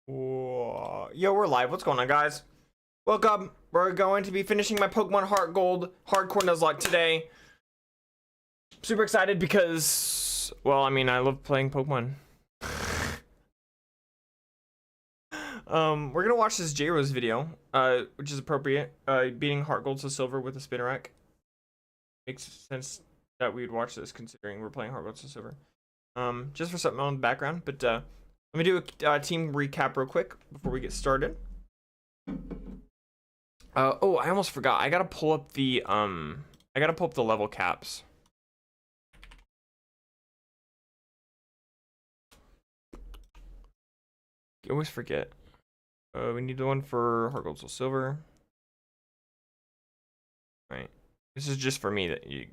Whoa. Yo, we're live. What's going on, guys? Welcome. We're going to be finishing my Pokemon HeartGold hardcore Nuzlocke today. Super excited because, well, I mean, I love playing Pokemon. We're gonna watch this J-Rose video, which is appropriate. Beating HeartGold to Silver with a Spinnerack. Makes sense that we would watch this considering we're playing HeartGold to Silver. Just for something on the background, but let me do a team recap real quick before we get started. Oh, I almost forgot. I gotta pull up the level caps. I always forget. We need the one for HeartGold to Silver. Right. This is just for me you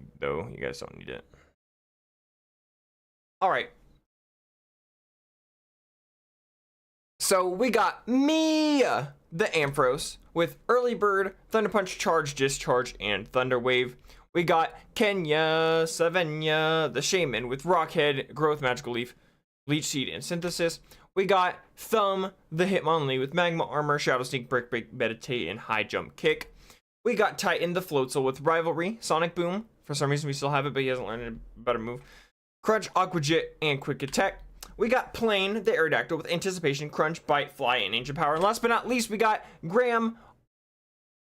guys don't need it. All right. So we got MYAAA, the Ampharos, with Early Bird, Thunder Punch, Charge, Discharge, and Thunder Wave. We got Kenya, Savenya, the Shaman, with Rockhead, Growth, Magical Leaf, Leech Seed, and Synthesis. We got Thumb, the Hitmonlee, with Magma Armor, Shadow Sneak, Brick Break, Meditate, and High Jump Kick. We got Titan, the Floatzel, with Rivalry, Sonic Boom. For some reason we still have it, but he hasn't learned a better move. Crunch, Aqua Jet, and Quick Attack. We got Plane, the Aerodactyl, with Anticipation, Crunch, Bite, Fly, and Ancient Power. And last but not least, we got Graham,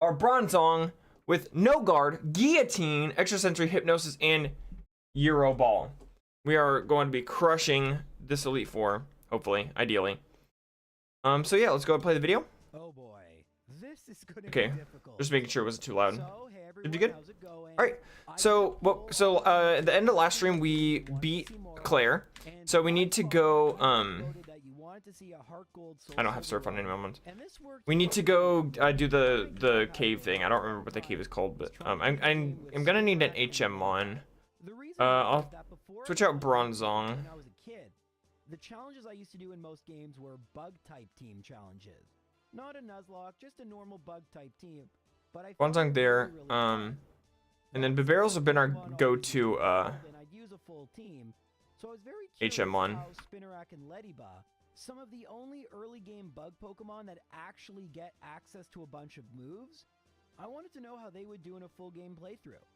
our Bronzong, with No Guard, Guillotine, Extrasensory, Hypnosis, and Euro Ball. We are going to be crushing this Elite Four, hopefully, ideally. So yeah, let's go and play the video. Oh boy, this is gonna Okay, be difficult. just making sure it wasn't too loud. So, hey everyone, Did you good? how's it going? All right. So at the end of last stream, we beat Claire. So we need to go. I don't have surf on any moments. We need to go do the cave thing. I don't remember what the cave is called, but I'm gonna need an HM on. I'll switch out Bronzong. The challenges I used to do in most games were bug type team challenges. Not a Nuzlocke, just a normal bug type team. But I Bronzong there. And then Bibarels have been our go-to HM1. Spinnerack and Lediba, some of the only early game bug Pokemon that actually get access to a bunch of moves, I wanted to know how they would do in a full game playthrough.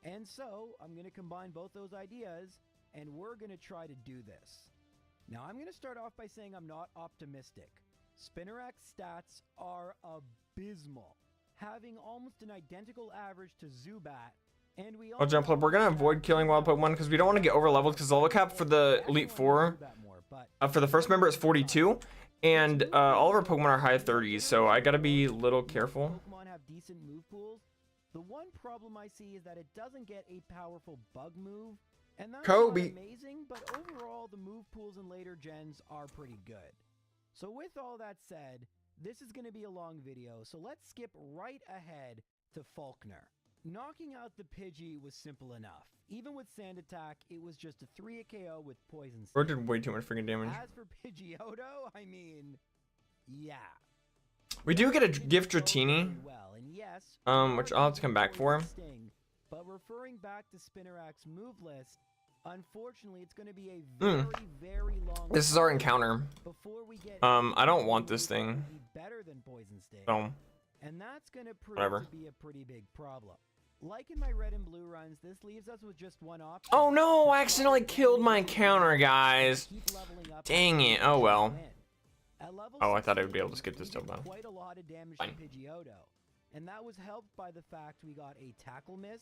And so I'm going to combine both those ideas and we're going to try to do this. Now I'm going to start off by saying I'm not optimistic. Spinnerack's stats are abysmal, having almost an identical average to Zubat, and we I'll jump up. We're gonna avoid killing wild Pokemon because we don't want to get over leveled, because the level cap for the Elite Four for the first member is 42, and all of our Pokemon are high 30s, so I gotta be a little careful. Pokemon have decent move pools. The one problem I see is that it doesn't get a powerful bug move, and that's not amazing, but overall the move pools in later gens are pretty good. So with all that said, this is going to be a long video, so let's skip right ahead to Faulkner. Knocking out the Pidgey was simple enough. Even with Sand Attack, it was just a 3 KO with Poison Sting. Or did way too much freaking damage. As for Pidgeotto, I mean, yeah. We do get a gift Dratini, well, and yes, which I'll have to come back for. But referring back to Spinnerack's move list, unfortunately, it's going to be a very long. This is our encounter. Before we get I don't want this thing. Better than Poison Sting. So, and that's going to prove whatever. to be a pretty big problem. Like in my red and blue runs, this leaves us with just one option. Oh no, I accidentally killed my encounter, guys. Dang it. Oh well. Oh, I thought I would be able to skip this till now. Quite a lot of damage to Pidgeotto, and that was helped by the fact we got a tackle miss.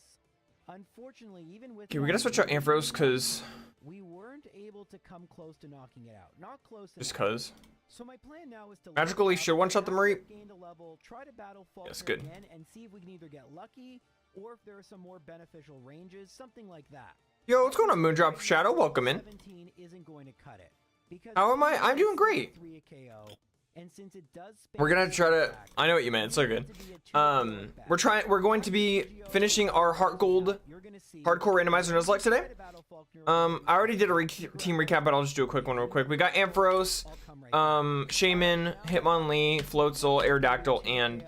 Unfortunately, even with Okay, we gotta switch out Ampharos because we weren't able to come close to knocking it out. Not close. Just cause. So my plan now is to Magical Leaf should one-shot the Marie. Try to battle Faulkner good. again and see if we can either get lucky or if there are some more beneficial ranges, something like that. Yo, what's going on, Moondrop Shadow? Welcome in. 17 isn't going to cut it. Because How am I? I'm doing great. 3 KO, and since it does We're gonna try to. I know what you meant. It's so good. We're going to be finishing our HeartGold hardcore randomizer Nuzlocke today. I already did a team recap, but I'll just do a quick one real quick. We got Ampharos, Shaman, Hitmonlee, Floatzel, Aerodactyl, and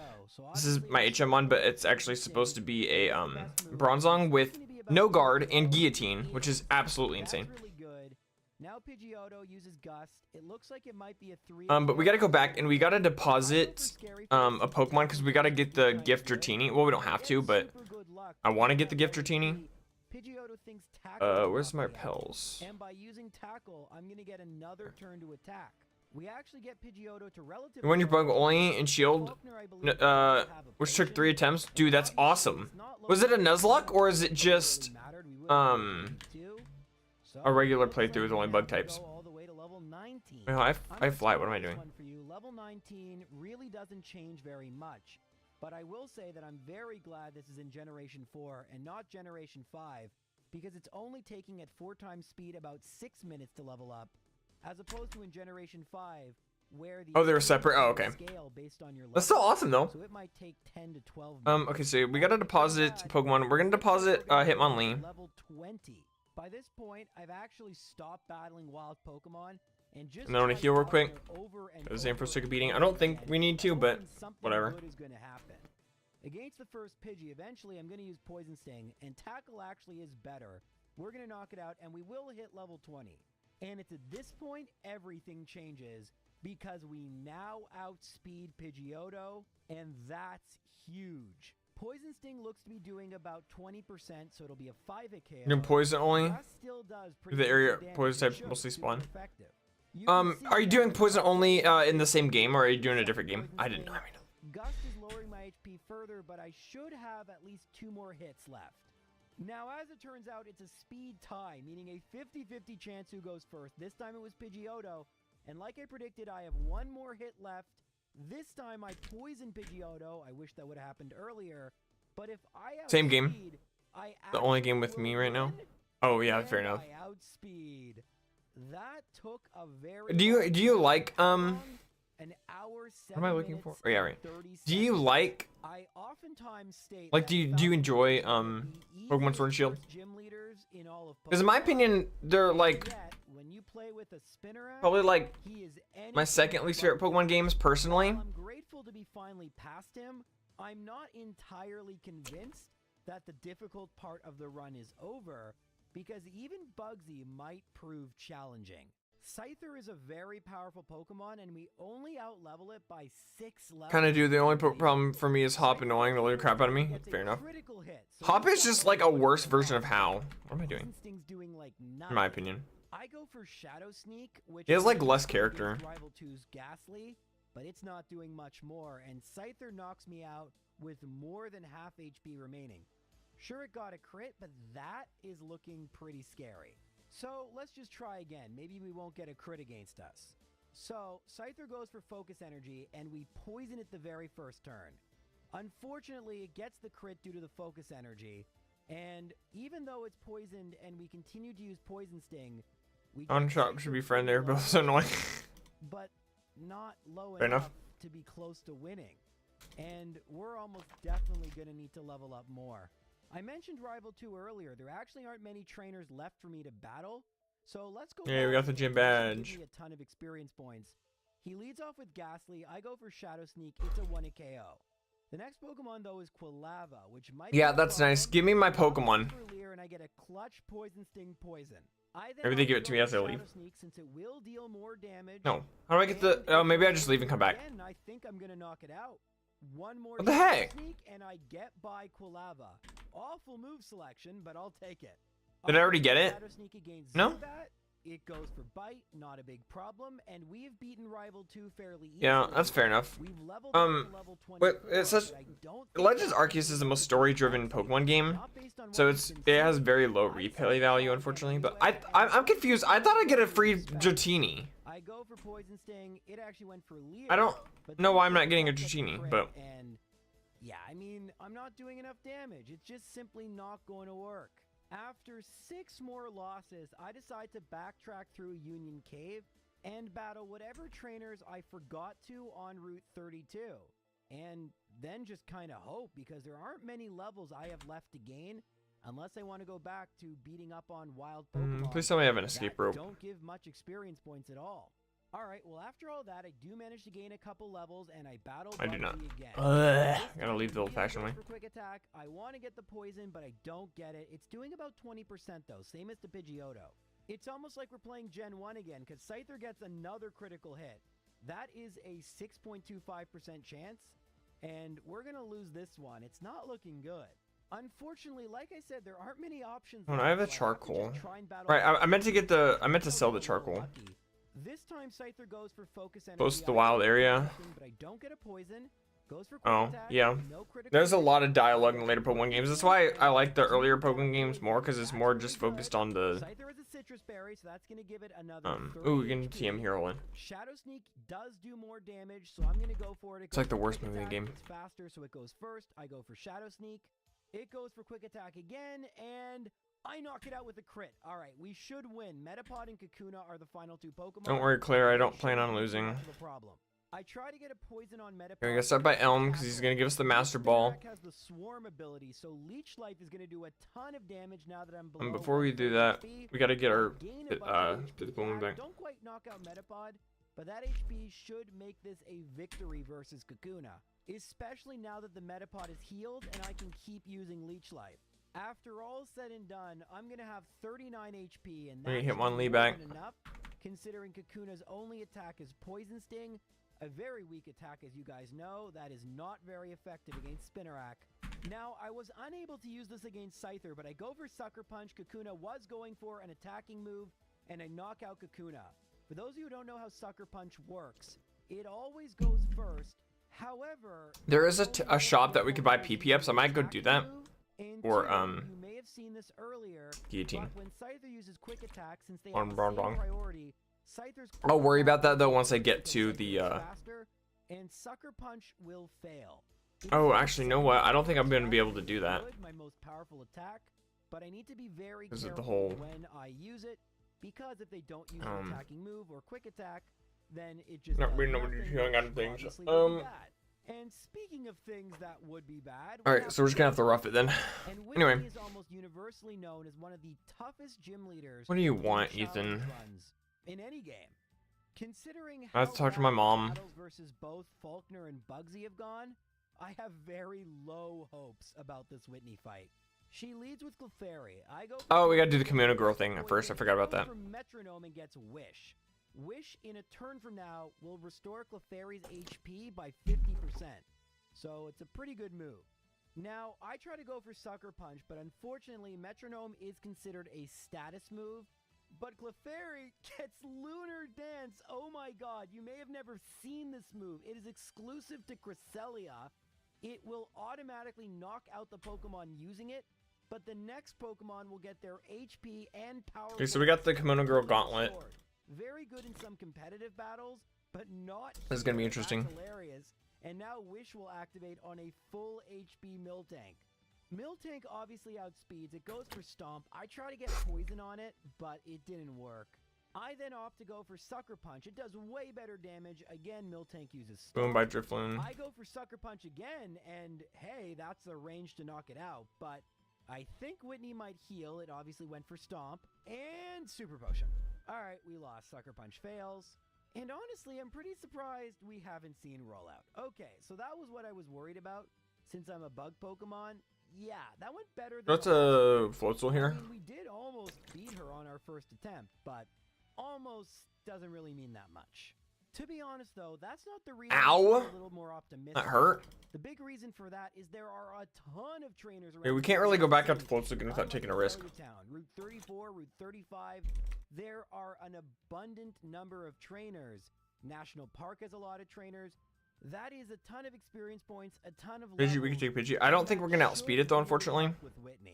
this is my HM1, but it's actually supposed to be a Bronzong with No Guard and Guillotine, which is absolutely insane. Now Pidgeotto uses Gust. It looks like it might be a 3. But we gotta go back and we gotta deposit a Pokemon because we gotta get the gift Dratini. Well, we don't have to, but I want to get the gift Dratini. Pidgeotto thinks tackle Where's my Pels? and by using tackle, I'm gonna get another turn to attack. We actually get Pidgeotto to relatively. When your bug only in shield, which took 3 attempts, dude, that's awesome. Was it a Nuzlocke or is it just a regular playthrough with only bug types? Oh, I fly. What am I doing? Level 19 really doesn't change very much, but I will say that I'm very glad this is in Generation 4 and not Generation 5, because it's only taking at 4 times speed about 6 minutes to level up, as opposed to in Generation 5, where the they were separate. Oh, okay. Scale based on your level. That's still awesome though. So it might take 10 to 12 minutes. Okay, so we gotta deposit Pokemon. We're gonna deposit Hitmonlee. Level 20. By this point, I've actually stopped battling wild Pokemon and just And then I wanna heal real quick. Because Amphy's sick of beating. I don't think we need to, but whatever. Against the first Pidgey, eventually I'm going to use Poison Sting, and Tackle actually is better. We're going to knock it out, and we will hit level 20. And it's at this point everything changes, because we now outspeed Pidgeotto, and that's huge. Poison Sting looks to be doing about 20%, so it'll be a 5-hit KO. You're doing poison only? That still does pretty The area good poison damage. types mostly spawn. Effective. You can see Are you doing poison only in the same game, or are you doing a that different game? Poison I didn't know. Sting- Gust is lowering my HP further, but I should have at least 2 more hits left. Now, as it turns out, it's a speed tie, meaning a 50-50 chance who goes first. This time it was Pidgeotto, and like I predicted, I have 1 more hit left. This time I poisoned Pidgeotto. I wish that would have happened earlier, but if I Same game. outspeed, I The only actually game with me will right now. win, Oh yeah, and fair enough. I outspeed. That took a very Do you like an hour, what am I looking for? Oh yeah, right. 30 Do you seconds. like I oftentimes state like that do you Falcon enjoy is the Pokemon Sword and Shield? easiest gym leaders in all of Because in my Pokemon. opinion, they're like Yet, when you play with a Spinarak, probably like he is my anything second least but favorite Pokemon games personally. While I'm grateful to be finally past him, I'm not entirely convinced that the difficult part of the run is over, because even Bugsy might prove challenging. Scyther is a very powerful Pokemon, and we only outlevel it by 6 levels. Kind of do. The only problem for me is Hop annoying the living crap out of me. Fair enough. Hop is just like a worse version of How. What am I doing? In my opinion. I go for Shadow Sneak, which He has, like, is less character. against Rival 2's Ghastly, but it's not doing much more, and Scyther knocks me out with more than half HP remaining. Sure, it got a crit, but that is looking pretty scary. So let's just try again. Maybe we won't get a crit against us. So Scyther goes for Focus Energy, and we poison it the very first turn. Unfortunately, it gets the crit due to the Focus Energy, and even though it's poisoned and we continue to use Poison Sting, we On get shop Scyther should be to friend there, level both so annoying. but not low Fair enough enough. to be close to winning. And we're almost definitely going to need to level up more. I mentioned Rival 2 earlier. There actually aren't many trainers left for me to battle. So let's go. Yeah, we got the gym badge. Give me a ton of experience points. He leads off with Ghastly. I go for Shadow Sneak. It's a 1-hit KO. The next Pokemon, though, is Quilava, which might Yeah, be a that's nice. problem. Give me my I go for Pokemon. Leer, and I get a clutch Poison Sting Poison. I then Maybe they give also it to me go as for I Shadow leave. Sneak, since it will deal more damage. No. How do I get the? Oh, maybe I just leave and come back. Again, I think I'm gonna knock it out. One more What the Shadow heck? Sneak, and I get by Quilava. Awful move selection, but I'll take it. Did I already get it? Shadow Sneak against No? Zubat. It goes for Bite, not a big problem, and we've beaten Rival 2 fairly easily. Yeah, that's fair enough. We've leveled up to level 24, it's such. but I don't think Legends that's Arceus is the most story-driven Pokemon game, not based on so what it we've been has seeing. very low replay value, unfortunately. But I'm confused. I thought I'd get a free Dratini. I go for Poison Sting. It actually went for Leer. I don't but know then why I'm not Zubat getting a gets Dratini, crit, but and yeah, I mean, I'm not doing enough damage. It's just simply not going to work. After 6 more losses, I decide to backtrack through Union Cave and battle whatever trainers I forgot to on Route 32. And then just kind of hope, because there aren't many levels I have left to gain unless I want to go back to beating up on wild Pokemon. please tell me I have an escape that rope. don't give much experience points at all. Alright, well after all that, I do manage to gain a couple levels, and I battle I do not. Bugsy again. Ugh, This gotta time, leave the Leer old-fashioned goes way. for quick attack. I want to get the poison, but I don't get it. It's doing about 20% though, same as the Pidgeotto. It's almost like we're playing Gen 1 again, because Scyther gets another critical hit. That is a 6.25% chance, and we're going to lose this one. It's not looking good. Unfortunately, like I said, there aren't many options. Oh, I have a charcoal. Right, I meant to sell the charcoal. This time Scyther goes for focus energy. Close to the wild area. But I don't get a poison. Goes for Oh, attack, yeah. no critical There's a hit. lot of dialogue in the later Pokemon games. That's why I like the earlier Pokemon games more, because it's more just focused on the... Scyther is a citrus berry, so that's going to give it another Ooh, we can see him here, hold on. Shadow Sneak does do more damage, so I'm going to go for it. It's like the worst move in the game. It's faster, so it goes first. I go for Shadow Sneak. It goes for quick attack again, and I knock it out with a crit. All right, we should win. Metapod and Kakuna are the final two Pokemon. Don't worry, Claire, I don't plan on losing. I try to get a poison on Metapod. We're gonna start by Elm, because he's gonna give us the Master Ball. Has the Swarm ability, so Leech Life is gonna do a ton of damage now that I'm below. And before we do that, we gotta get our Pokemon back. Don't quite knock out Metapod, but that HP should make this a victory versus Kakuna, especially now that the Metapod is healed and I can keep using Leech Life. After all said and done, I'm gonna have 39 HP, and that's hit one more Lee back. than enough, considering Kakuna's only attack is Poison Sting. A very weak attack, as you guys know. That is not very effective against Spinarak. Now, I was unable to use this against Scyther, but I go for Sucker Punch. Kakuna was going for an attacking move, and I knock out Kakuna. For those of you who don't know how Sucker Punch works, it always goes first. However, there is a shop that we could buy PepePls. I might go do that. Or, you may have seen this earlier, Guillotine. but when Scyther uses quick attack, since they On have the same Brondong. priority, Scyther's I'll worry about that though once I get to the faster, and Sucker Punch will fail. Oh, actually, you know what? I don't think I'm gonna be able to do that. My most powerful attack, but I need to be very Because of careful the whole... when I use it, because if they don't use an attacking move or quick attack, then it just Not really does know what you're nothing, doing on which things. obviously would be bad. And speaking of things that would be bad, Alright, so we're just gonna have to rough it then. and Anyway. Whitney is almost universally known as one of the toughest gym leaders. What do you in want, challenge Ethan? runs in any game. Considering I how have to talk to my bad mom. battles versus both Faulkner and Bugsy have gone, I have very low hopes about this Whitney fight. She leads with Clefairy. I go. Oh, we gotta do the Kimono Girl thing at first. I forgot about that. For Metronome and gets Wish. Wish in a turn from now will restore Clefairy's HP by 50%. So it's a pretty good move. Now, I try to go for Sucker Punch, but unfortunately, Metronome is considered a status move. But Clefairy gets Lunar Dance. Oh my god, you may have never seen this move. It is exclusive to Cresselia. It will automatically knock out the Pokemon using it, but the next Pokemon will get their HP and power. Okay, so we got the Kimono Girl Gauntlet. Very good in some competitive battles, but not. This is gonna be interesting. That's hilarious. And now Wish will activate on a full HP Miltank. Miltank obviously outspeeds. It goes for Stomp. I try to get Poison on it, but it didn't work. I then opt to go for Sucker Punch. It does way better damage. Again, Miltank uses Stomp. Boom by Drifloon. I go for Sucker Punch again, and hey, that's a range to knock it out. But I think Whitney might heal. It obviously went for Stomp. And Super Potion. Alright, we lost. Sucker Punch fails. And honestly, I'm pretty surprised we haven't seen Rollout. Okay, so that was what I was worried about. Since I'm a bug Pokemon, yeah, that went better than... What's a Floatzel here? I mean, we did almost beat her on our first attempt, but almost doesn't really mean that much. To be honest, though, that's not the reason I'm a little more optimistic. That hurt? The big reason for that is there are a ton of trainers around. Yeah, we can't really go back out to Floatzel again without taking a risk. Route 34, Route 35, there are an abundant number of trainers. National Park has a lot of trainers. That is a ton of experience points, a ton of Pidgey, we can take Pidgey. I don't think we're gonna outspeed it though, unfortunately.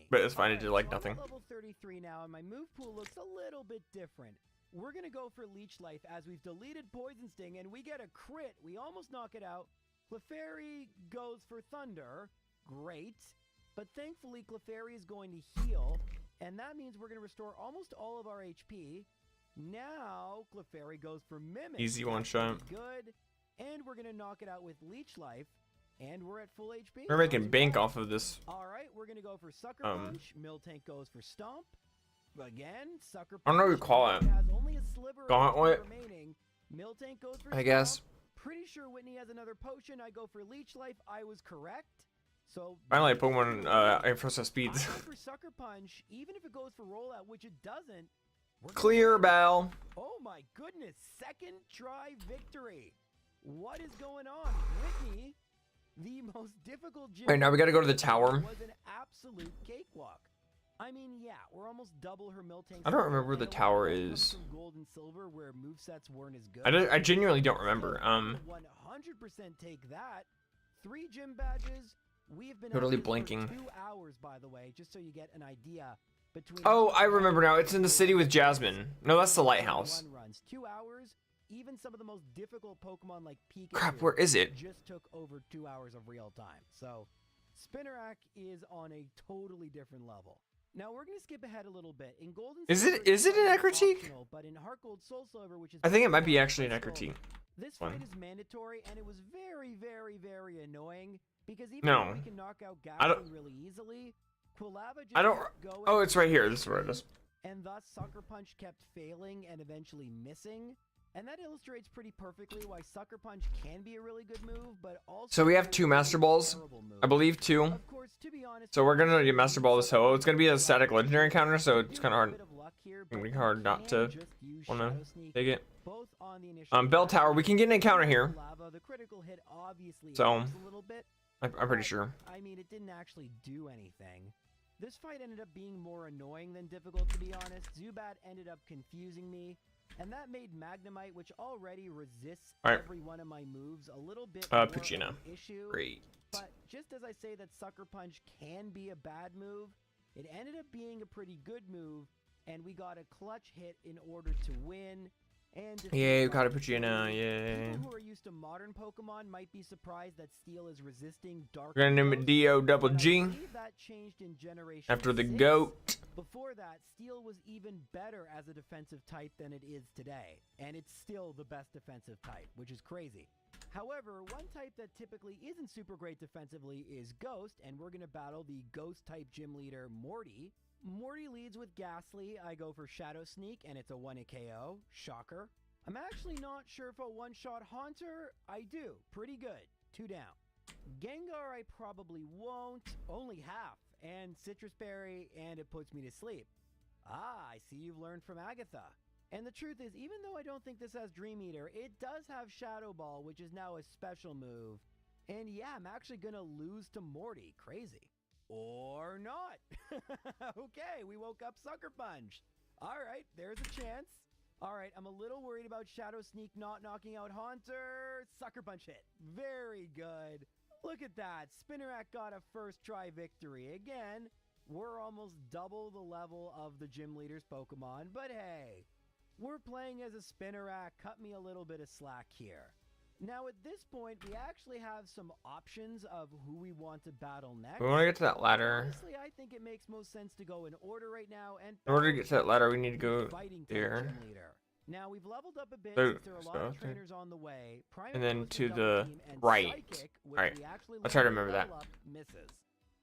But it's fine, it did like nothing. I'm at level 33 now, and my move pool looks a little bit different. We're gonna go for Leech Life as we've deleted Poison Sting, and we get a crit. We almost knock it out. Clefairy goes for Thunder. Great. But thankfully, Clefairy is going to heal, and that means we're gonna restore almost all of our HP. Now, Clefairy goes for Mimic. Easy one shot. Good. And we're gonna knock it out with Leech Life, and we're at full HP. We're making bank off of this. Alright, we're gonna go for Sucker Punch. Miltank goes for Stomp. Again, Sucker Punch. I don't know what you call it. Has only a sliver Gauntlet? remaining. Miltank goes for I guess. Stomp. Pretty sure Whitney has another potion. I go for Leech Life. I was correct. So Finally, Pokemon Amphy's speeds. I go for Sucker Punch, even if it goes for Rollout, which it doesn't. Clear bow. Oh my goodness, second try victory. What is going on? Whitney, the most difficult gym. Alright, now we gotta go to the tower. Was an absolute cakewalk. I mean, yeah, we're almost double her Miltank. I don't remember where the tower is. Gold and silver where movesets weren't as good. I genuinely don't remember. 100% take that. 3 gym badges. We've been Totally at this blinking. for 2 hours, by the way, just so you get an idea. Between Oh, I remember now. It's in the city with Jasmine. No, that's the lighthouse. runs 2 hours. Even some of the most difficult Pokemon like Pikachu Crap, where is it? just took over 2 hours of real time. So, Spinnerack is on a totally different level. Now we're gonna skip ahead a little bit. In Golden Is Silver, it an it's Necrotique? optional, but in HeartGold Soul Silver, which is I think it might be actually an Soul, Necrotique. this one. fight is mandatory, and it was very, very, very annoying because even No. though we can knock out I don't- Gastly really easily, Quilava just I don't. kept going, Oh, it's right here. This is where it is. and thus Sucker Punch kept failing and eventually missing. And that illustrates pretty perfectly why Sucker Punch can be a really good move, but also So we have 2 Master Balls. terrible move. I believe 2. Of course, to be honest, So we're gonna get Master Ball this Ho. It's gonna be a static legendary encounter, so it's kind of hard. It's gonna be hard not to wanna take it. Both on the initial Bell Tower. We can get an encounter here. Lava, the critical hit obviously So, helps a little bit. I'm pretty sure. I mean, it didn't actually do anything. This fight ended up being more annoying than difficult, to be honest. Zubat ended up confusing me, and that made Magnemite, which already resists Alright. every one of my moves, a little bit more of Puccina. an issue. Great. But just as I say that Sucker Punch can be a bad move, it ended up being a pretty good move, and we got a clutch hit in order to win. And Yay, we got a Puccina. Yay. People who are used to modern Pokemon might be surprised that Steel is resisting Dark. We're gonna name it D-O double G. I believe that changed in Generation After the 6. GOAT. Before that, Steel was even better as a defensive type than it is today, and it's still the best defensive type, which is crazy. However, one type that typically isn't super great defensively is Ghost, and we're going to battle the Ghost-type gym leader, Morty. Morty leads with Ghastly. I go for Shadow Sneak, and it's a 1-hit KO. Shocker. I'm actually not sure if a one-shot Haunter. I do. Pretty good. 2 down. Gengar I probably won't. Only half. And Citrus Berry, and it puts me to sleep. Ah, I see you've learned from Agatha. And the truth is, even though I don't think this has Dream Eater, it does have Shadow Ball, which is now a special move. And yeah, I'm actually gonna lose to Morty. Crazy. Or not. Okay, we woke up Sucker Punch. Alright, there's a chance. Alright, I'm a little worried about Shadow Sneak not knocking out Haunter. Sucker Punch hit. Very good. Look at that. Spinnerack got a first try victory. Again, we're almost double the level of the gym leader's Pokemon, but hey, we're playing as a Spinnerack. Cut me a little bit of slack here. Now at this point, we actually have some options of who we want to battle next. We want to get to that ladder. Honestly, I think it makes most sense to go in order right now. And In order to get to that ladder, we need to go fighting type there. gym leader. Now we've leveled up a bit So- since there are a lot of trainers on the way. Primate And then goes to double the team, and right. Psychic, which Alright, we actually I'll try to leveled remember that. up, misses.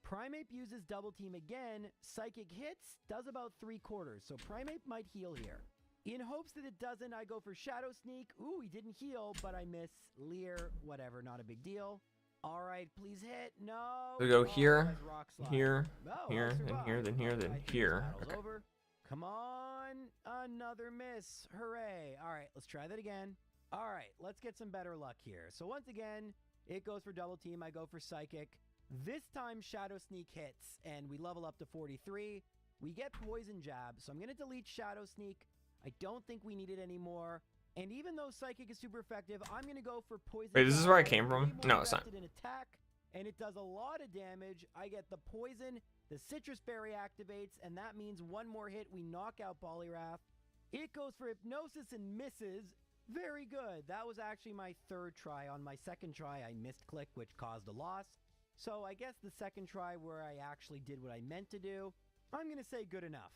Primate uses double team again. Psychic hits, does about 3/4, so Primate might heal here. In hopes that it doesn't, I go for Shadow Sneak. Ooh, he didn't heal, but I miss Leer. Whatever, not a big deal. All right, please hit. No. We go Oh, here, that's Rock Slide. here, Oh, here, I then survived. here, then here, Alright, then I think here. this battle's Okay. over. Come on. Another miss. Hooray. All right, let's try that again. All right, let's get some better luck here. So once again, it goes for double team. I go for Psychic. This time, Shadow Sneak hits, and we level up to 43. We get Poison Jab, so I'm going to delete Shadow Sneak. I don't think we need it anymore. And even though Psychic is super effective, I'm going to go for Poison Wait, this is Jab. where I came I'm from? way more No, it's not. invested in attack, and it does a lot of damage. I get the Poison, the Citrus Berry activates, and that means one more hit, we knock out Poliwrath. It goes for Hypnosis and misses. Very good. That was actually my 3rd try. On my 2nd try, I missed Click, which caused a loss. So I guess the 2nd try where I actually did what I meant to do, I'm going to say good enough.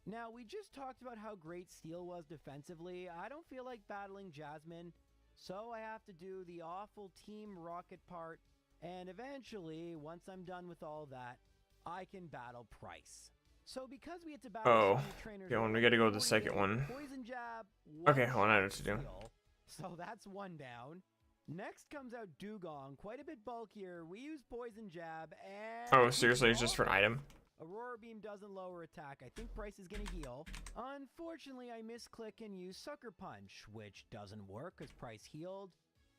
Now, we just talked about how great Steel was defensively. I don't feel like battling Jasmine, so I have to do the awful Team Rocket part, and eventually, once I'm done with all that, I can battle Price. So because we had to battle so many trainers, Okay, we gotta go to the second one. Poison Jab, Okay, hold on, I know what to do. Steel. So that's 1 down. Next comes out Dugong, quite a bit bulkier. We use Poison Jab and... Oh, seriously, it's just for an item? Aurora Beam doesn't lower attack. I think Price is going to heal. Unfortunately, I misclick and use Sucker Punch, which doesn't work because Price healed.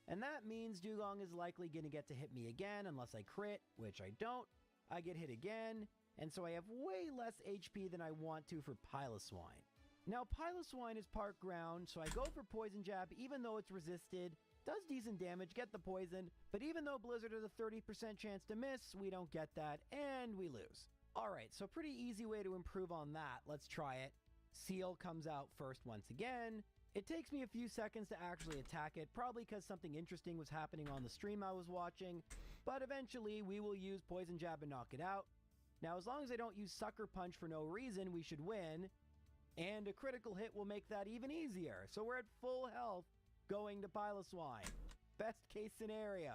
And that means Dugong is likely going to get to hit me again unless I crit, which I don't. I get hit again, and so I have way less HP than I want to for Piloswine. Now, Piloswine is part ground, so I go for Poison Jab even though it's resisted. Does decent damage, get the poison, but even though Blizzard has a 30% chance to miss, we don't get that, and we lose. Alright, so pretty easy way to improve on that. Let's try it. Seal comes out first once again. It takes me a few seconds to actually attack it, probably because something interesting was happening on the stream I was watching, but eventually we will use Poison Jab and knock it out. Now, as long as I don't use Sucker Punch for no reason, we should win, and a critical hit will make that even easier. So we're at full health going to Piloswine. Best case scenario.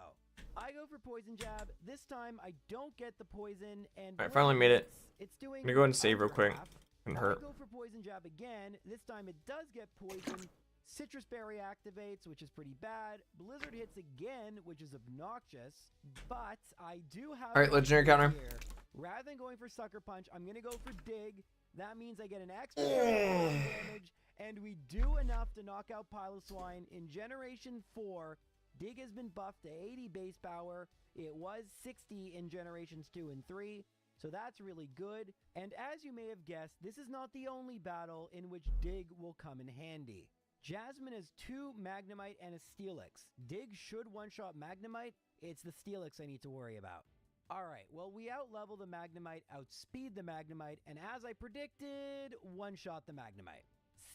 I go for Poison Jab. This time I don't get the poison, and I finally made it. It's doing. I'm gonna go ahead and save real quick. I Hurt. go for Poison Jab again. This time it does get poison. Citrus Berry activates, which is pretty bad. Blizzard hits again, which is obnoxious. But I do have. All right, legendary counter. Here. Rather than going for Sucker Punch, I'm gonna go for Dig. That means I get an extra damage, and we do enough to knock out Piloswine. In Generation 4, Dig has been buffed to 80 base power. It was 60 in Generations 2 and 3. So that's really good, and as you may have guessed, this is not the only battle in which Dig will come in handy. Jasmine has 2 Magnemite and a Steelix. Dig should one-shot Magnemite, it's the Steelix I need to worry about. Alright, well we out-level the Magnemite, outspeed the Magnemite, and as I predicted, one-shot the Magnemite.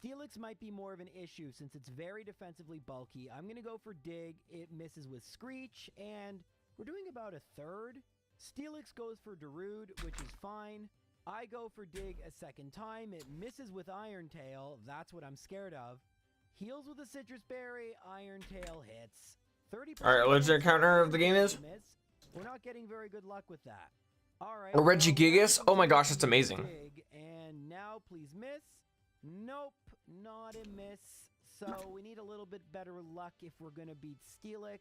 Steelix might be more of an issue since it's very defensively bulky. I'm gonna go for Dig, it misses with Screech, and we're doing about a third. Steelix goes for Darude, which is fine. I go for Dig a second time. It misses with Iron Tail. That's what I'm scared of. Heals with a Citrus Berry. Iron Tail hits. 30%. All right, legendary counter of the game is. We're not getting very good luck with that. All right. Regigigas. Oh my gosh, that's amazing. Dig, and now please miss. Nope, not a miss. So we need a little bit better luck if we're gonna beat Steelix.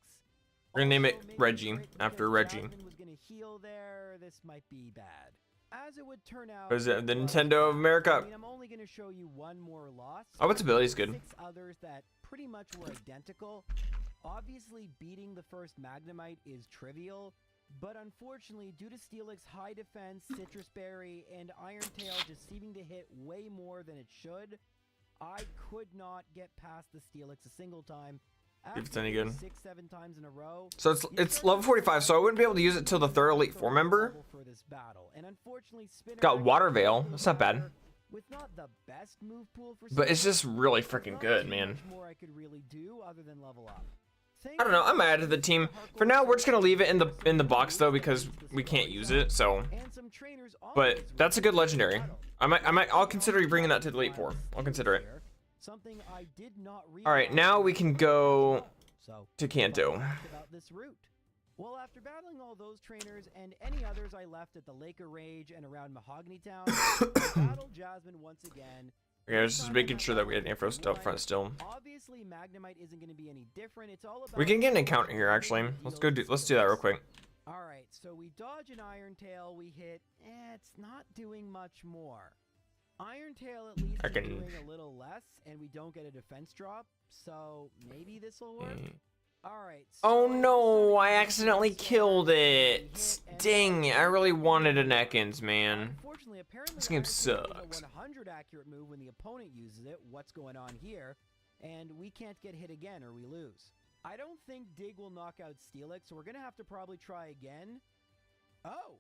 We're gonna name it Reggie after Reggie. Jasmine was gonna heal there. This might be bad. As it would turn out, What is it? The Nintendo of America. I mean, I'm only gonna show you one more loss. Oh, its ability is good. 6 others that pretty much were identical. Obviously, beating the first Magnemite is trivial, but unfortunately, due to Steelix's high defense, Citrus Berry, and Iron Tail just seeming to hit way more than it should, I could not get past the Steelix a single time. If it's any good. 6-7 times in a row. So it's level 45, so I wouldn't be able to use it till the 3rd Elite 4 member. For this battle. And unfortunately, Got Water Veil. That's not bad. With not the best move pool for But it's just really freaking good, man. more I could really do other than level up. I don't know. I'm added to the team. For now, we're just gonna leave it in the box though because we can't use it. So, but that's a good legendary. I'll consider bringing that to the Elite 4. I'll consider it. Something I did not All right, now we can go to Kanto. About this route. Well, after battling all those trainers and any others I left at the Lake of Rage and around Mahogany Town, I battled Jasmine once again. Okay, I was just making sure that we had info up front still. Obviously, Magnemite isn't going to be any different. It's all about We can get an encounter here actually. Let's do that real quick. All right, so we dodge an Iron Tail, we hit. It's not doing much more. Iron Tail at least is doing a little less, and we don't get a defense drop, so maybe this will work. Alright. So oh no, I accidentally killed it. Dang, I really wanted an Ekans, man. Unfortunately, apparently This game sucks. a 100 accurate move when the opponent uses it. What's going on here? And we can't get hit again or we lose. I don't think Dig will knock out Steelix, so we're going to have to probably try again. Oh.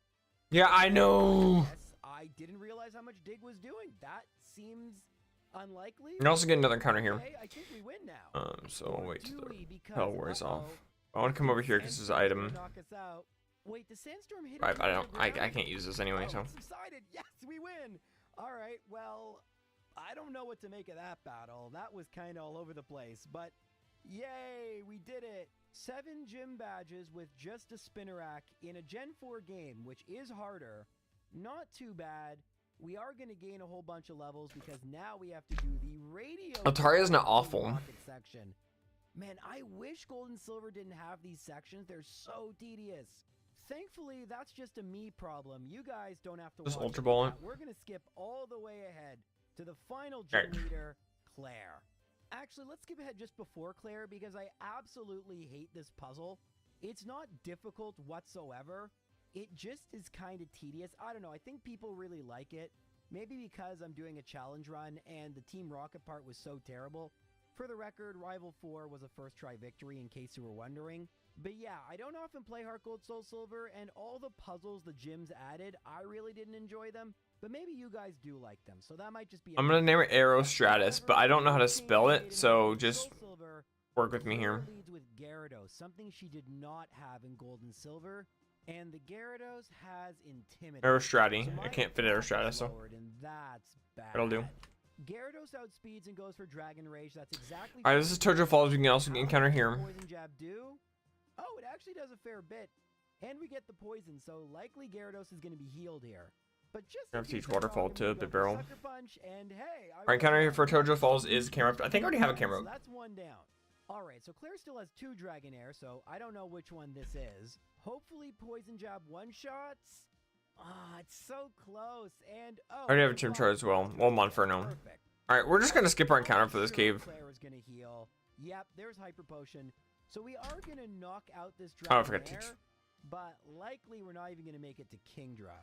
Yeah, I know. Yes, I didn't realize how much Dig was doing. That seems unlikely. You're also getting another counter here. Okay, I think we win now. So I'll wait till the because, hell wears off. I want to come over here because this is item. Knock us out. Wait, the sandstorm hit. I can't use this anyway, so. Subsided. Yes, we win. All right. Well, I don't know what to make of that battle. That was kind of all over the place, but yay, we did it. 7 gym badges with just a Spinnerack in a Gen 4 game, which is harder. Not too bad. We are going to gain a whole bunch of levels because now we have to do the radio. Altaria's not awful. Section. Man, I wish Gold and Silver didn't have these sections. They're so tedious. thankfully, that's just a me problem. You guys don't have to Just watch Ultra Ball it. We're going to skip all the way ahead to the final gym leader, Claire. Actually, let's skip ahead just before Claire because I absolutely hate this puzzle. It's not difficult whatsoever. It just is kind of tedious. I don't know. I think people really like it. Maybe because I'm doing a challenge run and the Team Rocket part was so terrible. For the record, Rival 4 was a first try victory in case you were wondering. But yeah, I don't often play HeartGold, Soul Silver, and all the puzzles the gyms added, I really didn't enjoy them. But maybe you guys do like them, so that might just be... I'm gonna name it Aerostratus, but I don't know how to spell it, so just work with me here. Leads with Gyarados, something she did not have in Gold and Silver. And the Gyarados has Intimidate. Aerostrati. I can't fit Aerostratus, so that's bad. it'll do. Gyarados outspeeds and goes for Dragon Rage. That's exactly. Alright, this is Tojo Falls. We can also encounter here. Poison Jab do? Oh, it actually does a fair bit. And we get the poison, so likely Gyarados is going to be healed here. But just I have to teach Waterfall to Bit Barrel. Sucker Punch, and hey, Our encounter here for Tojo Falls is camera up. I think I already have a camera so up. that's one down. Alright, so Claire still has 2 Dragonair, so I don't know which one this is. Hopefully Poison Jab one-shots. Ah, it's so close. And oh, I already have a Gym Chart as well. Well, Monferno. Alright, we're just gonna skip our encounter for this cave. Claire is gonna heal. Yep, there's Hyper Potion. So we are gonna knock out this Oh, I forgot to Dragonair, teach. but likely we're not even gonna make it to Kingdra.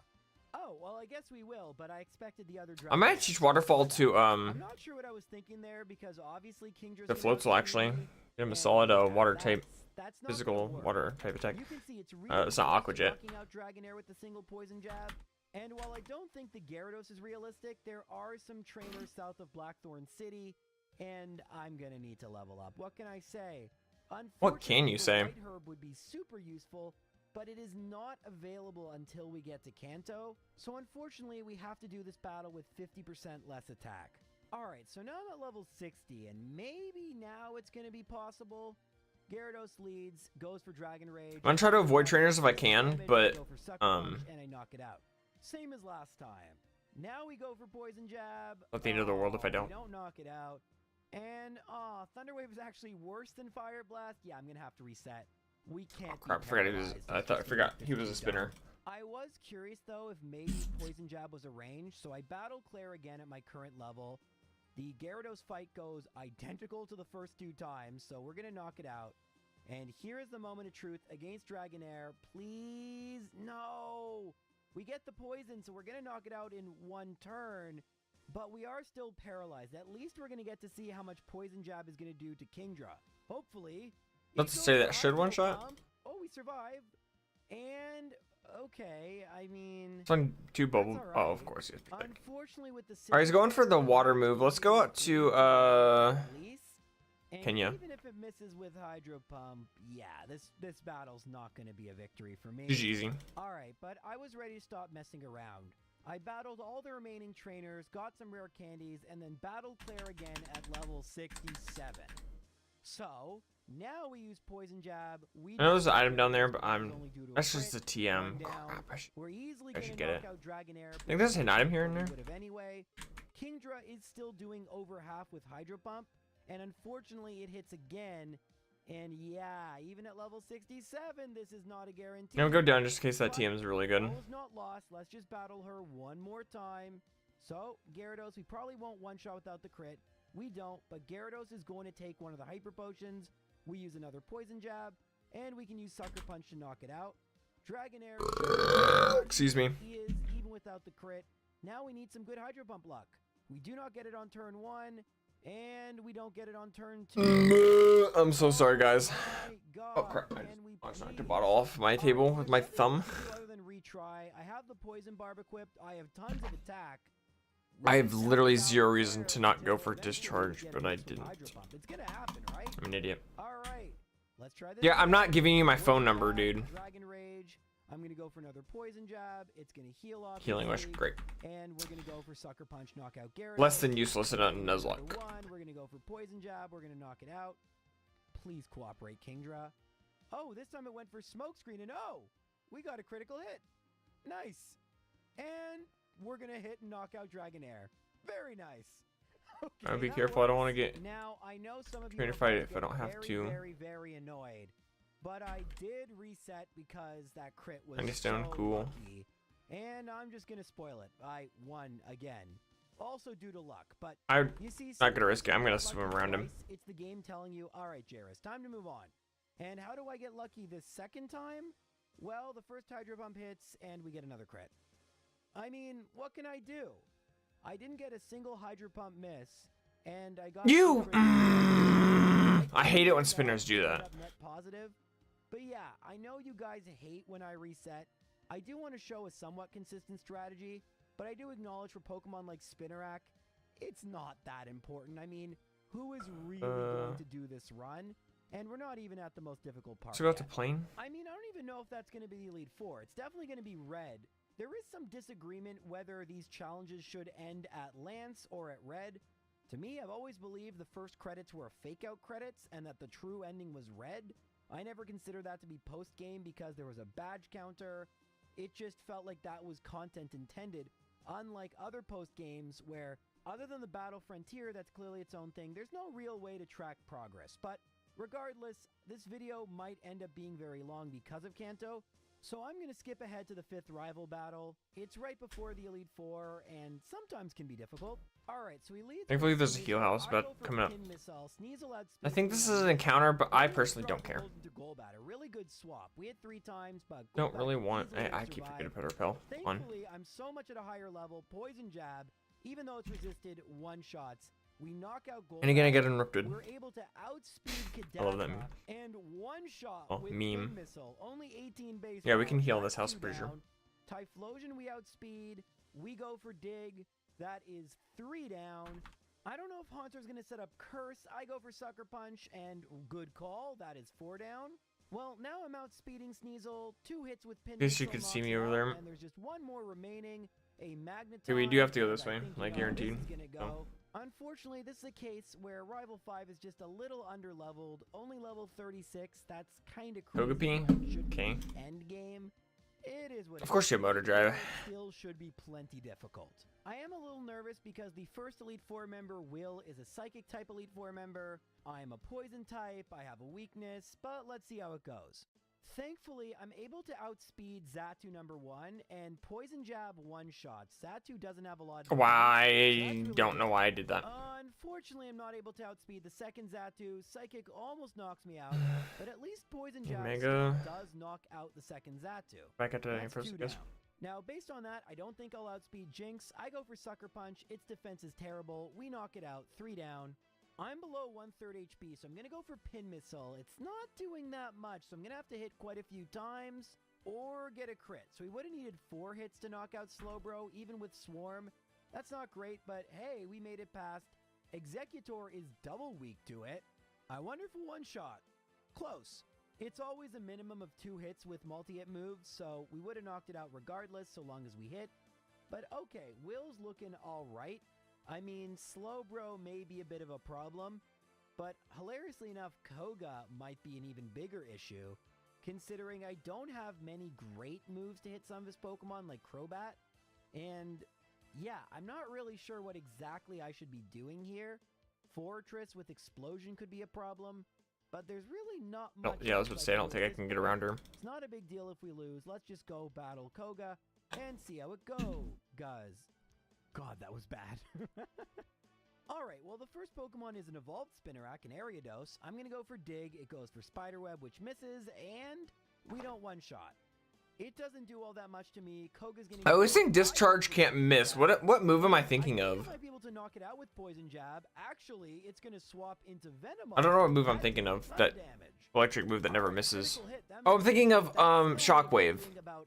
Oh, well, I guess we will, but I expected the other Dragonair. I might teach Waterfall to I'm not sure what I was thinking there because obviously Kingdra's the Floatzel actually. Get him a solid water type, that's not physical gonna work. water type attack. You can see it's It's not Aqua Jet. knocking out Dragonair with the single poison jab. And while I don't think the Gyarados is realistic, there are some trainers south of Blackthorn City, and I'm gonna need to level up. What can I say? What can you Unfortunately, say? the White Herb would be super useful, but it is not available until we get to Kanto. So unfortunately, we have to do this battle with 50% less attack. Alright, so now I'm at level 60, and maybe now it's gonna be possible. Gyarados leads, goes for Dragon Rage. I'm gonna try to avoid trainers if I can, but and I knock it out. Same as last time. Now we go for Poison Jab. At the end of the world if I don't. We don't knock it out. And Thunder Wave is actually worse than Fire Blast. Yeah, I'm gonna have to reset. We can't. Oh crap! I forgot he was. I forgot he was a spinner. I was curious though if maybe Poison Jab was a range, so I battle Claire again at my current level. The Gyarados fight goes identical to the first 2 times, so we're gonna knock it out. And here is the moment of truth against Dragonair. Please, no! We get the poison, so we're gonna knock it out in 1 turn, but we are still paralyzed. At least we're gonna get to see how much Poison Jab is gonna do to Kingdra. Hopefully. Let's say that should one-shot. Oh, we survived. And okay, I mean, It's on 2 bubble. that's all Oh, right. of course, yes. Unfortunately, with the Alright, he's going for the water move. Let's go out to release, and Kenya. even if it misses with Hydro Pump, yeah, this battle's not going to be a victory for me. GG easy. All right, but I was ready to stop messing around. I battled all the remaining trainers, got some rare candies, and then battled Claire again at level 67. So now we use Poison Jab. I know there's an item down there, but that's just a TM. Down. Crap, We're easily I should gonna get knock it. out Dragonair. I think there's an item here in there. Would've anyway. Kingdra is still doing over half with Hydro Pump, and unfortunately it hits again. And yeah, even at level 67, this is not a guarantee. I'm gonna go down just in case that TM is really good. All is not lost. Let's just battle her one more time. So Gyarados, we probably won't one-shot without the crit. We don't, but Gyarados is going to take one of the Hyper Potions. We use another Poison Jab, and we can use Sucker Punch to knock it out. Dragonair, Excuse me. he is even without the crit. Now we need some good Hydro Pump luck. We do not get it on turn 1, and we don't get it on turn 2. I'm so sorry, guys. My God. Oh crap! I And we just knocked a bleed. bottle off my table with my thumb. Other than retry, I have the Poison Barb equipped. I have tons of attack. I have literally zero reason to not go for discharge, but I didn't. It's gonna happen, right? I'm an idiot. All right. Let's try this. Yeah, I'm not giving you my phone Poison number, Jab, dude. Dragon Rage. I'm gonna go for another Poison Jab. It's gonna heal off. Healing Wish, great. And we're gonna go for Sucker Punch, knockout Gyarados. Less than useless in a Nuzlocke. Number 1, we're gonna go for Poison Jab. We're gonna knock it out. Please cooperate, Kingdra. Oh, this time it went for Smokescreen, and oh, we got a critical hit. Nice. And we're gonna hit and knock out Dragonair. Very nice. Okay, I'll be that careful. I don't want to works. get. Now I know some of you Trying are to fight about it if I get don't have very, to. very, very annoyed. but I did reset because that crit was Tiny stone, so cool. lucky. And I'm just gonna spoil it. I won again. Also due to luck, but I'm you see, not gonna sometimes risk it. I'm you gonna get swim lucky around him. twice. It's the game telling you, all right, Jairus, time to move on. And how do I get lucky this second time? Well, the first Hydro Pump hits, and we get another crit. I mean, what can I do? I didn't get a single Hydro Pump miss, and I got... You! I hate it when spinners do that. Net positive. But yeah, I know you guys hate when I reset. I do want to show a somewhat consistent strategy, but I do acknowledge for Pokemon like Spinarak, it's not that important. I mean, who is really going to do this run? And we're not even at the most difficult part. So go to yet. plane? I mean, I don't even know if that's going to be the Elite Four. It's definitely going to be Red. There is some disagreement whether these challenges should end at Lance or at Red. To me, I've always believed the first credits were fake-out credits and that the true ending was Red. I never considered that to be post-game because there was a badge counter. It just felt like that was content intended, unlike other post-games where, other than the Battle Frontier that's clearly its own thing, there's no real way to track progress. But regardless, this video might end up being very long because of Kanto, so I'm going to skip ahead to the 5th rival battle. It's right before the Elite Four, and sometimes can be difficult. Alright, so he leads... Thankfully there's a heal house, but coming up. I think this is an encounter, but I personally don't care. Really good swap. We hit 3 times, but Don't really want... I keep forgetting to put repel on. Thankfully, I'm so much at a higher level. Poison Jab, even though it's resisted one-shots, we knock out Gold. And again, I get interrupted. We're able to outspeed I love that meme. and one-shot with meme. Missile. Only 18 base. Yeah, we can rounds. heal That's this house, 2 pretty sure. down. Typhlosion we outspeed. We go for Dig. That is 3 down. I don't know if Haunter's going to set up Curse. I go for Sucker Punch, and good call. That is 4 down. Well, now I'm outspeeding Sneasel. 2 hits with Pin. Guess you could see me over there. And there's just 1 more remaining. A Magneton. Okay, we do have to go this and I way, think, like you know, guaranteed. this is gonna go. Oh. Unfortunately, this is a case where Rival 5 is just a little under-leveled. Only level 36. That's kind of crazy. Togepi? Okay. End game. It is what. Of course you have motor drive. Still should be plenty difficult. I am a little nervous because the first Elite Four member, Will, is a Psychic type Elite Four member. I'm a Poison type. I have a weakness, but let's see how it goes. Thankfully, I'm able to outspeed Xatu number 1 and Poison Jab one-shots. Xatu doesn't have a lot of... Why? I don't know why I did that. Unfortunately, I'm not able to outspeed the second Xatu. Psychic almost knocks me out, but at least Poison Jab Mega. still does knock out the second Xatu. Back at the That's first, 2 I guess. down. Now, based on that, I don't think I'll outspeed Jinx. I go for Sucker Punch. Its defense is terrible. We knock it out. 3 down. I'm below 1/3 HP, so I'm going to go for Pin Missile. It's not doing that much, so I'm going to have to hit quite a few times or get a crit. So we would have needed 4 hits to knock out Slowbro, even with Swarm. That's not great, but hey, we made it past. Executor is double weak to it. I wonder if a one-shot. Close. It's always a minimum of 2 hits with multi-hit moves, so we would have knocked it out regardless so long as we hit. But okay, Will's looking all right. I mean, Slowbro may be a bit of a problem, but hilariously enough, Koga might be an even bigger issue, considering I don't have many great moves to hit some of his Pokemon like Crobat, and yeah, I'm not really sure what exactly I should be doing here. Fortress with Explosion could be a problem, but there's really not much... Yeah, I was about to say, I don't think I can get around her. It's not a big deal if we lose. Let's just go battle Koga and see how it goes. God, that was bad. Alright, well the first Pokemon is an evolved Spinarak, an Ariados. I'm gonna go for Dig, it goes for Spiderweb, which misses, and we don't one-shot. It doesn't do all that much to me. Koga's gonna... I always think Discharge can't miss. What move am I thinking of? I might be able to knock it out with Poison Jab. Actually, it's gonna swap into Venom. I don't know what move I'm thinking of. That electric move that never misses. Oh, I'm thinking of Shockwave.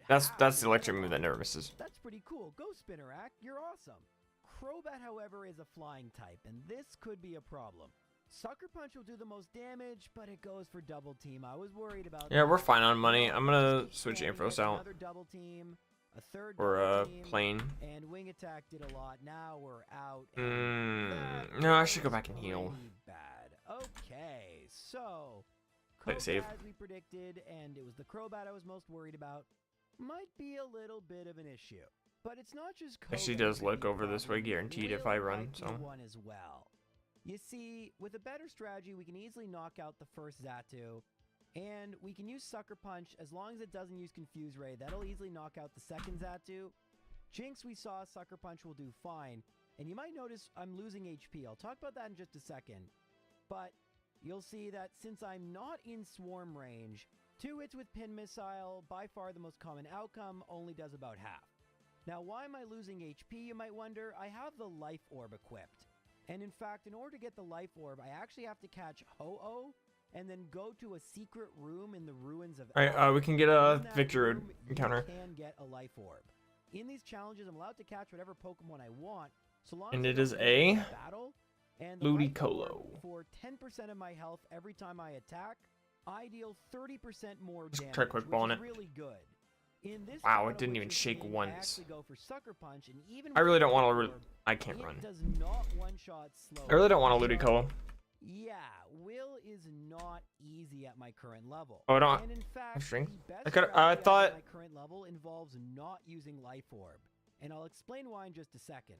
That's the electric move that never misses. That's pretty cool. Go Spinarak, you're awesome. Crobat, however, is a flying type, and this could be a problem. Sucker Punch will do the most damage, but it goes for double team. I was worried about Yeah, we're fine on money. I'm gonna switch Amphylos out. Another double team, a third or double team, plane. and Wing Attack did a lot. Now we're out. No, I should go back and heal. Pretty bad. Okay, so Play it safe. As we predicted, and it was the Crobat I was most worried about. Might be a little bit of an issue, but it's not just. She does look over this way, guaranteed if I run. So. One as well. You see, with a better strategy, we can easily knock out the first Xatu. And we can use Sucker Punch as long as it doesn't use Confuse Ray. That'll easily knock out the second Xatu. Jinx, we saw Sucker Punch will do fine. And you might notice I'm losing HP. I'll talk about that in just a second. But you'll see that since I'm not in swarm range, 2 hits with Pin Missile, by far the most common outcome, only does about half. Now, why am I losing HP, you might wonder? I have the Life Orb equipped. And in fact, in order to get the Life Orb, I actually have to catch Ho-Oh and then go to a secret room in the ruins of... Alright, we can get a victory encounter. You can get a Life Orb. In these challenges, I'm allowed to catch whatever Pokemon I want, so long And as it is don't a battle. And the Life Ludicolo. Orb, for 10% of my health every time I attack, I deal 30% more Just damage, try quick balling which is it. really good. In this Wow, battle, it didn't which even you're shake seeing, once. I actually go for Sucker Punch, and even I really don't want Life to. Orb, I can't run. it does not one-shot slow. I really don't want a Ludicolo. Yeah, Will is not easy at my current level. Oh, I don't And in fact, have string. the best I could. strategy at thought. my current level involves not using Life Orb, and I'll explain why in just a second.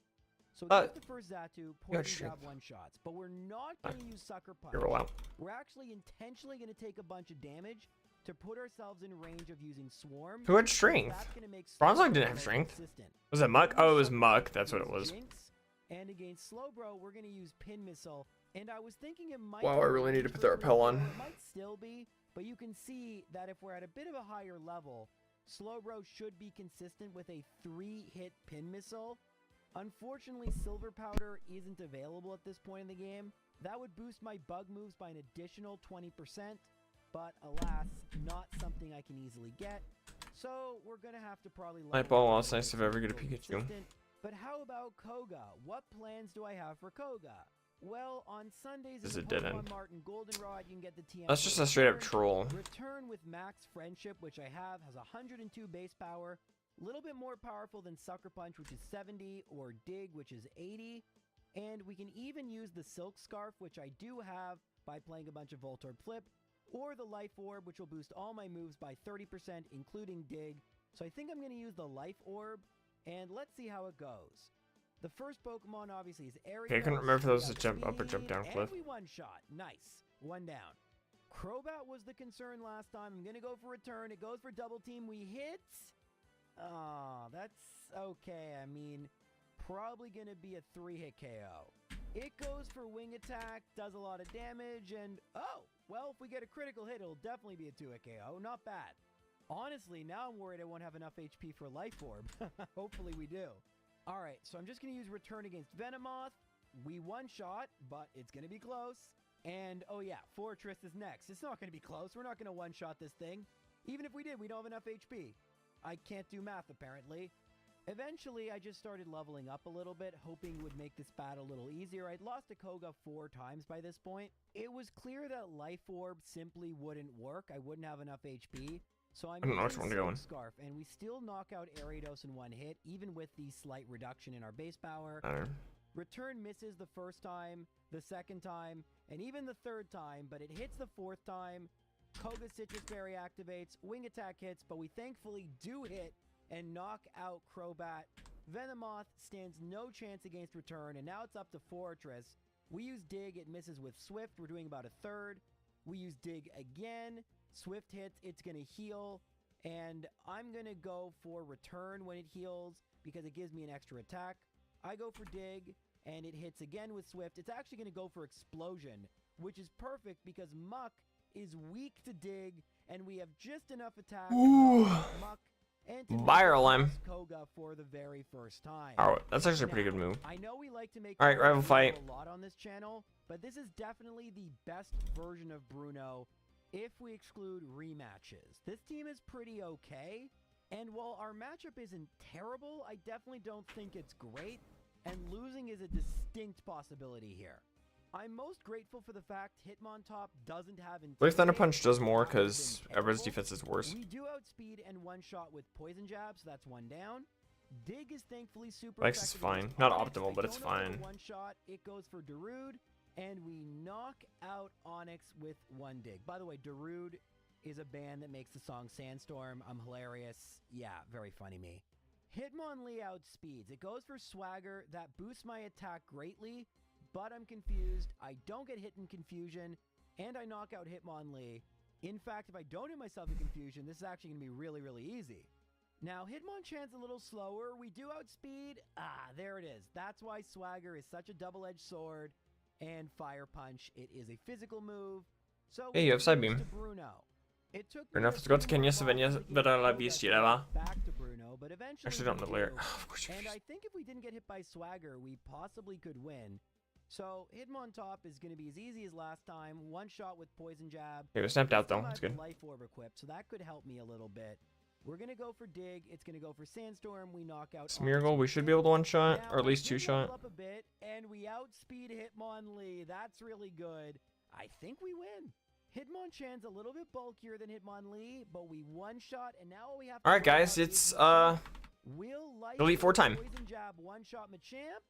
So there's the first Xatu, Poison string. Jab one-shots, but we're not going to use Sucker Punch. Roll out. We're actually intentionally going to take a bunch of damage to put ourselves in range of using Swarm. Who had strength? That's gonna make Bronzong didn't Slowbro have strength. consistent. Was it Muck? Oh, it was Sucker Muck. Punch That's what it against was. Jinx, and against Slowbro, we're going to use Pin Missile. And I was thinking it might... Wow, I really need to put the repel on. It might still be, but you can see that if we're at a bit of a higher level, Slowbro should be consistent with a 3-hit Pin Missile. Unfortunately, Silver Powder isn't available at this point in the game. That would boost my bug moves by an additional 20%, but alas, not something I can easily get. So we're going to have to probably... Light Ball, well, it's nice if I ever get a Pikachu. But how about Koga? What plans do I have for Koga? Well, on Sundays This in is the a dead Pokemon end. Mart and Goldenrod, you can get the TM. That's just a straight up troll. Return with Max Friendship, which I have, has 102 base power. A little bit more powerful than Sucker Punch, which is 70, or Dig, which is 80. And we can even use the Silk Scarf, which I do have, by playing a bunch of Voltorb Flip, or the Life Orb, which will boost all my moves by 30%, including Dig. So I think I'm going to use the Life Orb, and let's see how it goes. The first Pokemon, obviously, is Ariel. Okay, I couldn't remember if that was a jump up or jump down cliff. And we one-shot. Nice. One down. Crobat was the concern last time. I'm going to go for return. It goes for double team. We hit. Oh, that's okay. I mean, probably going to be a 3-hit KO. It goes for wing attack, does a lot of damage, and oh, well, if we get a critical hit, it'll definitely be a 2-hit KO. Not bad. Honestly, now I'm worried I won't have enough HP for Life Orb. Hopefully we do. Alright, so I'm just going to use Return against Venomoth. We one-shot, but it's going to be close. And, oh yeah, Fortress is next. It's not going to be close. We're not going to one-shot this thing. Even if we did, we don't have enough HP. I can't do math, apparently. Eventually, I just started leveling up a little bit, hoping it would make this battle a little easier. I'd lost to Koga 4 times by this point. It was clear that Life Orb simply wouldn't work. I wouldn't have enough HP. So I'm I don't know which one to go in. Scarf, and we still knock out Ariados in one hit, even with the slight reduction in our base power. Return misses the first time, the second time, and even the third time, but it hits the fourth time. Koga's Citrus Berry activates, Wing Attack hits, but we thankfully do hit and knock out Crobat. Venomoth stands no chance against Return, and now it's up to Fortress. We use Dig, it misses with Swift, we're doing about a third. We use Dig again. Swift hits, it's going to heal, and I'm going to go for Return when it heals because it gives me an extra attack. I go for Dig, and it hits again with Swift. It's actually going to go for Explosion, which is perfect because Muck is weak to Dig, and we have just enough attack to Muck and to Viral Koga for the very first time. Oh, that's actually a pretty good move. I know we like to make Alright, rival fight. a lot on this channel, but this is definitely the best version of Bruno if we exclude rematches. This team is pretty okay, and while our matchup isn't terrible, I definitely don't think it's great, and losing is a distinct possibility here. I'm most grateful for the fact Hitmontop doesn't have What if Thunder Intimidate? Punch does more That would've because been everyone's terrible. defense is worse? We do outspeed and one-shot with Poison Jab, so that's one down. Dig is thankfully super Lex is effective fine. against Not Onyx. optimal, I but it's don't know if fine. a one-shot, it goes for Darude, and we knock out Onyx with one Dig. By the way, Darude is a band that makes the song Sandstorm. I'm hilarious. Yeah, very funny me. Hitmonlee outspeeds. It goes for Swagger. That boosts my attack greatly, but I'm confused. I don't get hit in confusion, and I knock out Hitmonlee. In fact, if I don't hit myself in confusion, this is actually going to be really, really easy. Now, Hitmonchan's a little slower. We do outspeed. There it is. That's why Swagger is such a double-edged sword. And Fire Punch, it is a physical move. So Hey, you have side beam. Bruno. It took Fair enough. Let's go to Kenya, Savannah, la Bistierava. back to Bruno, but eventually Actually, don't know the we lyric. do. Of course you And I think if we didn't get hit by Swagger, we possibly could win. So Hitmontop is going to be as easy as last time. One shot with Poison Jab. Okay, we snapped out though. Still That's have good. the Life Orb equipped, so that could help me a little bit. We're going to go for Dig. It's going to go for Sandstorm. We knock out Smeargle, we should be able to one shot, or at least two shot. Up a bit, and we outspeed Hitmonlee. That's really good. I think we win. Hitmonchan's a little bit bulkier than Hitmonlee, but we one shot, and now all we have to Alright worry guys, about it's is will Life Elite Four Orb time. Poison Jab one shot Machamp?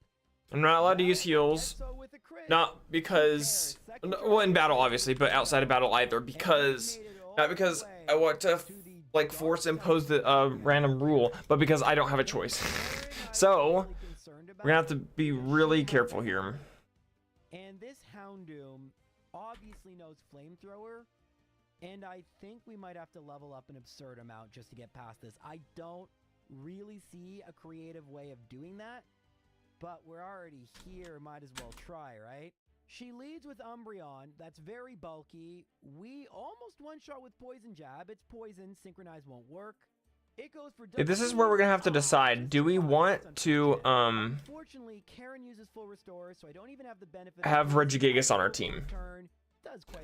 I'm not allowed to use heals. So with a crit. Not because, well, in battle obviously, but outside of battle either, because, not because I want to like force impose the random rule, but because I don't have a choice. So we're gonna have to be really careful here. And this Houndoom obviously knows Flamethrower, and I think we might have to level up an absurd amount just to get past this. I don't really see a creative way of doing that, but we're already here, might as well try, right? She leads with Umbreon, that's very bulky. We almost one-shot with Poison Jab. It's poison, Synchronize won't work. It goes for This is where we're gonna have to decide. Do we want to Unfortunately, Karen uses full restore, so I don't even have the benefit have Regigigas on our team?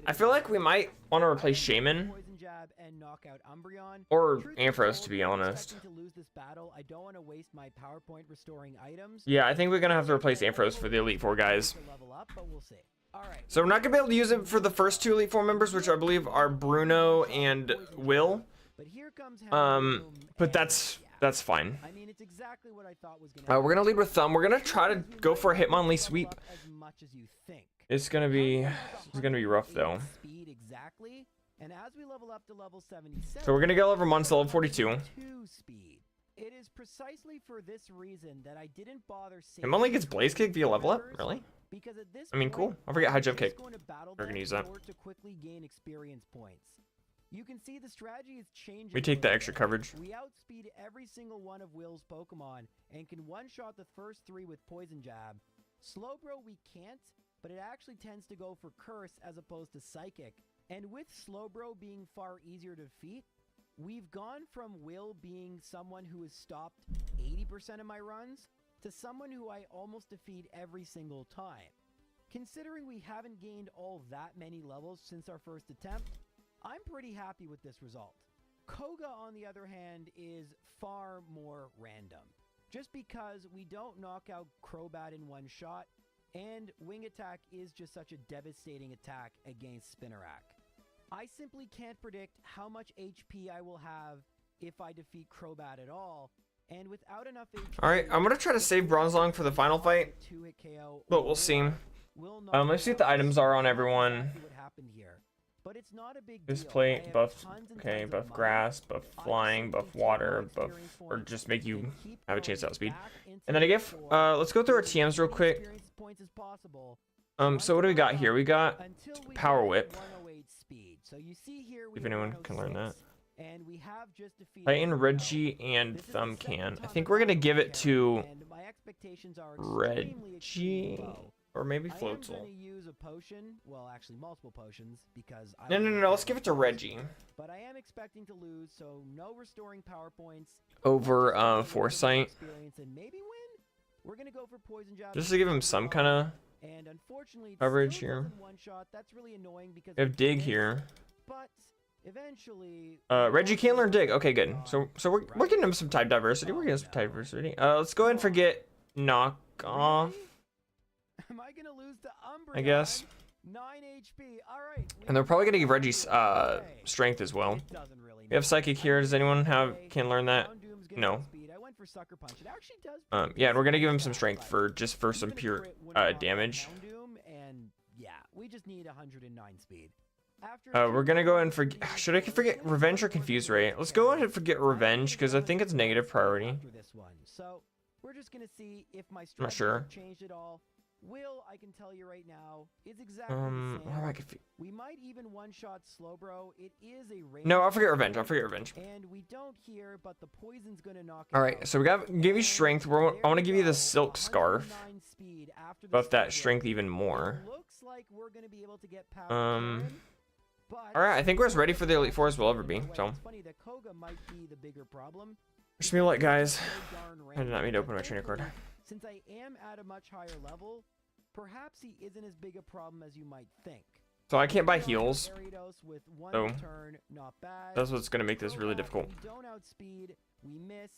I feel like we might want to replace Shaman Poison Jab and knock out Umbreon. or Truth be Ampharos, told, to be I'm honest. expecting to lose this battle. I don't want to waste my PowerPoint restoring items. Yeah, I think we're gonna have to replace Ampharos for the Elite Four guys. To level up, but we'll see. All right. So we're not gonna be able to use it for the first two Elite Four members, which I believe are Bruno and Will. But here comes But that's fine. I mean, it's exactly what I thought was gonna We're gonna lead with Thumb. We're gonna try to go for a Hitmonlee sweep. as much as you think. It's gonna be rough though. Speed exactly. And as we level up to level 77, So we're gonna go over months level 42. 2 speed. It is precisely for this reason that I didn't bother saving Hitmonlee gets Blaze Kick via level up? Really? because at this I mean, cool. point, I forget High Jump I'm just Kick. going to battle We're gonna them use that. in order to quickly gain experience points. You can see the strategy is changing. We take a the little extra bit. coverage. We outspeed every single one of Will's Pokemon and can one-shot the first 3 with Poison Jab. Slowbro we can't, but it actually tends to go for Curse as opposed to Psychic. And with Slowbro being far easier to defeat, we've gone from Will being someone who has stopped 80% of my runs to someone who I almost defeat every single time. Considering we haven't gained all that many levels since our first attempt, I'm pretty happy with this result. Koga, on the other hand, is far more random. Just because we don't knock out Crobat in one shot, and Wing Attack is just such a devastating attack against Spinarak. I simply can't predict how much HP I will have if I defeat Crobat at all, and without enough HP... Alright, I'm gonna try to save Bronzong for the final fight, Two-hit KO but we'll see. will not Let's see what the items are on everyone. exactly what happened here. But it's not a big This deal. I plate, have buff, tons and okay, tons of buff money. grass, buff I flying, just buff need to water, get buff, experience or points just make you and keep have a chance to going outspeed. back into And then I the give, floor let's go through our as TMs real many quick. experience points as possible So what do we got here? We got until we Power get Whip. 108 speed. So you see here we If have anyone can learn that. 106, and we have just defeated Titan, Bruno. Reggie, and This is the Thumb second can. I time think I've we're gonna battled give it Karen, to and my expectations are extremely Reggie, low. or maybe I am Floatzel. going to use a potion, well, actually multiple potions, because I No, don't no, no, really no, let's care give it about to potions. Reggie. But I am expecting to lose, so no restoring power points. Over, Let's just get a little bit of Foresight. experience and maybe win. We're gonna go for Poison Jab. Just to give him some kind of And unfortunately, it coverage still here. doesn't one shot. That's really annoying because We have of Dig this, here. But eventually, Reggie can learn Dig. Okay, good. So we're getting him some type diversity. We're getting some type diversity. Let's go ahead and forget Knock Off, Am I gonna lose to Umbreon? I guess. 9 HP. All right. And they're probably gonna give Reggie strength as well. It doesn't really We have matter. Psychic here. Does anyone can learn that? Houndoom's gonna No. outspeed. I went for Sucker Punch. It actually does. Yeah, and we're gonna give him some strength But for just for some even a pure crit wouldn't knock out damage. Houndoom, and yeah, we just need 109 speed. After We're gonna go ahead and forget. Should I forget Revenge or Confuse Ray? Let's go ahead and forget Revenge because I think it's negative priority. After this one. So we're just gonna see if my Not strategy sure. changed at all. Will, I can tell you right now, is exactly What the am same. I confused? We might even one-shot Slowbro. It is a range. No, I'll forget revenge. I'll forget revenge. And we don't hear, but the poison's gonna knock it All out. right, so we got give you strength. I want to give you the silk scarf. 109 speed after the Buff that Slowbro. strength even more. It looks like we're gonna be able to get past Um, Karen, but All right, I think we're as ready for the Elite Four as we'll ever be. So, it's funny that Koga might be the bigger problem. wish me luck, guys. So darn I did not mean to open my but trainer card. thankfully, since I am at a much higher level, perhaps he isn't as big a problem as you might think. So I can't buy heals. Gyarados with one So, return, not bad. that's what's gonna make this really difficult. We don't outspeed, we miss.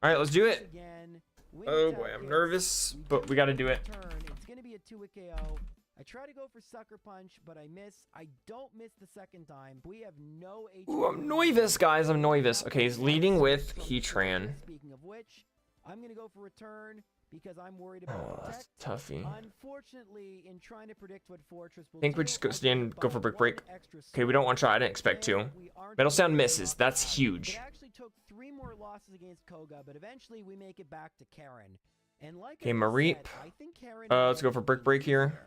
All right, let's do it. Again. Oh boy, I'm nervous, but we got to do it. It's gonna be a 2-hit KO. I try to go for Sucker Punch, but I miss. I don't miss the second time. We have no HP. Ooh, I'm Noivus, guys. I'm Noivus. Okay, he's leading with Heatran. Speaking of which, I'm gonna go for Return because I'm worried about Oh, Protect. that's toughy. Unfortunately, in trying to predict what Fortress will I think we do, just go I stand, took go for about Brick Break. one extra Okay, we don't swing, one shot. I didn't expect to. and we aren't Metal Sound able to misses. knock That's it out. huge. It actually took 3 more losses against Koga, but eventually we make it back to Karen. And like Okay, I Mareep. said, I think Karen Let's go for Brick Break here.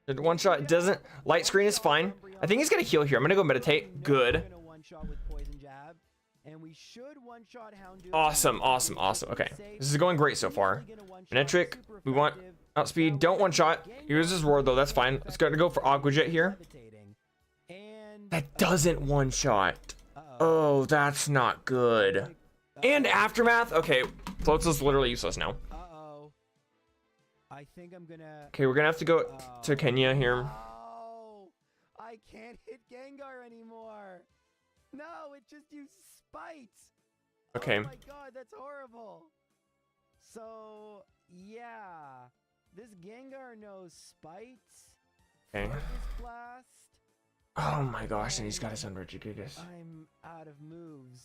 The one shot doesn't. Light screen is fine. I think he's gonna heal here. I'm gonna go meditate. Good. We're gonna one-shot with Poison Jab, and we should one-shot Houndoom. Awesome, awesome, awesome. Okay, this is going great so far. Manetric, we want outspeed. Don't one shot. He uses Roar though. That's fine. Let's go for Aqua Jet here. That doesn't one shot. Oh, that's not good. And Aftermath. Okay, Floatzel's literally useless now. I think I'm gonna. Okay, we're gonna have to go to Kenya here. Oh, I can't hit Gengar anymore. No, it just used Spite. Okay. Oh my god, that's horrible. So, yeah. This Gengar knows Spite. Okay. Focus Blast. Oh my gosh, and he's got his own Regigigas. I'm out of moves.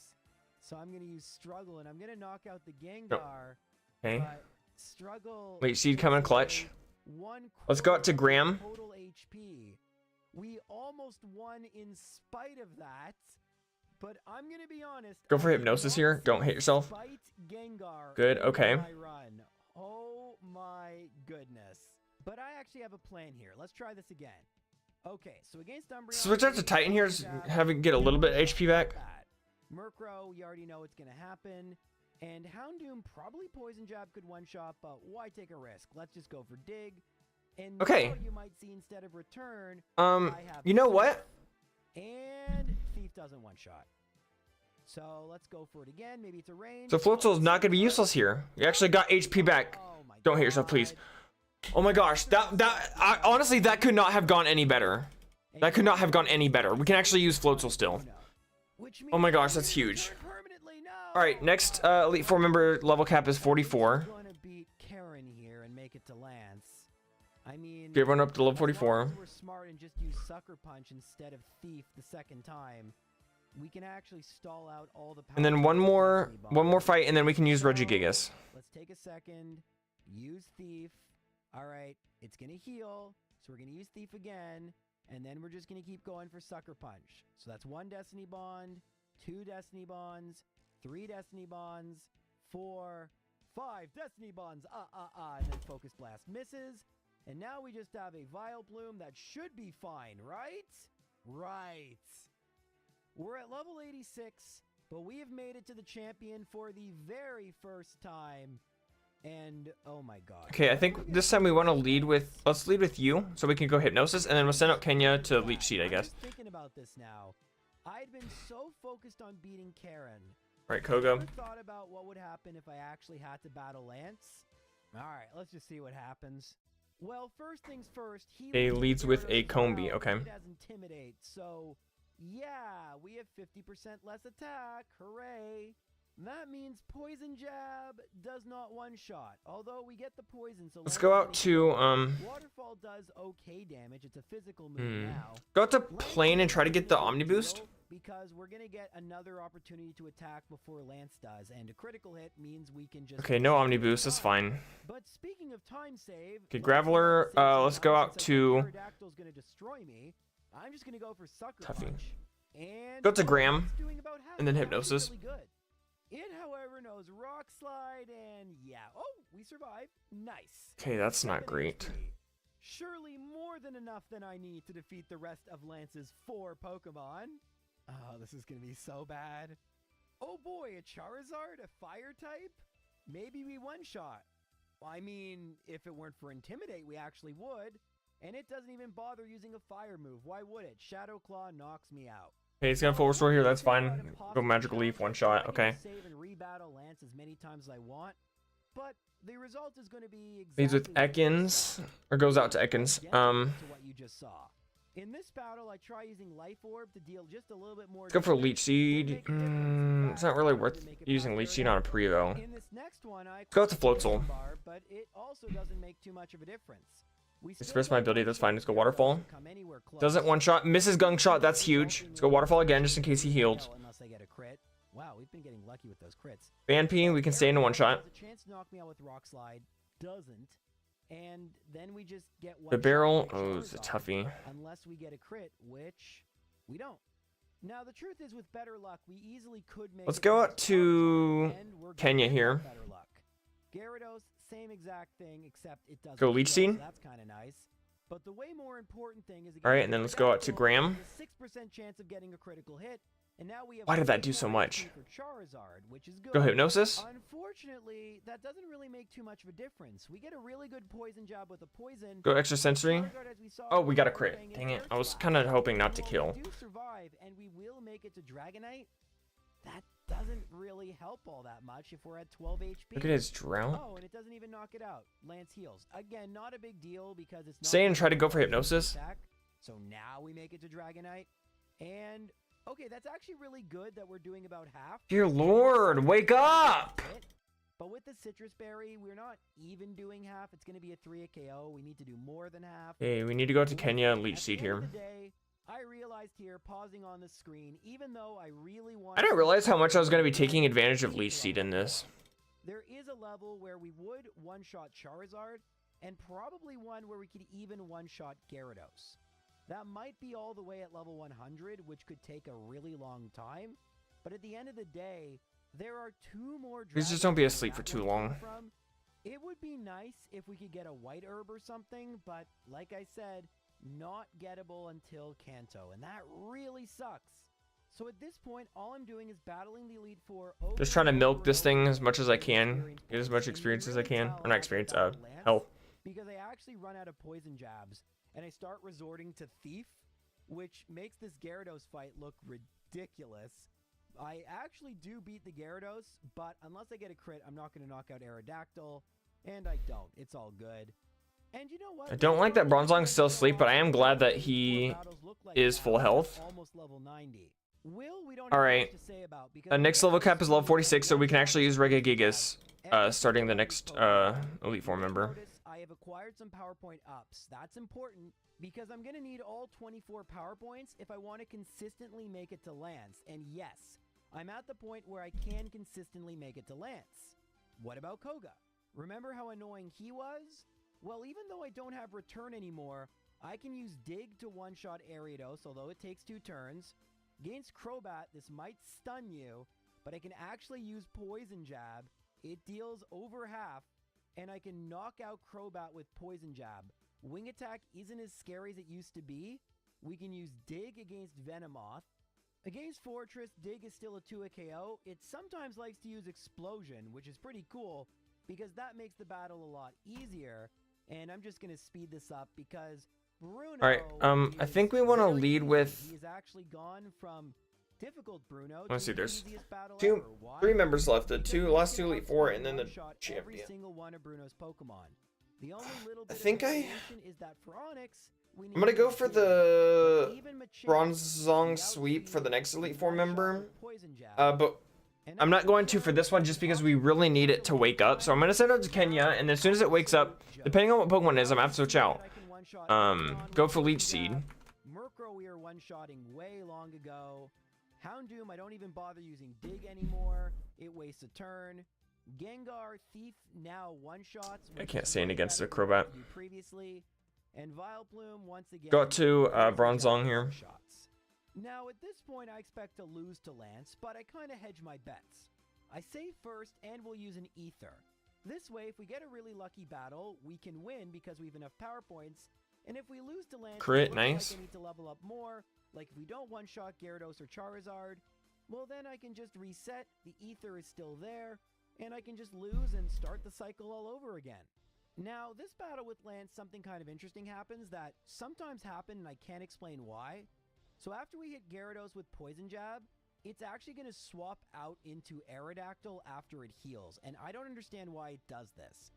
So I'm gonna use Struggle and I'm gonna knock out the Gengar. Okay. But Struggle. Late seed coming clutch. Let's go out to Graham. Total HP. We almost won in spite of that. But I'm gonna be honest. Go for Hypnosis here. Don't hit yourself. Spite Gengar Good, okay. my run. Oh my goodness. But I actually have a plan here. Let's try this again. Okay, so against Umbreon. Switch out to Titan here. Have it get a little bit HP back. Murkrow, you already know what's gonna happen. And Houndoom, probably Poison Jab could one-shot, but why take a risk? Let's just go for Dig. And Okay. now you might see instead of Return, You know what? and Thief doesn't one-shot. So let's go for it again. Maybe it's a range. So Floatzel's not gonna be useless here. You actually got HP back. Oh my Don't hit yourself, please. Oh my gosh, honestly, that could not have gone any better. That could not have gone any better. We can actually use Floatzel still. Oh my gosh, that's huge. All right, next Elite Four member level cap is 44. Going to beat Karen here and make it to Lance. I mean, Okay, everyone up to level 44. We're smart and just use Sucker Punch instead of Thief the second time. We can actually stall out all the. And then one more fight, and then we can use Regigigas. Let's take a second. Use Thief. All right, it's gonna heal, so we're gonna use Thief again, and then we're just gonna keep going for Sucker Punch. So that's 1 Destiny Bond, 2 Destiny Bonds, 3 Destiny Bonds, 4, 5 Destiny Bonds, and then Focus Blast misses. And now we just have a Vileplume that should be fine, right? Right. We're at level 86, but we have made it to the champion for the very first time. And, oh my god. Okay, I think this time we want to lead with, let's lead with you, so we can go Hypnosis, and then we'll send out Kenya to Leech Seed, I guess. I'm just thinking about this now. I'd been so focused on beating Karen. All right, Koga. I never thought about what would happen if I actually had to battle Lance. Alright, let's just see what happens. Well, first things first, he leads with a Combi, well. okay. It has Intimidate, so yeah, we have 50% less attack. Hooray! That means Poison Jab does not one-shot, although we get the poison. So Let's go out to Waterfall does okay damage. It's a physical move now. go out to Plane and try to get the Omni Boost. Because we're gonna get another opportunity to attack before Lance does, and a critical hit means we can just. Okay, no Omni Boost, that's fine. But speaking of time save, Okay, Graveler, let's go out to Pterodactyl's gonna destroy me. I'm just gonna go for Sucker Tuffy. Punch. And Go to Graham, it's doing about half and then damage, Hypnosis. really good. It, however, knows Rock Slide, and yeah. Oh, we survived. Nice. Okay, that's not 7 great. HP. Surely more than enough than I need to defeat the rest of Lance's 4 Pokemon. Oh, this is gonna be so bad. Oh boy, a Charizard, a fire type? Maybe we one-shot. I mean, if it weren't for Intimidate, we actually would. And it doesn't even bother using a fire move. Why would it? Shadow Claw knocks me out. Hey, he's gonna full restore here. That's fine. Go Magical Leaf, one shot. Okay. Save and rebattle Lance as many times as I want, but the result is going to be Leads with Ekans, or goes out to Ekans. to what you just saw. In this battle, I try using Life Orb to deal just a little bit more. Let's go for Leech Seed. It's not really worth using Leech Seed on a pre though. In this next one, I Go to Floatzel. But it also doesn't make too much of a difference. Express my ability, that's fine. Let's go Waterfall. Doesn't one shot. Misses Gunk Shot, that's huge. Let's go Waterfall again just in case he healed. Unless I get a crit. Wow, we've been getting lucky with those crits. BanP, we can stay in a one shot. A chance to knock me out with Rock Slide. Doesn't. And then we just get one The barrel, shot oh, it's a toughie. unless we get a crit, which we don't. Now the truth is, with better luck, we easily could make. Let's go out to Kenya here. Better luck. Gyarados, same exact thing, except it doesn't. Go Leech Seed. So that's kind of nice. But the way more important thing is. All right, and then let's go out to Graham. 6% chance of getting a critical hit, and now we have. Why did that do so much? For Charizard, which is good. Go Hypnosis. Unfortunately, that doesn't really make too much of a difference. We get a really good poison job with a poison. Go Extra Sensory. Charizard, as we saw, Oh, we got a crit. Dang it. I was kind of hoping not to kill. We do survive, and we will make it to Dragonite. That doesn't really help all that much if we're at 12 HP. Look at his Drought. Oh, and it doesn't even knock it out. Lance heals. Again, not a big deal because it's not. Stay and try to go for Hypnosis. So now we make it to Dragonite. And, okay, that's actually really good that we're doing about half. Dear Lord, wake up! But with the Citrus Berry, we're not even doing half. It's going to be a 3 KO. We need to do more than half. Hey, we need to go to Kenya and Leech Seed here. I realized here, pausing on the screen, even though I really want. I didn't realize how much I was going to be taking advantage of Leech Seed in this. There is a level where we would one-shot Charizard, and probably one where we could even one-shot Gyarados. That might be all the way at level 100, which could take a really long time. But at the end of the day, there are 2 more. Please just don't be asleep for too long. It would be nice if we could get a white herb or something, but like I said, not gettable until Kanto, and that really sucks. So at this point, all I'm doing is battling the Elite Four. Just trying to milk this thing as much as I can, get as much experience as I can, or not experience, health. Because I actually run out of poison jabs, and I start resorting to Thief, which makes this Gyarados fight look ridiculous. I actually do beat the Gyarados, but unless I get a crit, I'm not going to knock out Aerodactyl, and I don't. It's all good. And you know what? I don't like that Bronzong's still asleep, but I am glad that he is full health. Almost level 90. Alright, the next level cap is level 46, so we can actually use Regigigas, starting the next Elite Four member. I have acquired some PowerPoint ups. That's important because I'm going to need all 24 PowerPoints if I want to consistently make it to Lance. And yes, I'm at the point where I can consistently make it to Lance. What about Koga? Remember how annoying he was? Well, even though I don't have Return anymore, I can use Dig to one-shot Ariados, although it takes 2 turns. Against Crobat, this might stun you, but I can actually use Poison Jab. It deals over half, and I can knock out Crobat with Poison Jab. Wing Attack isn't as scary as it used to be. We can use Dig against Venomoth. Against Fortress, Dig is still a 2 KO. It sometimes likes to use Explosion, which is pretty cool, because that makes the battle a lot easier. And I'm just going to speed this up because Bruno. Alright, I think we want to lead with. He's actually gone from difficult Bruno. Let's see, there's 3 members left. The last two Elite Four, and then the champion. Every single one of Bruno's Pokemon. The only little bit I think of I. information is that for Onyx, we need I'm gonna go to for do the but even Machamp Bronzong without sweep for the using next Elite the Four one-shot member. with Poison Jab. But I'm not going to for this one just because we really need it to wake up. So I'm gonna send it to Kenya, and as soon as it wakes up, depending on what Pokemon it is, I'm gonna have to switch out. Go for Leech Seed. Murkrow we are one-shotting way long ago. Houndoom, I don't even bother using Dig anymore. It wastes a turn. Gengar, Thief, now one-shots. I can't stand against the Crobat. Previously. And Vileplume, once again. Go to Bronzong here. Shots. Now, at this point, I expect to lose to Lance, but I kind of hedge my bets. I save first, and we'll use an Ether. This way, if we get a really lucky battle, we can win because we have enough power points. And if we lose to Lance, Crit, it looks nice. like I need to level up more. Like if we don't one-shot Gyarados or Charizard, well then I can just reset, the ether is still there, and I can just lose and start the cycle all over again. Now, this battle with Lance, something kind of interesting happens that sometimes happen and I can't explain why. So after we hit Gyarados with Poison Jab, it's actually going to swap out into Aerodactyl after it heals, and I don't understand why it does this.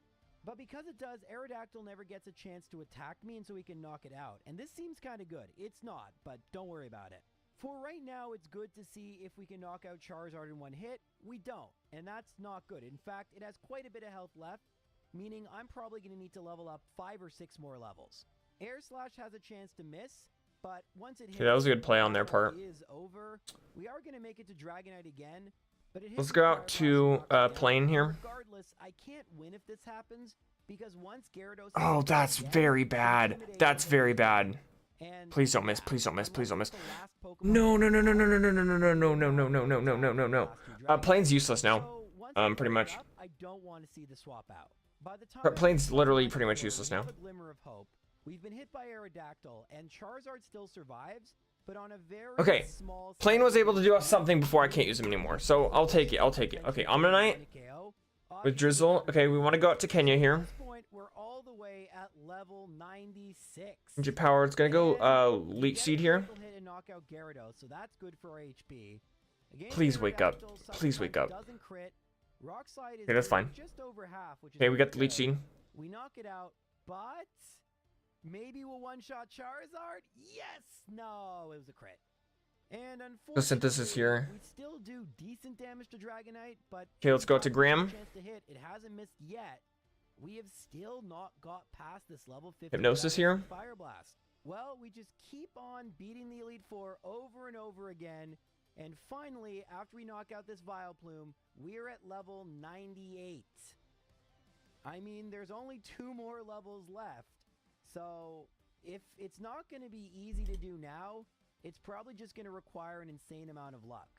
But because it does, Aerodactyl never gets a chance to attack me, and so we can knock it out. And this seems kind of good. It's not, but don't worry about it. For right now, it's good to see if we can knock out Charizard in one hit. We don't, and that's not good. In fact, it has quite a bit of health left, meaning I'm probably going to need to level up 5 or 6 more levels. Air Slash has a chance to miss, but once it hits, Okay, that was a good play on their part. is over. We are going to make it to Dragonite again, but it hits Let's with go Fire out Blast to and knocks it down. plane here. Regardless, I can't win if this happens because once Gyarados Oh, hits that's again, very bad. Intimidate That's is very over. bad. And Please don't miss. yeah, Please don't miss. Please don't miss. unless the last Pokemon No, no, no, no, no, no, no, no, no, no, no, no, no, no, no, no, no, no, no. Plane's useless now. So once I Pretty level much. up, I don't want to see the swap out. By the time Plane's literally pretty much we useless have now. a glimmer of hope. We've been hit by Aerodactyl, and Charizard still survives, but on a very Okay, small Plane was able to do us something before I can't use him anymore. So I'll take it. I'll take it. Okay, Omnite with Drizzle. Okay, we want to go out to Kenya here. At this point, we're all the way at level 96. Ninja Power. It's gonna go And we Leech get a Seed here. critical hit and knock out Gyarados, so that's good for our HP. Against Please wake up. Aerodactyl, Please wake Sucker up. Punch doesn't crit. Rock Slide is Okay, that's doing fine. just over half, which is Okay, we got pretty the Leech good. Seed. We knock it out, but maybe we'll one-shot Charizard? Yes! No, it was a crit. And unfortunately, Synthesis here. we still do decent damage to Dragonite, but Okay, let's go to Graham. chance to hit. It hasn't missed yet. We have still not got past this level 50 Hypnosis here. Fire Blast. Well, we just keep on beating the Elite Four over and over again, and finally, after we knock out this Vileplume, we're at level 98. I mean, there's only 2 more levels left, so if it's not going to be easy to do now, it's probably just going to require an insane amount of luck.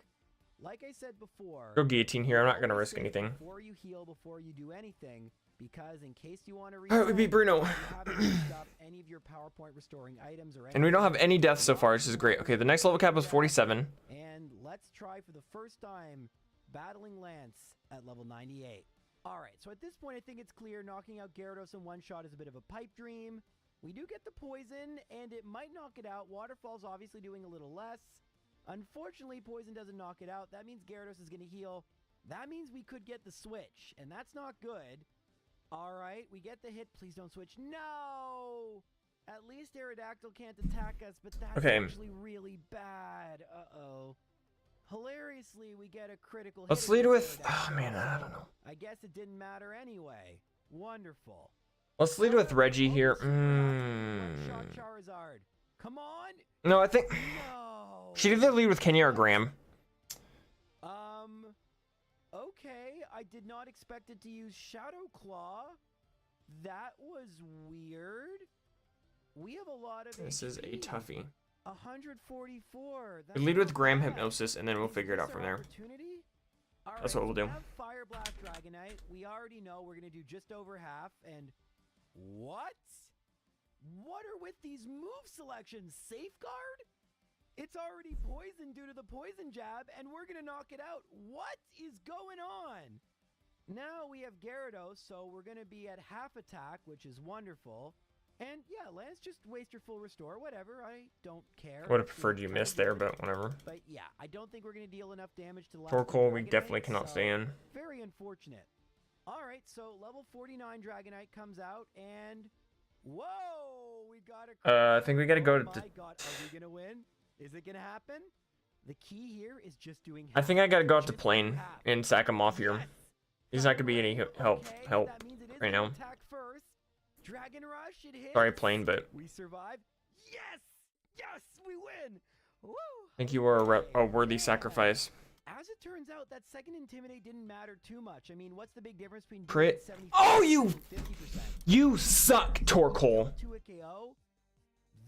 Like I said before, Go Guillotine here. I'm not gonna always risk say anything. before you heal, before you do anything, because in case you want to Alright, we beat Bruno. you haven't used up any of your PowerPoint restoring items or And we don't have any deaths so far, which is great. Okay, the next level cap was 47. And let's try for the first time battling Lance at level 98. Alright, so at this point I think it's clear knocking out Gyarados in one shot is a bit of a pipe dream. We do get the poison, and it might knock it out. Waterfall's obviously doing a little less. Unfortunately, poison doesn't knock it out. That means Gyarados is going to heal. That means we could get the switch, and that's not good. Alright, we get the hit. Please don't switch. No! At least Aerodactyl can't attack us, but that's Okay. actually really bad. Uh-oh. Hilariously, we get a critical hit. Let's lead against with... Oh, Aerodactyl, man, I so don't know. I guess it didn't matter anyway. Wonderful. Let's lead with Reggie here. One-shot Charizard. Come on. No, I think... No. She'd either lead with Kenya or Graham. Okay. I did not expect it to use Shadow Claw. That was weird. We have a lot of This is a HP. toughie. 144. We lead with not Graham bad. Hypnosis, and then we'll Is figure it this out from our there. opportunity? That's Alright, what we'll do. We have Fire Blast Dragonite. We already know we're going to do just over half. And what? What are with these move selections? Safeguard? It's already poisoned due to the poison jab, and we're going to knock it out. What is going on? Now we have Gyarados, so we're going to be at half attack, which is wonderful. And yeah, Lance, just waste your full restore, whatever. I don't care. I would have preferred you missed there, but whatever. But yeah, I don't think we're going to deal enough damage to the last Torkoal, we Dragonite, definitely cannot so stay in. very unfortunate. Alright, so level 49 Dragonite comes out, and whoa, we got a I think we gotta go oh to my the... god, are we gonna win? Is it gonna happen? The key here is just doing I think I gotta go out to just plane half. and sack him off here. Yes! He's not gonna be any help Okay, that means it is right gonna now. attack first. Dragon Rush, it hits. Sorry, plane, but We survive. Yes! Yes, we win! Woo! I think you were a worthy Yeah. sacrifice. As it turns out, that second Intimidate didn't matter too much. I mean, what's the big difference between Crit. 75 Oh, you... and 50%? You suck, Torkoal. To a KO.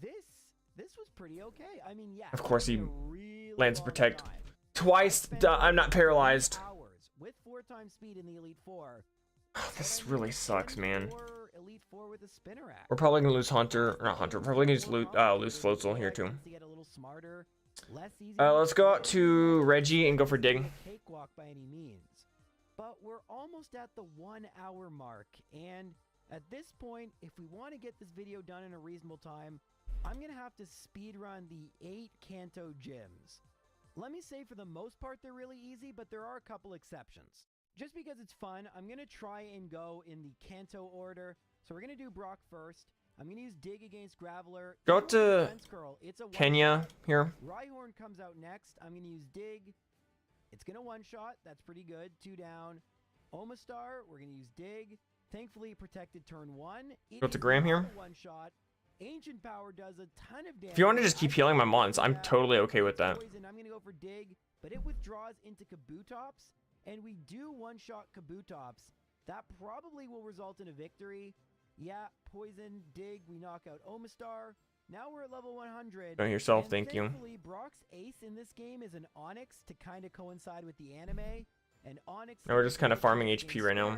This was pretty okay. I mean, yeah. Of course he it took a really lands long Protect. time. Twice, Spent I'm not paralyzed. hours with 4 times speed in the Elite Four. This really sucks, man. Elite Four with a Spinnerack. We're probably gonna lose Hunter, not Hunter. We're probably gonna lose Floatzel here too. Let's go out to Reggie and go for Dig. Cakewalk by any means, but we're almost at the 1 hour mark, and at this point, if we want to get this video done in a reasonable time, I'm gonna have to speed run the 8 Kanto gyms. Let me say for the most part they're really easy, but there are a couple exceptions. Just because it's fun, I'm gonna try and go in the Kanto order. So we're gonna do Brock first. I'm gonna use Dig against Graveler. Go to Kenya here. Rhyhorn comes out next. I'm gonna use Dig. It's gonna one-shot. That's pretty good. 2 down. Omastar, we're gonna use Dig. Thankfully protected turn 1. Go to Graham here. One-shot. Ancient Power does a ton of damage. If you want to just keep healing my mons, I'm totally okay with that. Poison, I'm gonna go for Dig, but it withdraws into Kabutops, and we do one-shot Kabutops. That probably will result in a victory. Yeah, Poison, Dig, we knock out Omastar. Now we're at level 100. Know yourself, thank you. Brock's ace in this game is an Onyx to kind of coincide with the anime. And Onyx. Now we're just kind of farming HP right now.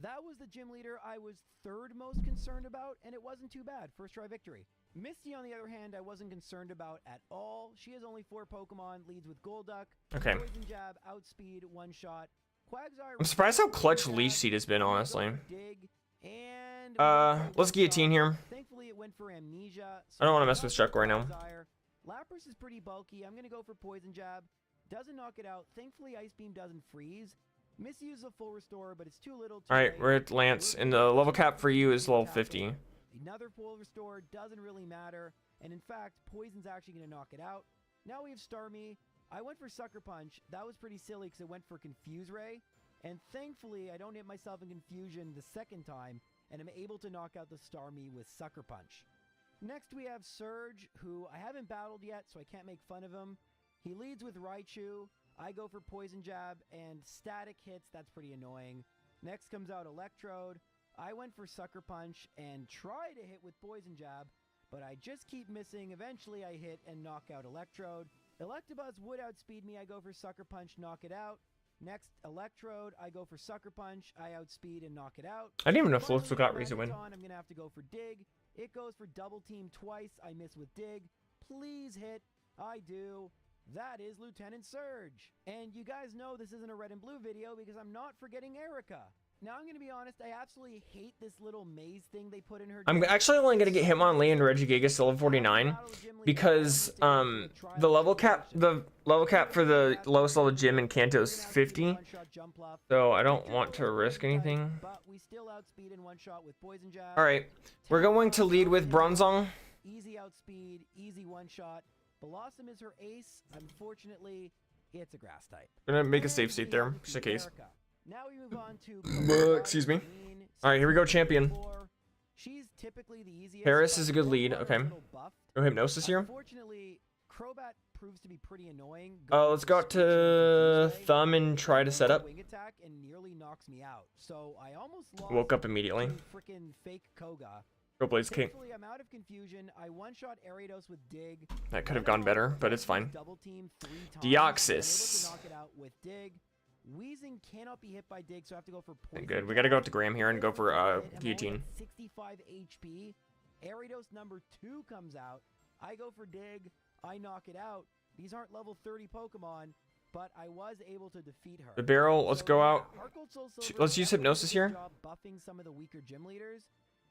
That was the gym leader I was 3rd most concerned about, and it wasn't too bad. First try victory. Misty, on the other hand, I wasn't concerned about at all. She has only 4 Pokemon, leads with Golduck. Okay. Poison Jab, Outspeed, one-shot. Quagsire. I'm surprised how clutch Leech Seed has been, honestly. Dig, and let's guillotine here. Thankfully, it went for Amnesia. I don't want to mess with Shuck right now. Lapras is pretty bulky. I'm gonna go for Poison Jab. Doesn't knock it out. Thankfully, Ice Beam doesn't freeze. Misuse a full restore, but it's too little. Alright, we're at Lance, and the level cap for you is level 50. Another full restore doesn't really matter, and in fact, Poison's actually going to knock it out. Now we have Starmie. I went for Sucker Punch. That was pretty silly because it went for Confuse Ray, and thankfully, I don't hit myself in Confusion the second time, and I'm able to knock out the Starmie with Sucker Punch. Next, we have Surge, who I haven't battled yet, so I can't make fun of him. He leads with Raichu. I go for Poison Jab and static hits. That's pretty annoying. Next comes out Electrode. I went for Sucker Punch and try to hit with Poison Jab, but I just keep missing. Eventually I hit and knock out Electrode. Electabuzz would outspeed me. I go for Sucker Punch, knock it out. Next, Electrode. I go for Sucker Punch. I outspeed and knock it out. I didn't even know Floatzel got Reason Win. I'm going to have to go for Dig. It goes for Double Team twice. I miss with Dig. Please hit. I do. That is Lieutenant Surge. And you guys know this isn't a red and blue video because I'm not forgetting Erica. Now I'm going to be honest, I absolutely hate this little maze thing they put in her. I'm actually only going to get Hitmonlee and Regigigas to level 49 because the level cap for the lowest level gym in Kanto is 50. So I don't want to risk anything. Alright, we're going to lead with Bronzong. Easy outspeed, easy one shot. Blossom is her ace. Unfortunately, it's a grass type. I'm gonna make a safe state there, just in case. Now we move on to excuse me. Alright, here we go, champion. She's typically the easiest. Paris is a good lead, okay. No Hypnosis here. Unfortunately, Crobat proves to be pretty annoying. Let's go out to Thumb and try to set up. Wing attack and nearly knocks me out. So I almost lost. Woke up immediately. Freaking fake Koga. Go Blaze King. I'm out of confusion. I one-shot Ariados with Dig. That could have gone better, but it's fine. Double team 3 times. Deoxys. Knock it out with Dig. Weezing cannot be hit by Dig, so I have to go for Poison. Good. We got to go up to Graham here and go for Guillotine. 65 HP. Ariados number 2 comes out. I go for Dig. I knock it out. These aren't level 30 Pokemon, but I was able to defeat her. The barrel. Let's go out. Let's use Hypnosis here. Buffing some of the weaker gym leaders,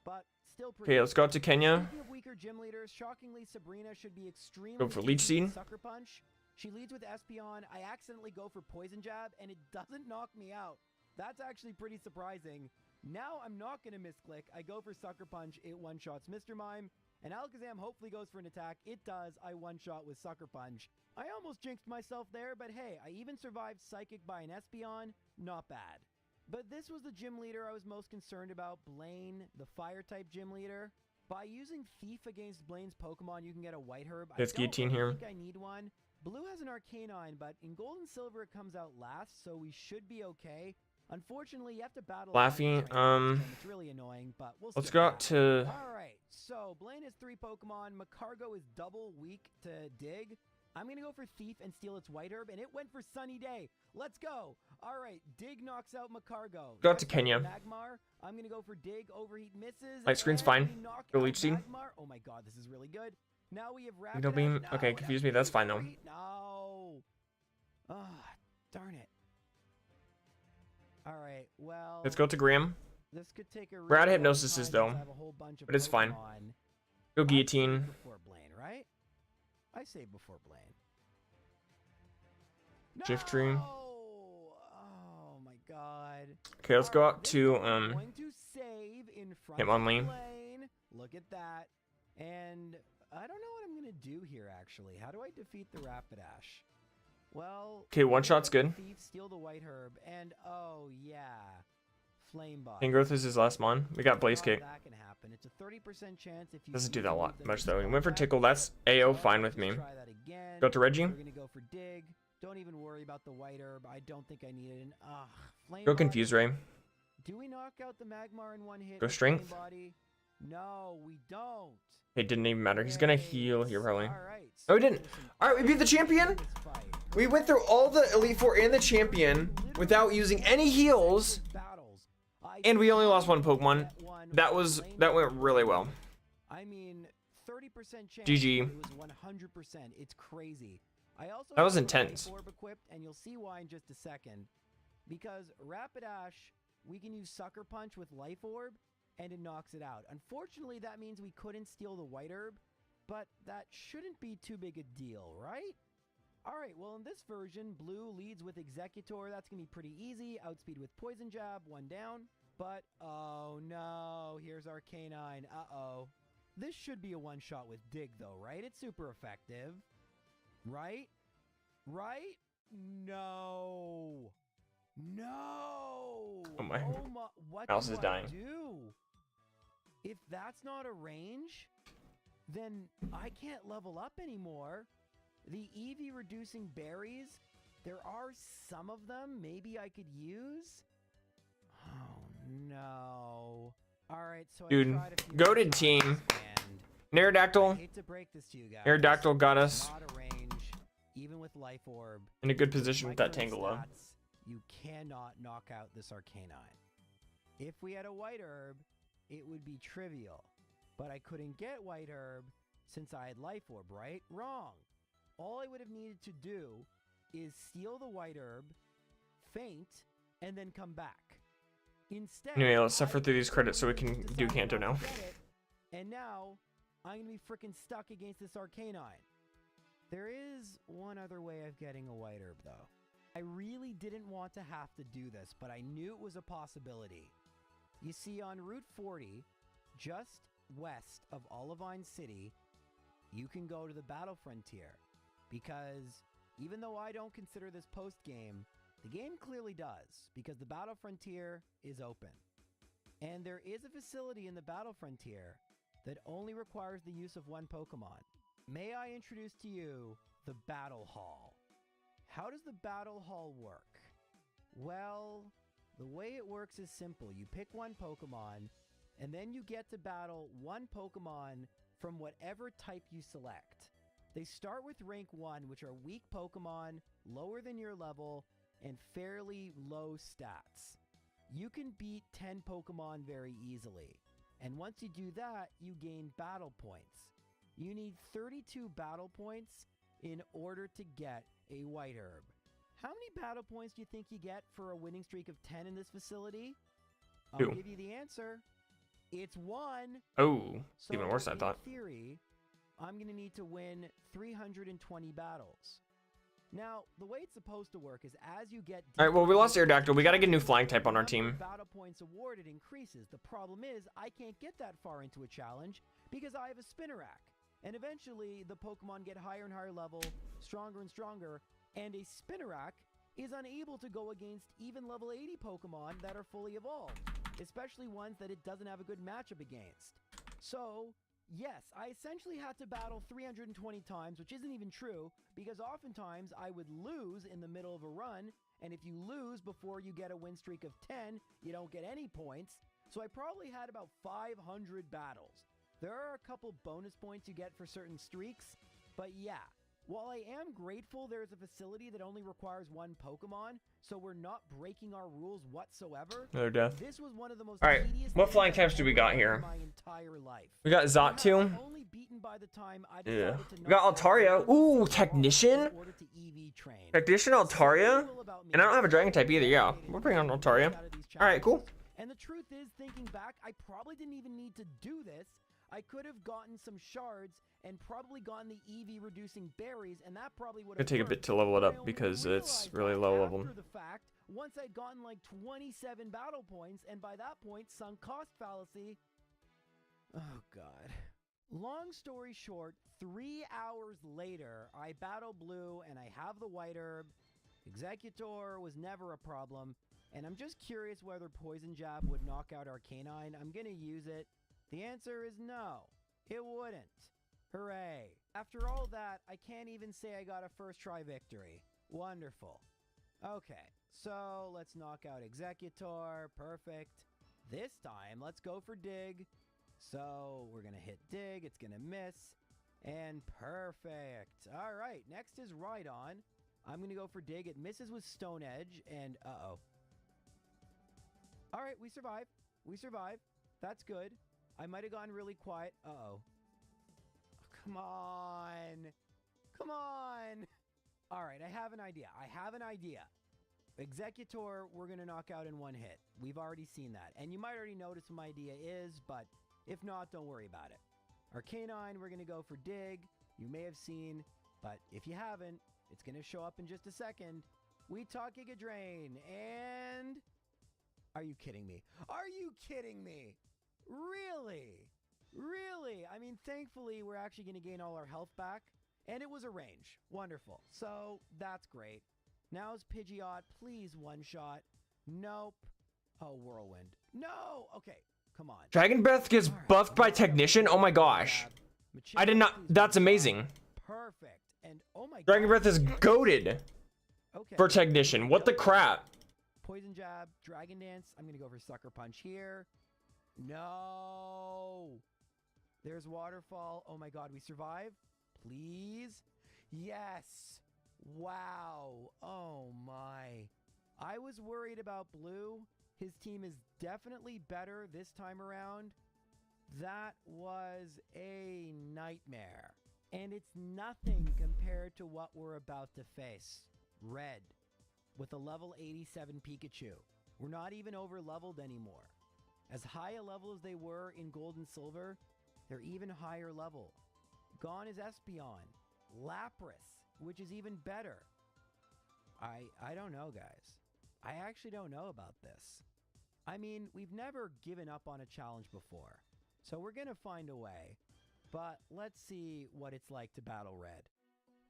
but still pretty. Okay, let's go out to Kenya. Speaking of weaker gym leaders, shockingly, Sabrina should be extremely. Go for Leech Seed. Sucker Punch. She leads with Espeon. I accidentally go for Poison Jab, and it doesn't knock me out. That's actually pretty surprising. Now I'm not going to misclick. I go for Sucker Punch. It one-shots Mr. Mime. And Alakazam hopefully goes for an attack. It does. I one-shot with Sucker Punch. I almost jinxed myself there, but hey, I even survived Psychic by an Espeon. Not bad. But this was the gym leader I was most concerned about, Blaine, the Fire-type gym leader. By using Thief against Blaine's Pokemon, you can get a White Herb. Let's Guillotine here. I think I need one. Blue has an Arcanine, but in Gold and Silver it comes out last, so we should be okay. Unfortunately, you have to battle Laffy, it's really annoying, but we'll let's go out to... Alright, so Blaine has 3 Pokemon. Macargo is double weak to Dig. I'm going to go for Thief and steal its white herb, and it went for Sunny Day. Let's go. All right, Dig knocks out Macargo. Go out to Kenya. Magmar. I'm going to go for Dig. Overheat misses. Light screen's and fine. we knock Go out Leech Seed. Magmar. Oh my god, this is really good. Now we have Rapid Needle Beam. Dash. Okay, No, confuse me. That's fine though. No. Ah, darn it. All right, well. Let's go to Graham. This could take a We're out of really long hypnosis time though, since I have a whole bunch of but it's fine. Pokemon. Go I Guillotine. saved before Blaine, right? I saved before Blaine. Shiftry. No! Oh my god. Okay, let's go Alright, out this to time I'm going to save in front of Hitmonlee. Blaine. Look at that. And I don't know what I'm gonna do here actually. How do I defeat the Rapidash? Well, Okay, one shot's good. Thief, steal the white herb, and oh yeah, Flame Bot. Ingrowth is his last mon. We got Blaze Kick. That can happen. It's a 30% chance if you Doesn't do use that a moves lot that much dispel though. We went for that. Tickle. That's AO fine with me. Let's try that again. Go to Reggie. We're gonna go for Dig. Don't even worry about the white herb. I don't think I need it. And Flame Go Body. Confuse Ray. Do we knock out the Magmar in one hit? Go with Strength. Flame Body? No, we don't. It didn't even matter. He's gonna heal here probably. All right, Oh, he didn't. All right, we beat the champion. We went through all the Elite Four and the champion without using any heals, and we only lost one Pokemon. That went really well. I mean, 30% chance. GG. It was 100%. It's crazy. I also That was have a intense. Life Orb equipped, and you'll see why in just a second. Because Rapidash, we can use Sucker Punch with Life Orb, and it knocks it out. Unfortunately, that means we couldn't steal the white herb, but that shouldn't be too big a deal, right? Alright, well in this version, Blue leads with Executor. That's going to be pretty easy. Outspeed with Poison Jab, one down. But, oh no, here's our Arcanine. Uh-oh. This should be a one-shot with Dig though, right? It's super effective. Right? Right? No. No. Oh my. What Mouse do is I dying. do? If that's not a range, then I can't level up anymore. The EV reducing berries, there are some of them maybe I could use. Oh no. Alright, so Dude, I tried a few goated times, team. and I Aerodactyl. hate to break this to you guys. Aerodactyl got us Not a range, even with Life Orb. in a good position with that current Tangela. stats, you cannot knock out this Arcanine. If we had a White Herb, it would be trivial. But I couldn't get White Herb since I had Life Orb, right? Wrong. All I would have needed to do is steal the White Herb, faint, and then come back. Instead, Anyway, let's suffer I through these credits so we can do decided Kanto not now. to get it, and now, I'm gonna be freaking stuck against this Arcanine. There is one other way of getting a White Herb, though. I really didn't want to have to do this, but I knew it was a possibility. You see, on Route 40, just west of Olivine City, you can go to the Battle Frontier. Because even though I don't consider this post-game, the game clearly does, because the Battle Frontier is open. And there is a facility in the Battle Frontier that only requires the use of one Pokemon. May I introduce to you the Battle Hall? How does the Battle Hall work? Well, the way it works is simple. You pick one Pokemon, and then you get to battle one Pokemon from whatever type you select. They start with rank 1, which are weak Pokemon, lower than your level, and fairly low stats. You can beat 10 Pokemon very easily. And once you do that, you gain battle points. You need 32 battle points in order to get a White Herb. How many battle points do you think you get for a winning streak of 10 in this facility? I'll 2. give you the answer. It's 1. Oh, So even worse than I thought. in theory, I'm going to need to win 320 battles. Now, the way it's supposed to work is as you get... All right, well, we lost deeper Aerodactyl. We got to get a new flying type on our the team. number of battle points awarded increases. The problem is, I can't get that far into a challenge because I have a Spinnerack. And eventually, the Pokemon get higher and higher level, stronger and stronger, and a Spinnerack is unable to go against even level 80 Pokemon that are fully evolved, especially ones that it doesn't have a good matchup against. So, yes, I essentially had to battle 320 times, which isn't even true, because oftentimes I would lose in the middle of a run, and if you lose before you get a win streak of 10, you don't get any points. So I probably had about 500 battles. There are a couple bonus points you get for certain streaks, but yeah, While I am grateful there's a facility that only requires one Pokemon, so we're not breaking our rules whatsoever. Another death. This was one of the most All right, tedious what things flying I've types do we ever got done in here? my entire life. We got Xatu. Only beaten by the time I Yeah. decided to We got knock out Altaria. one Ooh, single Technician. in order to EV train. Technician, Altaria. And I don't have a dragon type either. Yeah, we'll bring on Altaria. All right, cool. And the truth is, thinking back, I probably didn't even need to do this. I could have gotten some shards and probably gotten the EV reducing berries, and that probably would have It'll take a bit to level it up because it's really low level. After the fact, once I'd gotten like 27 battle points, and by that point, sunk cost fallacy. Oh god. Long story short, 3 hours later, I battle blue and I have the white herb. Executor was never a problem, and I'm just curious whether Poison Jab would knock out Arcanine. I'm gonna use it. The answer is no, it wouldn't. Hooray. After all that, I can't even say I got a first try victory. Wonderful. Okay, so let's knock out Executor. Perfect. This time, let's go for Dig. So we're gonna hit Dig, it's gonna miss, and perfect. All right, next is Rhydon. I'm gonna go for Dig. It misses with Stone Edge, and uh-oh. All right, we survive. We survive. That's good. I might have gone really quiet. Uh-oh. Come on. Come on. All right, I have an idea. Executor, we're going to knock out in one hit. We've already seen that. And you might already notice what my idea is, but if not, don't worry about it. Arcanine, we're going to go for Dig. You may have seen, but if you haven't, it's going to show up in just a second. We talk Giga Drain, and... Are you kidding me? Are you kidding me? Really? Really? I mean, thankfully, we're actually going to gain all our health back, and it was a range. Wonderful. So, that's great. Now's Pidgeot. Please one-shot. Nope. Oh, Whirlwind. No! Okay, come on. Dragon Breath gets buffed by Technician? Oh my gosh. I did not... That's amazing. Perfect. And oh my god. Dragon Breath is goated for Technician. What the crap? Poison Jab, Dragon Dance. I'm going to go for Sucker Punch here. No. There's Waterfall. Oh my god, we survive? Please? Yes. Wow. Oh my. I was worried about Blue. His team is definitely better this time around. That was a nightmare. And it's nothing compared to what we're about to face. Red. With a level 87 Pikachu. We're not even over leveled anymore. As high a level as they were in Gold and Silver, they're even higher level. Gone is Espeon. Lapras, which is even better. I don't know, guys. I actually don't know about this. I mean, we've never given up on a challenge before, so we're gonna find a way. But let's see what it's like to battle Red.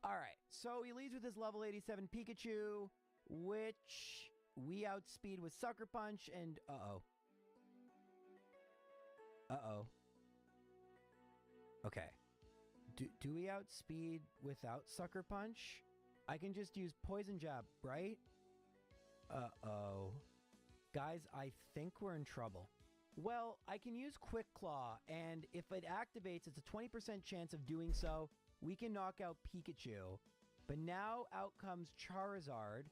Alright, so he leads with his level 87 Pikachu, which we outspeed with Sucker Punch, and uh-oh. Uh-oh. Okay. Do we outspeed without Sucker Punch? I can just use Poison Jab, right? Uh-oh. Guys, I think we're in trouble. Well, I can use Quick Claw, and if it activates, it's a 20% chance of doing so. We can knock out Pikachu. But now out comes Charizard.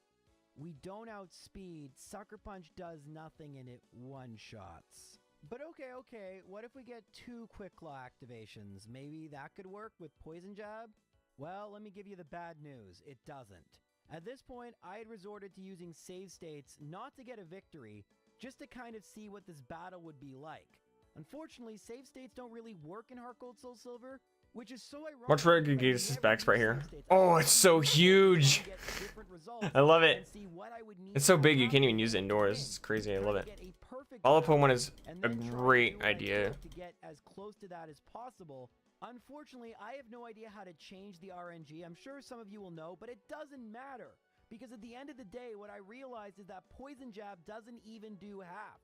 We don't outspeed. Sucker Punch does nothing and it one-shots. But okay, what if we get 2 Quick Claw activations? Maybe that could work with Poison Jab? Well, let me give you the bad news. It doesn't. At this point, I had resorted to using save states not to get a victory, just to kind of see what this battle would be like. Unfortunately, save states don't really work in HeartGold Soul Silver, which is so ironic. Watch where Giga's back right here. Oh, it's so huge. I love it. It's so big you can't even use it indoors. It's crazy. I love it. Follow Pokemon is a great idea. To get as close to that as possible. Unfortunately, I have no idea how to change the RNG. I'm sure some of you will know, but it doesn't matter. Because at the end of the day, what I realized is that Poison Jab doesn't even do half.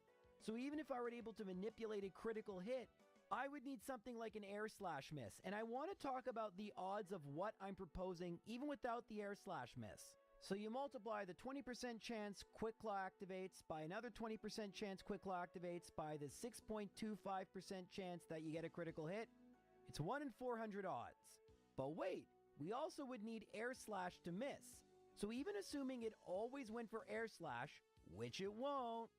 So even if I were able to manipulate a critical hit, I would need something like an Air Slash Miss. And I want to talk about the odds of what I'm proposing even without the Air Slash Miss. So you multiply the 20% chance Quick Claw activates by another 20% chance Quick Claw activates by the 6.25% chance that you get a critical hit. It's 1 in 400 odds. But wait, we also would need air slash to miss. So even assuming it always went for air slash, which it won't,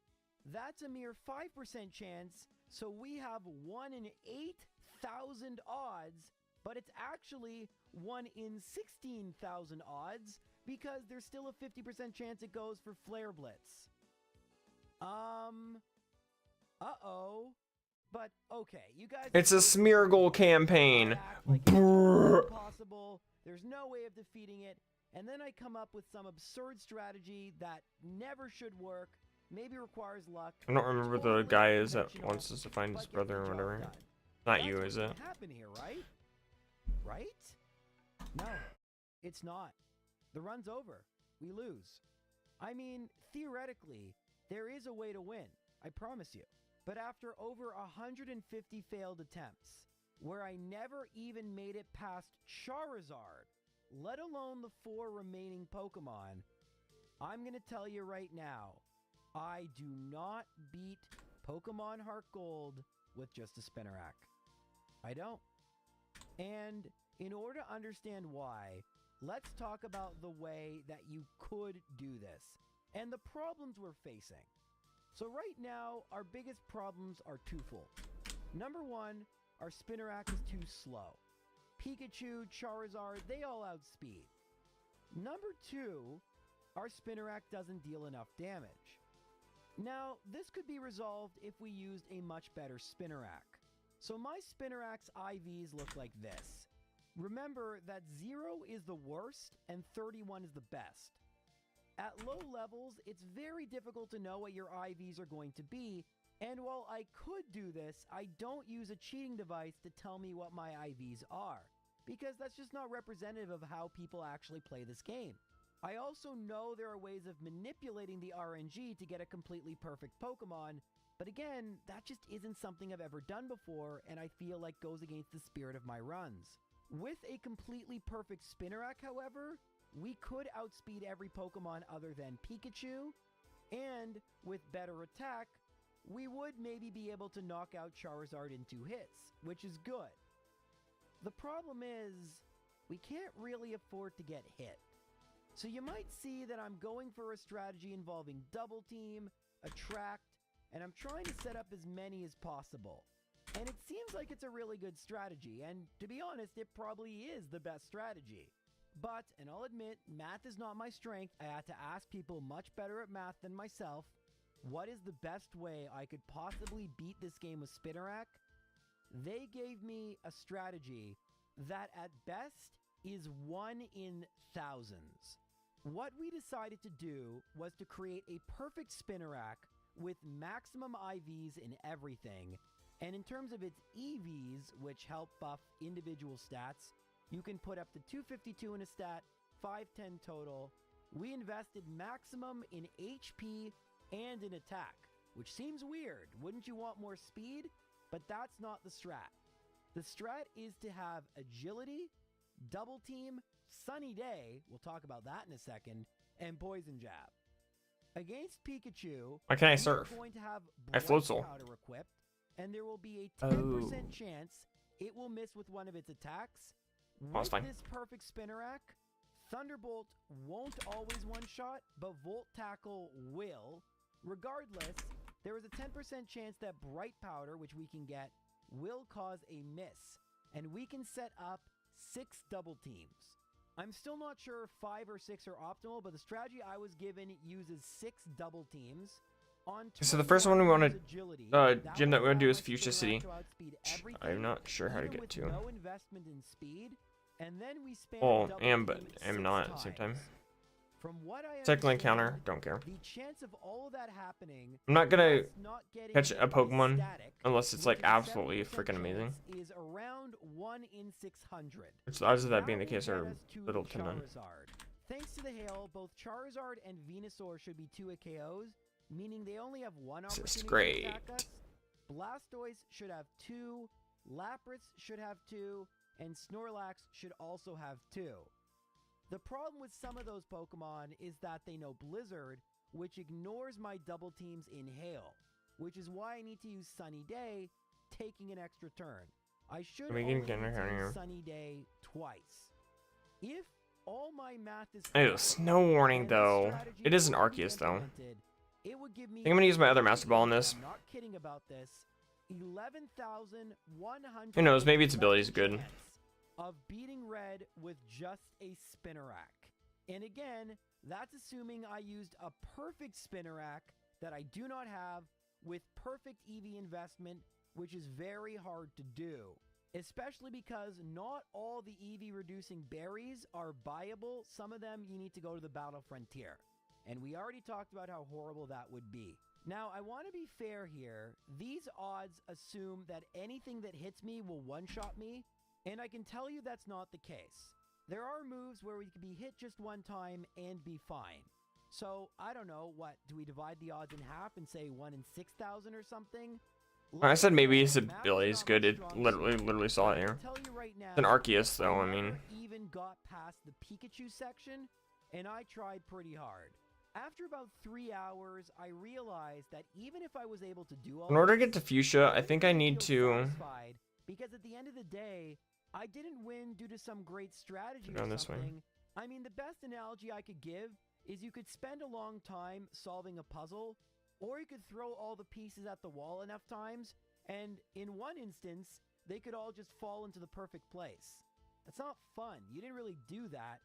that's a mere 5% chance, so we have 1 in 8,000 odds, but it's actually 1 in 16,000 odds because there's still a 50% chance it goes for Flare Blitz. Uh-oh. But okay, you guys... It's a Smeargle campaign. Like it's impossible. There's no way of defeating it. And then I come up with some absurd strategy that never should work, maybe requires luck. I don't remember the guy is that wants us to find his brother or whatever. Not you, is it? Happen here, right? Right? No, it's not. The run's over. We lose. I mean, theoretically, there is a way to win. I promise you. But after over 150 failed attempts, where I never even made it past Charizard, let alone the 4 remaining Pokemon, I'm going to tell you right now, I do not beat Pokemon HeartGold with just a Spinarak. I don't. And in order to understand why, let's talk about the way that you could do this and the problems we're facing. So right now, our biggest problems are twofold. Number one, our Spinarak is too slow. Pikachu, Charizard, they all outspeed. Number two, our Spinarak doesn't deal enough damage. Now, this could be resolved if we used a much better Spinarak. So my Spinarak's IVs look like this. Remember that 0 is the worst and 31 is the best. At low levels, it's very difficult to know what your IVs are going to be, and while I could do this, I don't use a cheating device to tell me what my IVs are, because that's just not representative of how people actually play this game. I also know there are ways of manipulating the RNG to get a completely perfect Pokemon, but again, that just isn't something I've ever done before, and I feel like goes against the spirit of my runs. With a completely perfect Spinarak, however, we could outspeed every Pokemon other than Pikachu, and with better attack, we would maybe be able to knock out Charizard in 2 hits, which is good. The problem is, we can't really afford to get hit. So you might see that I'm going for a strategy involving Double Team, Attract, and I'm trying to set up as many as possible. And it seems like it's a really good strategy, and to be honest, it probably is the best strategy. But, and I'll admit, math is not my strength. I had to ask people much better at math than myself, what is the best way I could possibly beat this game with Spinarak? They gave me a strategy that at best is 1 in thousands. What we decided to do was to create a perfect Spinarak with maximum IVs in everything, and in terms of its EVs, which help buff individual stats, you can put up to 252 in a stat, 510 total. We invested maximum in HP and in attack, which seems weird. Wouldn't you want more speed? But that's not the strat. The strat is to have agility, Double Team, Sunny Day, we'll talk about that in a second, and Poison Jab. Against Pikachu, why can't I surf? Going to have I float soul. powder equipped, and there will be a 10% chance it will miss with one of its attacks. With this perfect Spinarak, Thunderbolt won't always one-shot, but Volt Tackle will. Regardless, there is a 10% chance that Bright Powder, which we can get, will cause a miss, and we can set up 6 Double Teams. I'm still not sure if 5 or 6 are optimal, but the strategy I was given uses 6 Double Teams. So the first one we want to gym that we want to do is Fuchsia City. I'm not sure how to get to. No investment in speed, and then we spam but I'm not at the same time. From what I Technical encounter, don't care. The chance of all of that happening, I'm not gonna catch a Pokemon unless it's like absolutely freaking amazing. Is around 1 in 600. Which the odds of that being the case are little to none. Thanks to the hail, both Charizard and Venusaur should be 2 KOs, meaning they only have 1 opportunity to attack us. Blastoise should have 2, Lapras should have 2, and Snorlax should also have 2. The problem with some of those Pokemon is that they know Blizzard, which ignores my Double Teams in Hail, which is why I need to use Sunny Day, taking an extra turn. I should only use Sunny Day twice. If all my math is Ew, correct, snow warning and this though. strategy It is an were to be Arceus though. implemented, it would give me, I think I'm gonna use my other Master Ball on this. I'm not kidding about this, 11,100. Who knows, maybe its ability is good. Of beating red with just a Spinnerack. And again, that's assuming I used a perfect Spinnerack that I do not have with perfect EV investment, which is very hard to do. Especially because not all the EV reducing berries are buyable. Some of them you need to go to the Battle Frontier. And we already talked about how horrible that would be. Now, I want to be fair here. These odds assume that anything that hits me will one-shot me, and I can tell you that's not the case. There are moves where we can be hit just one time and be fine. So, I don't know, what, do we divide the odds in half and say 1 in 6,000 or something? I said maybe his ability is good. It literally saw it here. It's an Arceus though, I mean. Even got past the Pikachu section, and I tried pretty hard. After about 3 hours, I realized that even if I was able to do all In order to get to Fuchsia, I think I need to... Because at the end of the day, I didn't win due to some great strategy Go or this way. something. I mean, the best analogy I could give is you could spend a long time solving a puzzle, or you could throw all the pieces at the wall enough times, and in one instance, they could all just fall into the perfect place. That's not fun. You didn't really do that.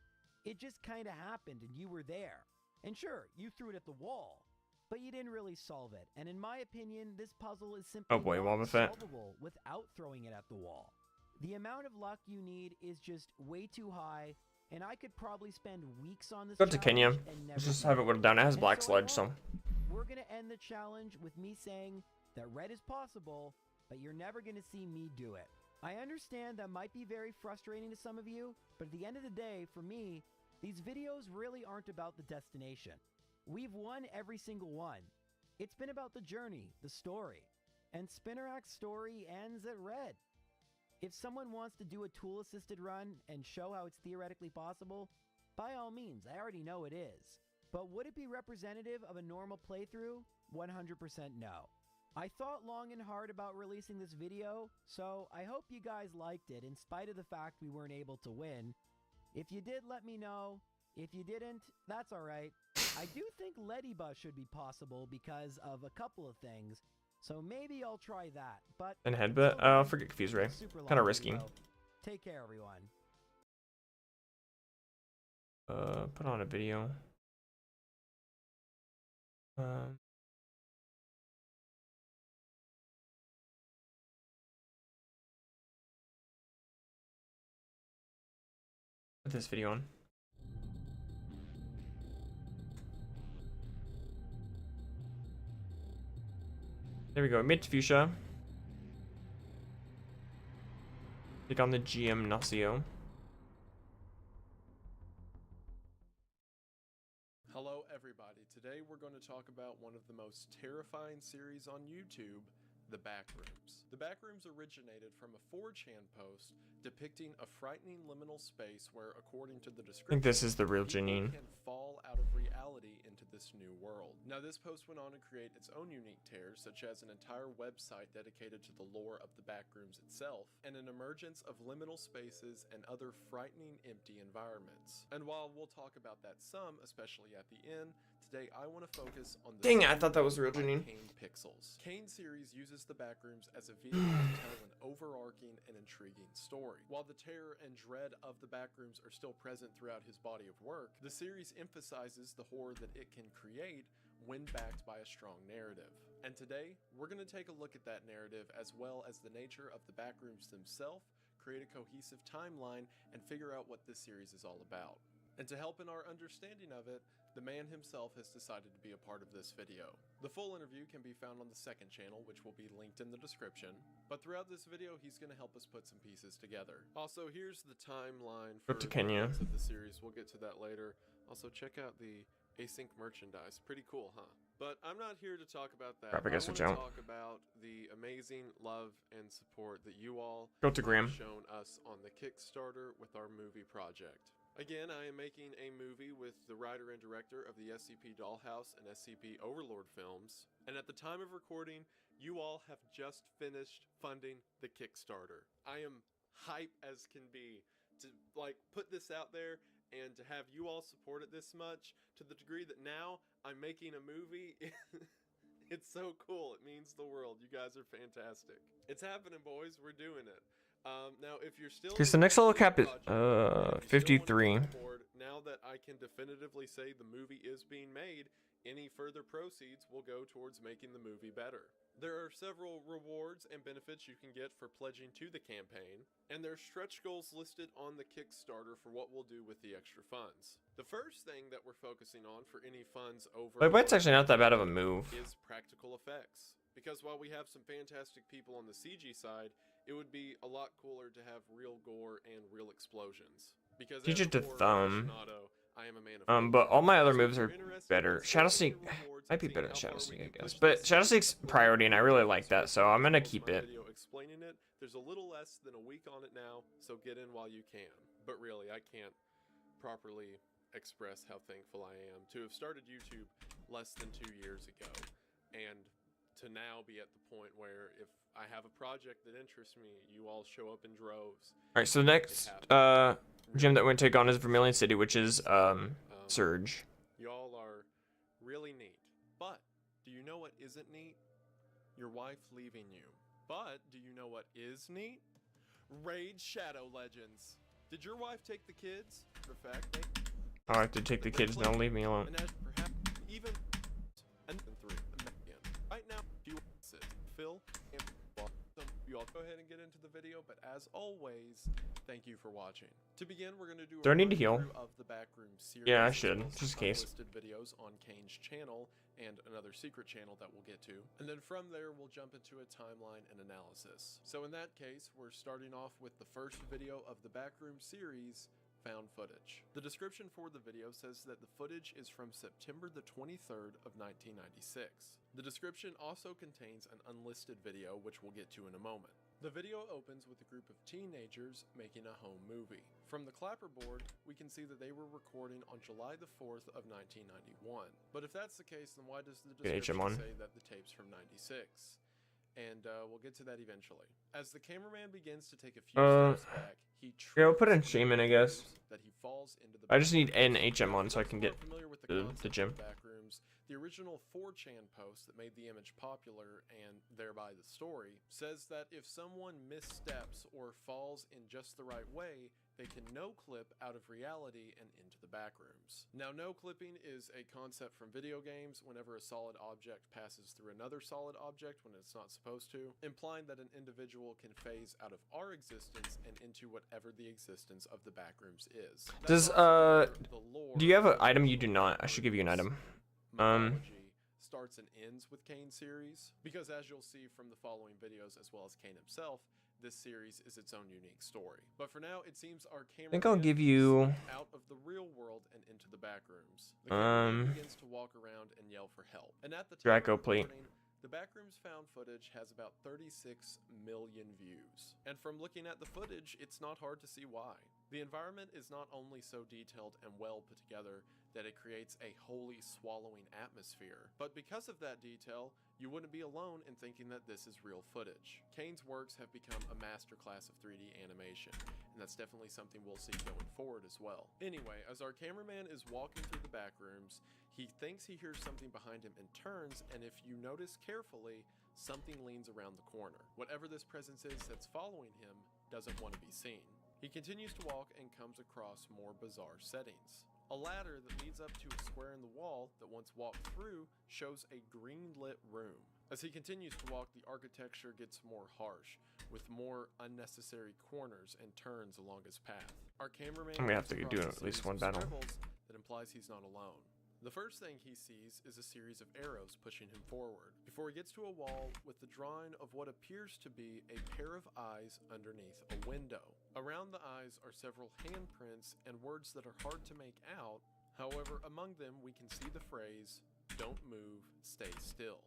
It just kind of happened and you were there. And sure, you threw it at the wall, but you didn't really solve it. And in my opinion, this puzzle is simply Oh boy, not Wobbuffet. solvable without throwing it at the wall. The amount of luck you need is just way too high, and I could probably spend weeks on this Go to Kenya. challenge and never Let's just beat have it whittled down. It has And Black so I Sludge, so... won't. We're going to end the challenge with me saying that red is possible, but you're never going to see me do it. I understand that might be very frustrating to some of you, but at the end of the day, for me, these videos really aren't about the destination. We've won every single one. It's been about the journey, the story. And Spinnerack's story ends at red. If someone wants to do a tool-assisted run and show how it's theoretically possible, by all means, I already know it is. But would it be representative of a normal playthrough? 100% no. I thought long and hard about releasing this video, so I hope you guys liked it in spite of the fact we weren't able to win. If you did, let me know. If you didn't, that's alright. I do think Ledyba should be possible because of a couple of things, so maybe I'll try that. But And headbutt? Forget Confuse Ray. Kinda risky. Take care, everyone. Put on a video. Put this video on. There we go, mid Fuchsia. Click on the GM Nacio. Hello everybody, today we're going to talk about one of the most terrifying series on YouTube, The Backrooms. The Backrooms originated from a 4chan post depicting a frightening liminal space where, according to the I description, think this is the real people Janine. can fall out of reality into this new world. Now this post went on to create its own unique tears, such as an entire website dedicated to the lore of the Backrooms itself, and an emergence of liminal spaces and other frightening empty environments. And while we'll talk about that some, especially at the end, today I want to focus on the Dang it, I thought that was real Janine. PeepoPls. Kane series uses the Backrooms as a vehicle to tell an overarching and intriguing story. While the terror and dread of the Backrooms are still present throughout his body of work, the series emphasizes the horror that it can create when backed by a strong narrative. And today, we're going to take a look at that narrative as well as the nature of the Backrooms themselves, create a cohesive timeline, and figure out what this series is all about. And to help in our understanding of it, the man himself has decided to be a part of this video. The full interview can be found on the second channel, which will be linked in the description. But throughout this video, he's going to help us put some pieces together. Also, here's the timeline for Go to Kenya. of the series. We'll get to that later. Also, check out the async merchandise. Pretty cool, huh? But I'm not here to talk about that. Crap, I guess want switch to out. talk about the amazing love and support that you all Go to Graham. have shown us on the Kickstarter with our movie project. Again, I am making a movie with the writer and director of the SCP Dollhouse and SCP Overlord films, and at the time of recording, you all have just finished funding the Kickstarter. I am hype as can be to like put this out there and to have you all support it this much, to the degree that now I'm making a movie. It's so cool. It means the world. You guys are fantastic. It's happening, boys. We're doing it. Now, if you're still... Because the next level cap is 53. Now that I can definitively say the movie is being made, any further proceeds will go towards making the movie better. There are several rewards and benefits you can get for pledging to the campaign, and there's stretch goals listed on the Kickstarter for what we'll do with the extra funds. The first thing that we're focusing on for any funds over... Like, it's actually not that bad of a move. ...is practical effects. Because while we have some fantastic people on the CG side, it would be a lot cooler to have real gore and real explosions. Because Teach it to thumb. I am a man of But all my other moves are better. Shadow Sneak might be better than Shadow Sneak, I guess. But Shadow Sneak's priority, and I really like that, so I'm gonna keep it. Explaining it. There's a little less than a week on it now, so get in while you can. But really, I can't properly express how thankful I am to have started YouTube less than 2 years ago, and to now be at the point where if I have a project that interests me, you all show up in droves. Alright, so the next gym that we're gonna take on is Vermilion City, which is Surge. Y'all are really neat. But do you know what isn't neat? Your wife leaving you. But do you know what is neat? Raid Shadow Legends. Did your wife take the kids? Perfect. I have to take the kids now. Leave me alone. And as perhaps even and 3 right now, do you sit? Phil, and you all go ahead and get into the video. But as always, thank you for watching. To begin, we're going to do Do I need to heal? Of the Backroom series. Yeah, I should, just in case. Listed videos on Kane's channel and another secret channel that we'll get to. And then from there, we'll jump into a timeline and analysis. So in that case, we're starting off with the first video of the Backroom series, Found Footage. The description for the video says that the footage is from September the 23rd of 1996. The description also contains an unlisted video, which we'll get to in a moment. The video opens with a group of teenagers making a home movie. From the clapperboard, we can see that they were recording on July the 4th of 1991. But if that's the case, then why does the description say that the tape's from 96? And we'll get to that eventually. As the cameraman begins to take a few steps back, he we'll put in Shaman, I guess. That he falls into the I just need an HM on so I can get the gym. Backrooms. The original 4chan post that made the image popular and thereby the story says that if someone missteps or falls in just the right way, they can no-clip out of reality and into the backrooms. Now, no-clipping is a concept from video games whenever a solid object passes through another solid object when it's not supposed to, implying that an individual can phase out of our existence and into whatever the existence of the backrooms is. Does, do you have an item? You do not. I should give you an item. Starts and ends with Kane series, because as you'll see from the following videos as well as Kane himself, this series is its own unique story. But for now, it seems our camera I think I'll give you out of the real world and into the backrooms. The camera begins to walk around and yell for help. And at the time Draco plate. The Backrooms found footage has about 36 million views. And from looking at the footage, it's not hard to see why. The environment is not only so detailed and well put together that it creates a wholly swallowing atmosphere, but because of that detail, you wouldn't be alone in thinking that this is real footage. Kane's works have become a masterclass of 3D animation, and that's definitely something we'll see going forward as well. Anyway, as our cameraman is walking through the backrooms, he thinks he hears something behind him and turns, and if you notice carefully, something leans around the corner. Whatever this presence is that's following him doesn't want to be seen. He continues to walk and comes across more bizarre settings. A ladder that leads up to a square in the wall that once walked through shows a green lit room. As he continues to walk, the architecture gets more harsh, with more unnecessary corners and turns along his path. Our cameraman I'm gonna have to do at least one battle. That implies he's not alone. The first thing he sees is a series of arrows pushing him forward, before he gets to a wall with the drawing of what appears to be a pair of eyes underneath a window. Around the eyes are several handprints and words that are hard to make out. However, among them we can see the phrase, "Don't move, stay still."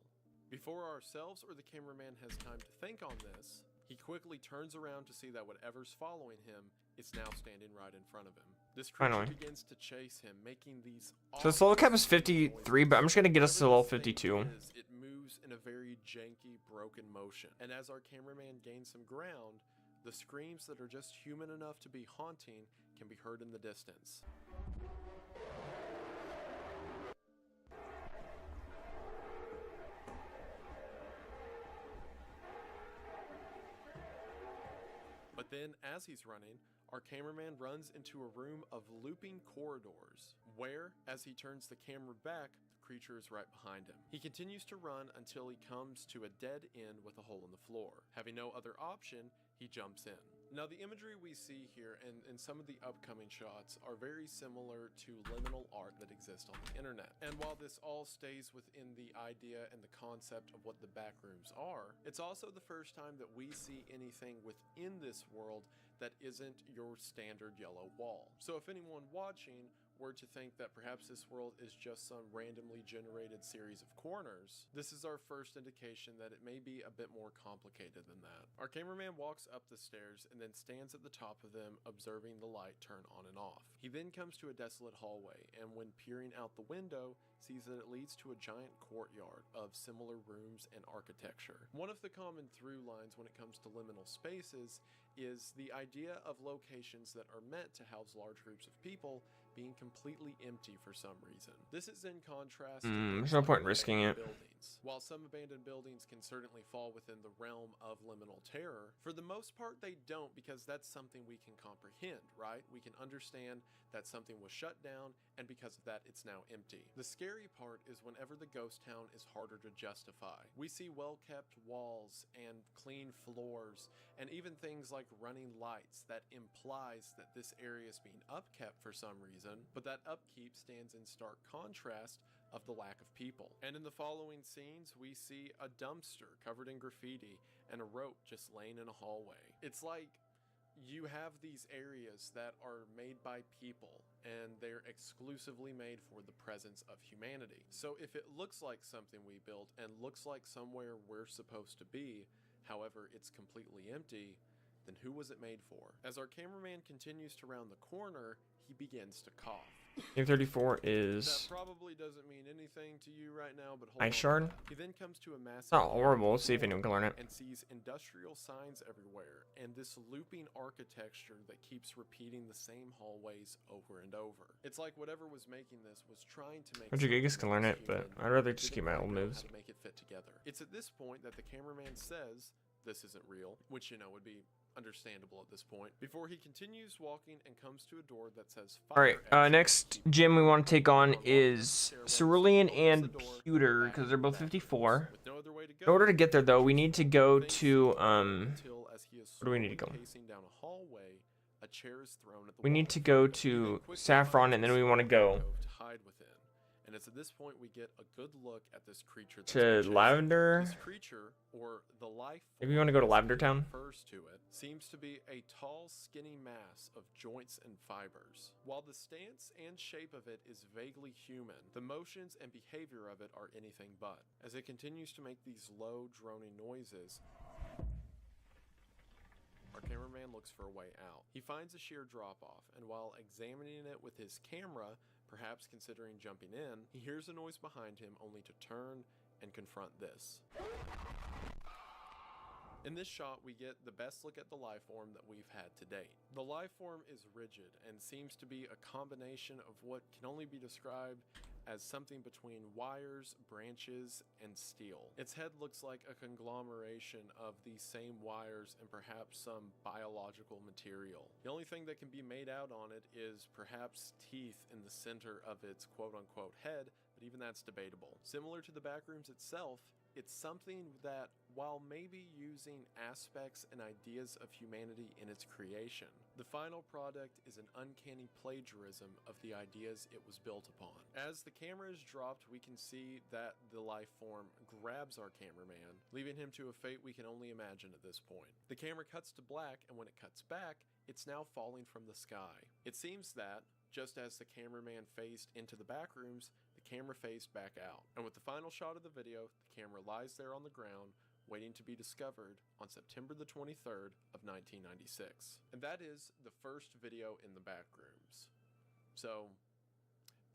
Before ourselves or the cameraman has time to think on this, he quickly turns around to see that whatever's following him is now standing right in front of him. This creature begins to chase him, making these So the level cap is 53, but I'm just gonna get us to level 52. It moves in a very janky, broken motion. And as our cameraman gains some ground, The screams that are just human enough to be haunting can be heard in the distance. But then, as he's running, our cameraman runs into a room of looping corridors, where, as he turns the camera back, the creature is right behind him. He continues to run until he comes to a dead end with a hole in the floor. Having no other option, he jumps in. Now, the imagery we see here and some of the upcoming shots are very similar to liminal art that exists on the internet. And while this all stays within the idea and the concept of what the backrooms are, it's also the first time that we see anything within this world that isn't your standard yellow wall. So if anyone watching were to think that perhaps this world is just some randomly generated series of corners, this is our first indication that it may be a bit more complicated than that. Our cameraman walks up the stairs and then stands at the top of them, observing the light turn on and off. He then comes to a desolate hallway, and when peering out the window, sees that it leads to a giant courtyard of similar rooms and architecture. One of the common through lines when it comes to liminal spaces is the idea of locations that are meant to house large groups of people being completely empty for some reason. This is in contrast to there's no point in risking it. buildings. While some abandoned buildings can certainly fall within the realm of liminal terror, for the most part they don't, because that's something we can comprehend, right? We can understand that something was shut down, and because of that it's now empty. The scary part is whenever the ghost town is harder to justify. We see well-kept walls and clean floors, and even things like running lights that implies that this area is being upkept for some reason, but that upkeep stands in stark contrast of the lack of people. And in the following scenes, we see a dumpster covered in graffiti and a rope just laying in a hallway. It's like you have these areas that are made by people and they're exclusively made for the presence of humanity. So if it looks like something we built and looks like somewhere we're supposed to be, however it's completely empty, then who was it made for? As our cameraman continues to round the corner, he begins to cough. Game 34 is That probably doesn't mean anything to you right now, but hold Ice on. Shard. He then comes to a massive It's not horrible. Let's see if anyone can learn it. and sees industrial signs everywhere and this looping architecture that keeps repeating the same hallways over and over. It's like whatever was making this was trying to make Gigas can learn something it, but human, I'd rather just didn't keep my quite old know moves. how to make it fit together. It's at this point that the cameraman says this isn't real, which you know would be understandable at this point, before he continues walking and comes to a door that says fire. Alright, next gym we want to take on is Cerulean and Pewter, because they're both 54. With no other way to In go, order to get there, though, we need to go to, until as he is where do we need to go? slowly pacing down a hallway, a chair is thrown at the We wall. need to go He then to quickly Saffron, finds and then a we want to small go alcove to hide within. And it's at this point we get a good look at this creature that's to been chasing. Lavender. This creature, or the life Maybe you want to go to form Lavender as it Town? refers to it, seems to be a tall, skinny mass of joints and fibers. While the stance and shape of it is vaguely human, the motions and behavior of it are anything but. As it continues to make these low, droning noises, our cameraman looks for a way out. He finds a sheer drop-off, and while examining it with his camera, perhaps considering jumping in, he hears a noise behind him only to turn and confront this. In this shot, we get the best look at the life form that we've had to date. The life form is rigid and seems to be a combination of what can only be described as something between wires, branches, and steel. Its head looks like a conglomeration of these same wires and perhaps some biological material. The only thing that can be made out on it is perhaps teeth in the center of its quote-unquote head, but even that's debatable. Similar to the backrooms itself, it's something that, while maybe using aspects and ideas of humanity in its creation, the final product is an uncanny plagiarism of the ideas it was built upon. As the camera is dropped, we can see that the life form grabs our cameraman, leaving him to a fate we can only imagine at this point. The camera cuts to black, and when it cuts back, it's now falling from the sky. It seems that, just as the cameraman phased into the backrooms, the camera phased back out. And with the final shot of the video, the camera lies there on the ground, waiting to be discovered on September the 23rd of 1996. And that is the first video in the backrooms. So,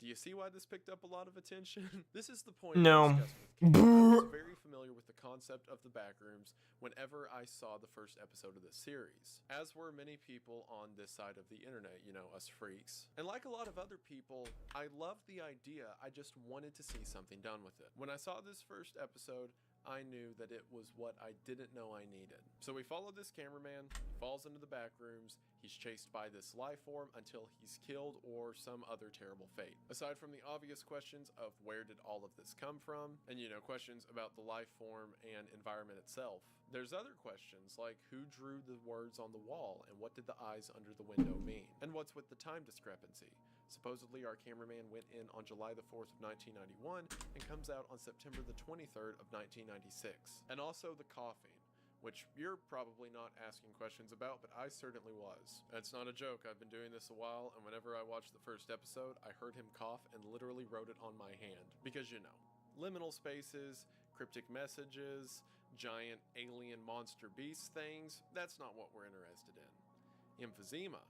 do you see why this picked up a lot of attention? This is the point No. I was very familiar with the concept concept of the backrooms whenever I saw the first episode of this series, as were many people on this side of the internet, you know, us freaks. And like a lot of other people, I loved the idea, I just wanted to see something done with it. When I saw this first episode, I knew that it was what I didn't know I needed. So we follow this cameraman, he falls into the backrooms, he's chased by this life form until he's killed or some other terrible fate. Aside from the obvious questions of where did all of this come from, and you know, questions about the life form and environment itself, there's other questions like who drew the words on the wall and what did the eyes under the window mean? And what's with the time discrepancy? Supposedly our cameraman went in on July the 4th of 1991 and comes out on September the 23rd of 1996. And also the coughing, which you're probably not asking questions about, but I certainly was. That's not a joke, I've been doing this a while, and whenever I watched the first episode, I heard him cough and literally wrote it on my hand. Because you know, liminal spaces, cryptic messages, giant alien monster beast things, that's not what we're interested in. Emphysema.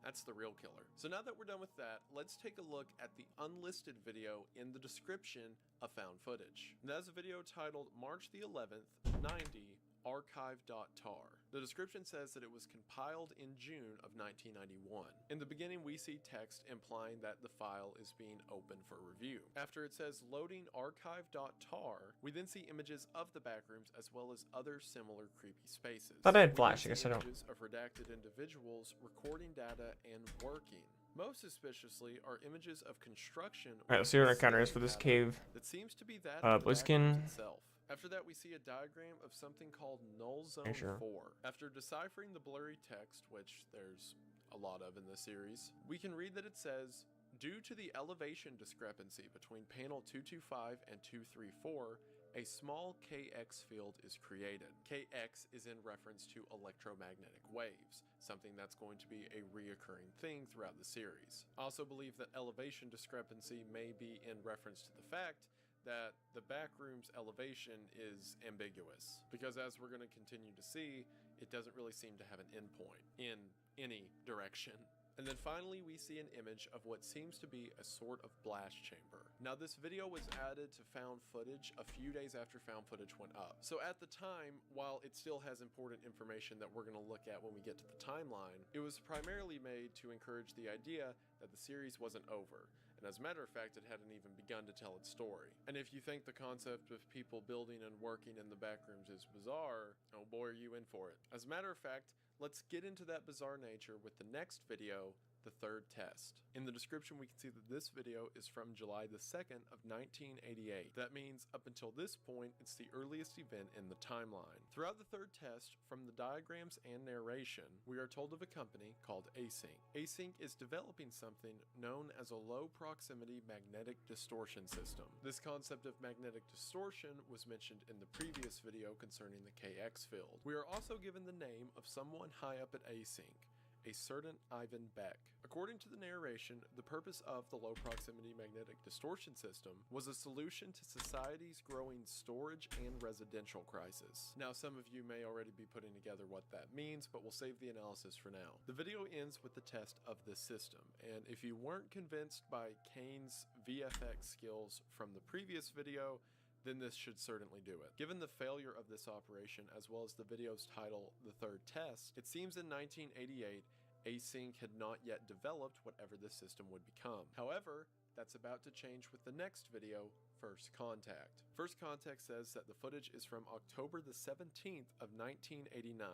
That's the real killer. So now that we're done with that, let's take a look at the unlisted video in the description of found footage. And that's a video titled March the 11th, 90, archive.tar. The description says that it was compiled in June of 1991. In the beginning, we see text implying that the file is being open for review. After it says loading archive.tar, we then see images of the backrooms as well as other similar creepy spaces. Thought I had We flash, I then guess I see don't. images of redacted individuals recording data and working. Most suspiciously are images of construction. Alright, let's see what our counter is for this cave. That seems to be that of the Bliskin. backrooms itself. After that, we see a diagram of something called Null Zone Sure. 4. After deciphering the blurry text, which there's a lot of in this series, we can read that it says, due to the elevation discrepancy between panel 225 and 234, a small KX field is created. KX is in reference to electromagnetic waves, something that's going to be a reoccurring thing throughout the series. I also believe that elevation discrepancy may be in reference to the fact that the backroom's elevation is ambiguous, because as we're going to continue to see, it doesn't really seem to have an endpoint in any direction. And then finally we see an image of what seems to be a sort of blast chamber. Now this video was added to found footage a few days after found footage went up. So at the time, while it still has important information that we're going to look at when we get to the timeline, it was primarily made to encourage the idea that the series wasn't over. And as a matter of fact, it hadn't even begun to tell its story. And if you think the concept of people building and working in the backrooms is bizarre, oh boy, are you in for it. As a matter of fact, let's get into that bizarre nature with the next video, the third test. In the description, we can see that this video is from July the 2nd of 1988. That means up until this point, it's the earliest event in the timeline. Throughout the third test, from the diagrams and narration, we are told of a company called Async. Async is developing something known as a low proximity magnetic distortion system. This concept of magnetic distortion was mentioned in the previous video concerning the KX field. We are also given the name of someone high up at Async, a certain Ivan Beck. According to the narration, the purpose of the low proximity magnetic distortion system was a solution to society's growing storage and residential crisis. Now, some of you may already be putting together what that means, but we'll save the analysis for now. The video ends with the test of this system, and if you weren't convinced by Kane's VFX skills from the previous video, then this should certainly do it. Given the failure of this operation, as well as the video's title, The Third Test, it seems in 1988, Async had not yet developed whatever this system would become. However, that's about to change with the next video, First Contact. First Contact says that the footage is from October the 17th of 1989.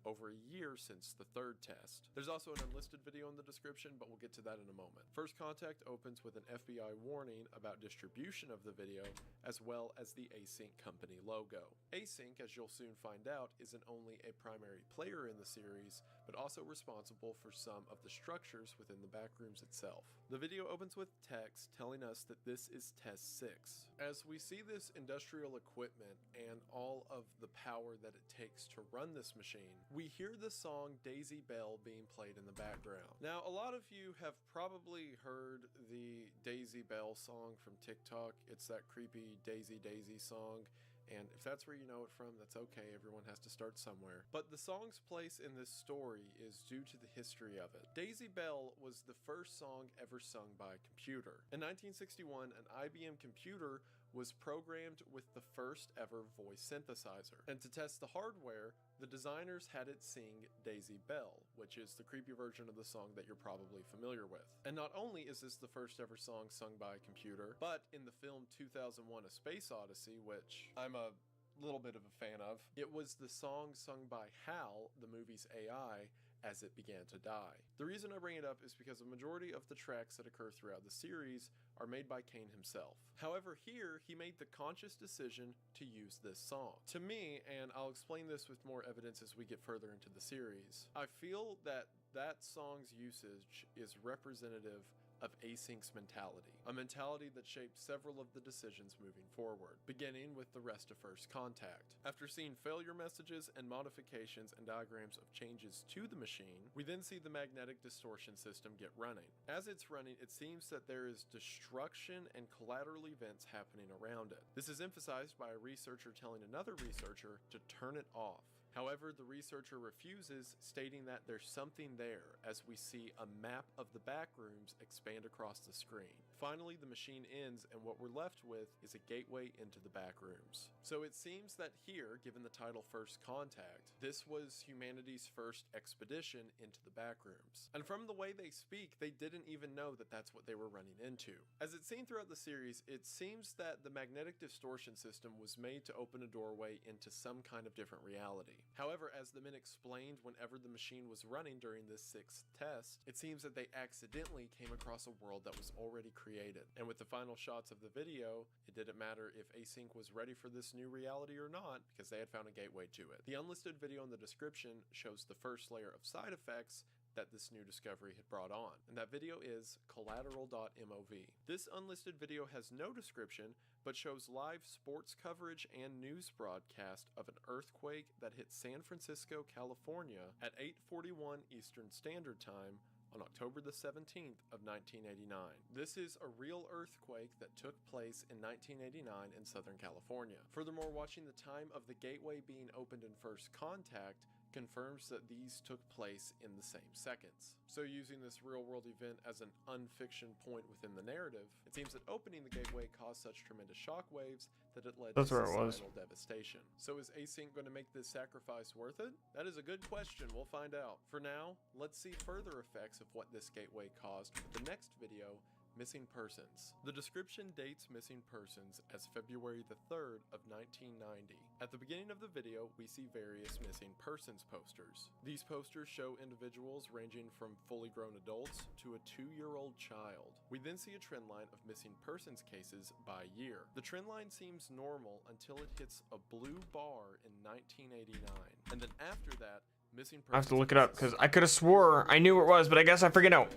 Over a year since the third test. There's also an unlisted video in the description, but we'll get to that in a moment. First Contact opens with an FBI warning about distribution of the video, as well as the Async company logo. Async, as you'll soon find out, isn't only a primary player in the series, but also responsible for some of the structures within the backrooms itself. The video opens with text telling us that this is test 6. As we see this industrial equipment and all of the power that it takes to run this machine, we hear the song Daisy Bell being played in the background. Now, a lot of you have probably heard the Daisy Bell song from TikTok. It's that creepy Daisy Daisy song. And if that's where you know it from, that's okay, everyone has to start somewhere. But the song's place in this story is due to the history of it. Daisy Bell was the first song ever sung by a computer. In 1961, an IBM computer was programmed with the first ever voice synthesizer. And to test the hardware, the designers had it sing Daisy Bell, which is the creepy version of the song that you're probably familiar with. And not only is this the first ever song sung by a computer, but in the film 2001: A Space Odyssey, which I'm a little bit of a fan of, it was the song sung by HAL, the movie's AI, as it began to die. The reason I bring it up is because a majority of the tracks that occur throughout the series are made by Kane himself. However, here, he made the conscious decision to use this song. To me, and I'll explain this with more evidence as we get further into the series, I feel that that song's usage is representative of Async's mentality, a mentality that shaped several of the decisions moving forward, beginning with the rest of First Contact. After seeing failure messages and modifications and diagrams of changes to the machine, we then see the magnetic distortion system get running. As it's running, it seems that there is destruction and collateral events happening around it. This is emphasized by a researcher telling another researcher to turn it off. However, the researcher refuses, stating that there's something there, as we see a map of the back rooms expand across the screen. Finally, the machine ends, and what we're left with is a gateway into the back rooms. So it seems that here, given the title First Contact, this was humanity's first expedition into the back rooms. And from the way they speak, they didn't even know that that's what they were running into. As it's seen throughout the series, it seems that the magnetic distortion system was made to open a doorway into some kind of different reality. However, as the men explained whenever the machine was running during this 6th test, it seems that they accidentally came across a world that was already created. And with the final shots of the video, it didn't matter if Async was ready for this new reality or not, because they had found a gateway to it. The unlisted video in the description shows the first layer of side effects that this new discovery had brought on, and that video is collateral.mov. This unlisted video has no description, but shows live sports coverage and news broadcast of an earthquake that hit San Francisco, California at 8:41 Eastern Standard Time on October the 17th of 1989. This is a real earthquake that took place in 1989 in Southern California. Furthermore, watching the time of the gateway being opened in First Contact confirms that these took place in the same seconds. So using this real-world event as an unfiction point within the narrative, it seems that opening the gateway caused such tremendous shockwaves that it led to societal devastation. So is Async going to make this sacrifice worth it? That is a good question. We'll find out. For now, let's see further effects of what this gateway caused with the next video, Missing Persons. The description dates Missing Persons as February the 3rd of 1990. At the beginning of the video, we see various Missing Persons posters. These posters show individuals ranging from fully grown adults to a 2-year-old child. We then see a trend line of Missing Persons cases by year. The trend line seems normal until it hits a blue bar in 1989. And then after that, Missing Persons. I have to look it up because I could have swore I knew where it was, but I guess I freaking out.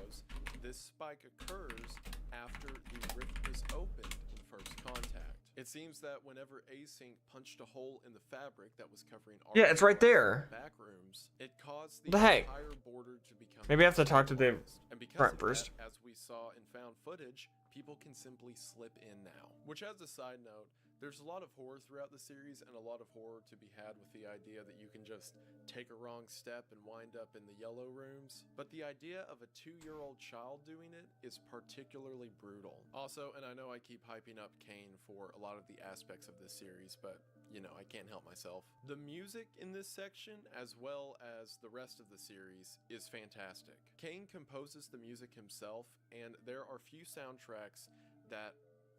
This spike occurs after the rift is opened in First Contact. It seems that whenever Async punched a hole in the fabric that was covering our it's right there. back rooms, it caused The the heck? entire border to become Maybe I have to talk to the and because front of first. that, as we saw in found footage, people can simply slip in now. Which, as a side note, there's a lot of horror throughout the series and a lot of horror to be had with the idea that you can just take a wrong step and wind up in the yellow rooms. But the idea of a 2-year-old child doing it is particularly brutal. Also, and I know I keep hyping up Kane for a lot of the aspects of this series, but you know, I can't help myself. The music in this section, as well as the rest of the series, is fantastic. Kane composes the music himself, and there are few soundtracks that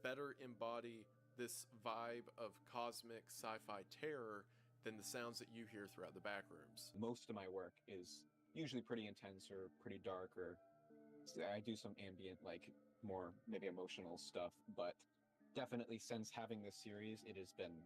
better embody this vibe of cosmic sci-fi terror than the sounds that you hear throughout the back rooms. Most of my work is usually pretty intense or pretty dark, or I do some ambient, like more maybe emotional stuff, but definitely since having this series, it has been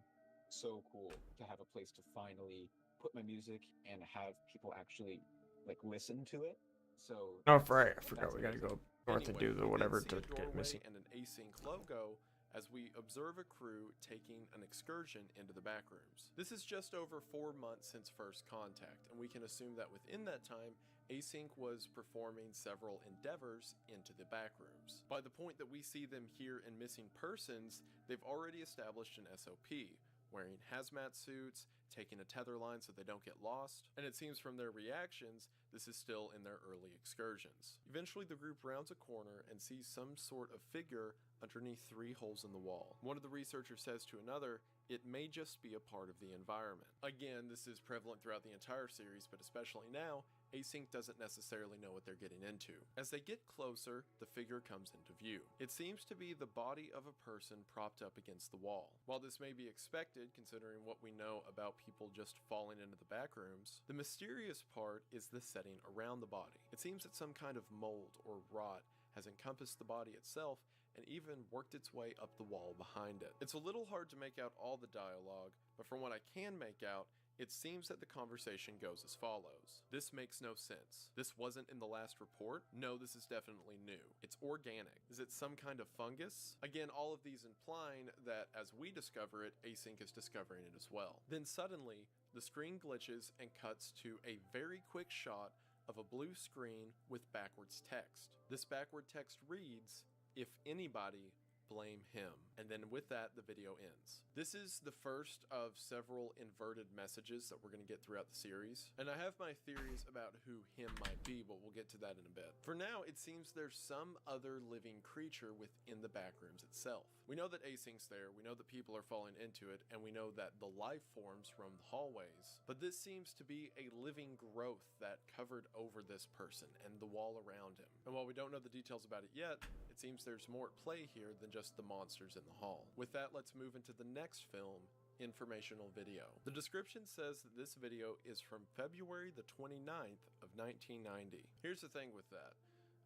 so cool to have a place to finally put my music and have people actually like listen to it. So Oh, right. I forgot we gotta go north and do the we then whatever see to a get doorway missing. and an Async logo as we observe a crew taking an excursion into the back rooms. This is just over 4 months since First Contact, and we can assume that within that time, Async was performing several endeavors into the back rooms. By the point that we see them here in Missing Persons, they've already established an SOP, wearing hazmat suits, taking a tether line so they don't get lost, and it seems from their reactions, this is still in their early excursions. Eventually the group rounds a corner and sees some sort of figure underneath 3 holes in the wall. One of the researchers says to another, it may just be a part of the environment. Again, this is prevalent throughout the entire series, but especially now, Async doesn't necessarily know what they're getting into. As they get closer, the figure comes into view. It seems to be the body of a person propped up against the wall. While this may be expected, considering what we know about people just falling into the back rooms, the mysterious part is the setting around the body. It seems that some kind of mold or rot has encompassed the body itself and even worked its way up the wall behind it. It's a little hard to make out all the dialogue, but from what I can make out, it seems that the conversation goes as follows. This makes no sense. This wasn't in the last report? No, this is definitely new. It's organic. Is it some kind of fungus? Again, all of these implying that as we discover it, Async is discovering it as well. Then suddenly, the screen glitches and cuts to a very quick shot of a blue screen with backwards text. This backward text reads, "If anybody, blame him." And then with that, the video ends. This is the first of several inverted messages that we're going to get throughout the series. And I have my theories about who him might be, but we'll get to that in a bit. For now, it seems there's some other living creature within the backrooms itself. We know that Async's there, we know that people are falling into it, and we know that the life forms from the hallways. But this seems to be a living growth that covered over this person and the wall around him. And while we don't know the details about it yet, it seems there's more at play here than just the monsters in the hall. With that, let's move into the next film, informational video. The description says that this video is from February the 29th of 1990. Here's the thing with that.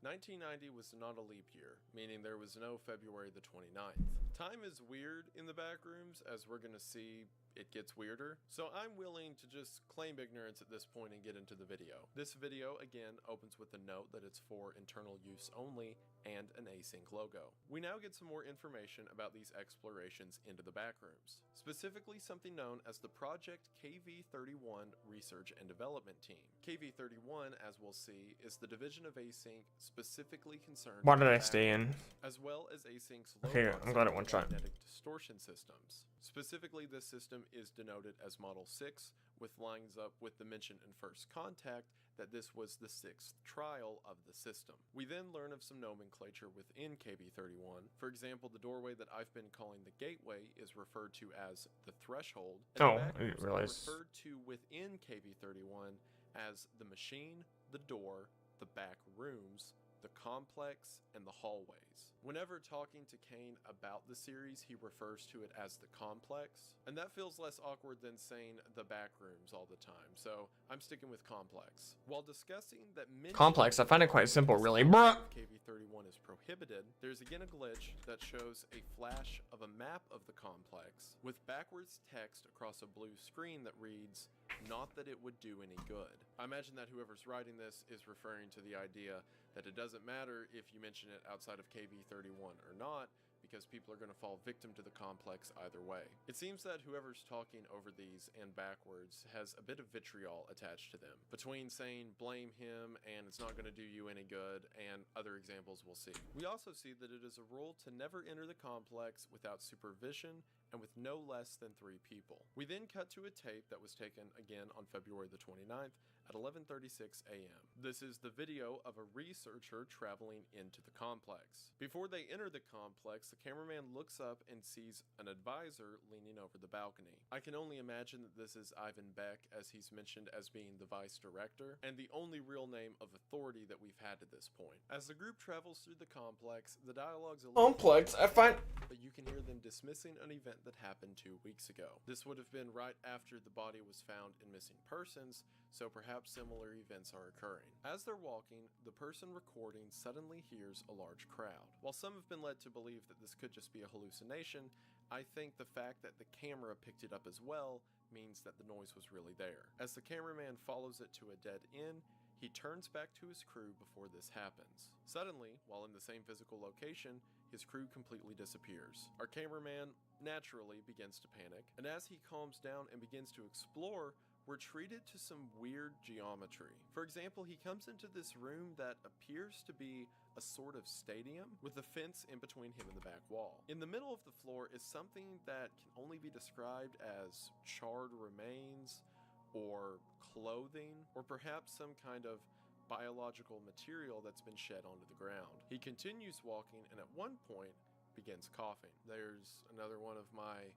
1990 was not a leap year, meaning there was no February the 29th. Time is weird in the backrooms, as we're gonna see it gets weirder, so I'm willing to just claim ignorance at this point and get into the video. This video, again, opens with a note that it's for internal use only and an async logo. We now get some more information about these explorations into the backrooms, specifically something known as the Project KV31 Research and Development Team. KV31, as we'll see, is the division of Async specifically concerned Why did with I stay in? as well as Async's Okay, low I'm glad it one shot. magnetic distortion systems. Specifically, this system is denoted as Model 6, which lines up with the mention in First Contact that this was the 6th trial of the system. We then learn of some nomenclature within KB31. For example, the doorway that I've been calling the gateway is referred to as the threshold, and Oh, the I backrooms didn't are realize. referred to within KB31 as the machine, the door, the back rooms, the complex, and the hallways. Whenever talking to Kane about the series, he refers to it as the complex, and that feels less awkward than saying the back rooms all the time, so I'm sticking with complex. While discussing that Complex, I find it quite simple, really. Bruh! KB31 is prohibited, there's again a glitch that shows a flash of a map of the complex with backwards text across a blue screen that reads, "Not that it would do any good." I imagine that whoever's writing this is referring to the idea that it doesn't matter if you mention it outside of KV31 or not, because people are going to fall victim to the complex either way. It seems that whoever's talking over these and backwards has a bit of vitriol attached to them, between saying blame him and it's not going to do you any good and other examples we'll see. We also see that it is a rule to never enter the complex without supervision and with no less than 3 people. We then cut to a tape that was taken again on February the 29th at 11:36 a.m. This is the video of a researcher traveling into the complex. Before they enter the complex, the cameraman looks up and sees an advisor leaning over the balcony. I can only imagine that this is Ivan Beck, as he's mentioned as being the vice director, and the only real name of authority that we've had at this point. As the group travels through the complex, the dialogue's a little Complex, I find. but you can hear them dismissing an event that happened 2 weeks ago. This would have been right after the body was found in missing persons, so perhaps similar events are occurring. As they're walking, the person recording suddenly hears a large crowd. While some have been led to believe that this could just be a hallucination, I think the fact that the camera picked it up as well means that the noise was really there. As the cameraman follows it to a dead end, he turns back to his crew before this happens. Suddenly, while in the same physical location, his crew completely disappears. Our cameraman naturally begins to panic, and as he calms down and begins to explore, we're treated to some weird geometry. For example, he comes into this room that appears to be a sort of stadium with a fence in between him and the back wall. In the middle of the floor is something that can only be described as charred remains or clothing, or perhaps some kind of biological material that's been shed onto the ground. He continues walking and at one point begins coughing. There's another one of my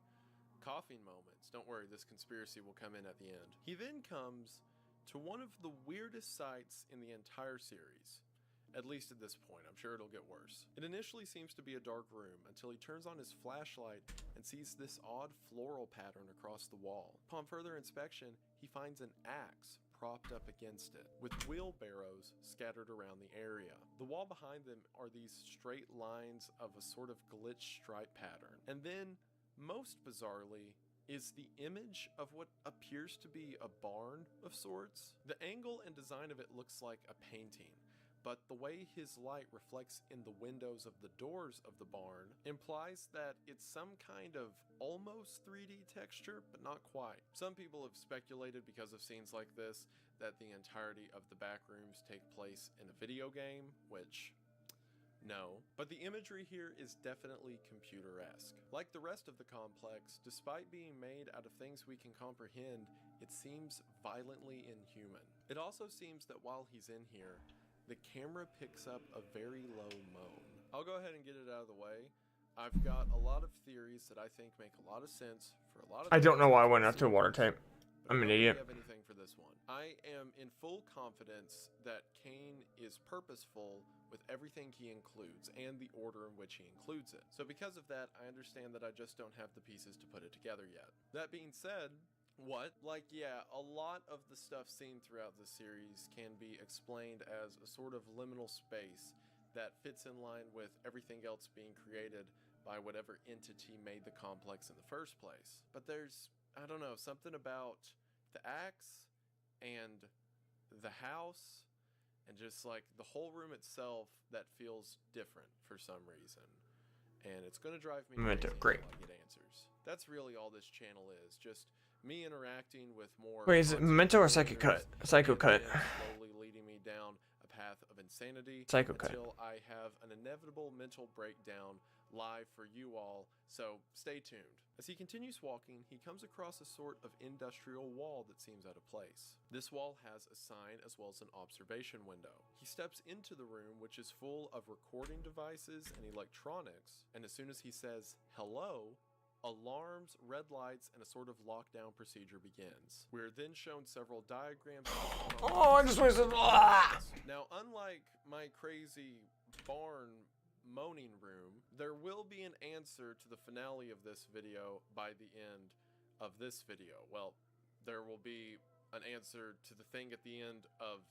coughing moments. Don't worry, this conspiracy will come in at the end. He then comes to one of the weirdest sights in the entire series. At least at this point, I'm sure it'll get worse. It initially seems to be a dark room until he turns on his flashlight and sees this odd floral pattern across the wall. Upon further inspection, he finds an axe propped up against it, with wheelbarrows scattered around the area. The wall behind them are these straight lines of a sort of glitch stripe pattern. And then, most bizarrely, is the image of what appears to be a barn of sorts. The angle and design of it looks like a painting, but the way his light reflects in the windows of the doors of the barn implies that it's some kind of almost 3D texture, but not quite. Some people have speculated because of scenes like this that the entirety of the back rooms take place in a video game, which no, but the imagery here is definitely computer-esque. Like the rest of the complex, despite being made out of things we can comprehend, it seems violently inhuman. It also seems that while he's in here, the camera picks up a very low moan. I'll go ahead and get it out of the way. I've got a lot of theories that I think make a lot of sense for a lot of I don't know why I went after water type. I'm an idiot. I don't have anything for this one. I am in full confidence that Kane is purposeful with everything he includes and the order in which he includes it. So because of that, I understand that I just don't have the pieces to put it together yet. That being said, what? Like, yeah, a lot of the stuff seen throughout the series can be explained as a sort of liminal space that fits in line with everything else being created by whatever entity made the complex in the first place. But there's, I don't know, something about the axe and the house and just like the whole room itself that feels different for some reason. And it's going to drive me crazy Great. until I get answers. That's really all this channel is, just me interacting with more. Wait, is it Memento or Psycho Cut? Psycho Cut. Slowly leading me down a path of insanity Psycho Cut. until I have an inevitable mental breakdown live for you all, so stay tuned. As he continues walking, he comes across a sort of industrial wall that seems out of place. This wall has a sign as well as an observation window. He steps into the room, which is full of recording devices and electronics, and as soon as he says hello, alarms, red lights, and a sort of lockdown procedure begins. We are then shown several diagrams. Oh, I just wasted. Now, unlike my crazy barn moaning room, there will be an answer to the finale of this video by the end of this video. Well, there will be an answer to the thing at the end of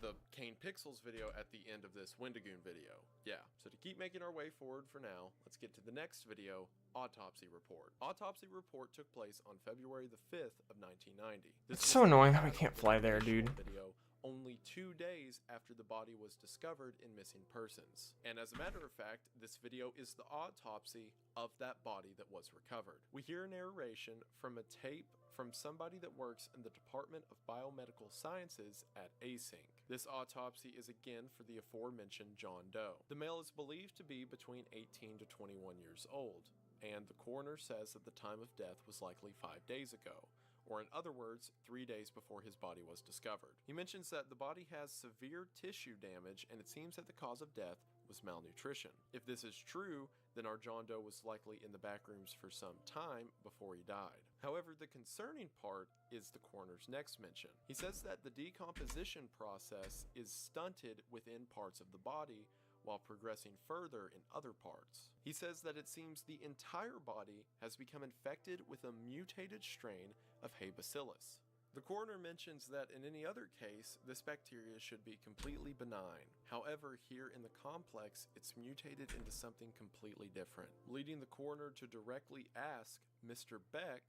the Kane Pixels video at the end of this Wendigoon video. Yeah, so to keep making our way forward for now, let's get to the next video, Autopsy Report. Autopsy Report took place on February the 5th of 1990. It's so annoying how we can't fly there, dude. Video only 2 days after the body was discovered in missing persons. And as a matter of fact, this video is the autopsy of that body that was recovered. We hear a narration from a tape from somebody that works in the Department of Biomedical Sciences at Async. This autopsy is again for the aforementioned John Doe. The male is believed to be between 18 to 21 years old, and the coroner says that the time of death was likely 5 days ago, or in other words, 3 days before his body was discovered. He mentions that the body has severe tissue damage, and it seems that the cause of death was malnutrition. If this is true, then our John Doe was likely in the back rooms for some time before he died. However, the concerning part is the coroner's next mention. He says that the decomposition process is stunted within parts of the body, while progressing further in other parts. He says that it seems the entire body has become infected with a mutated strain of Bacillus. The coroner mentions that in any other case, this bacteria should be completely benign. However, here in the complex, it's mutated into something completely different, leading the coroner to directly ask Mr. Beck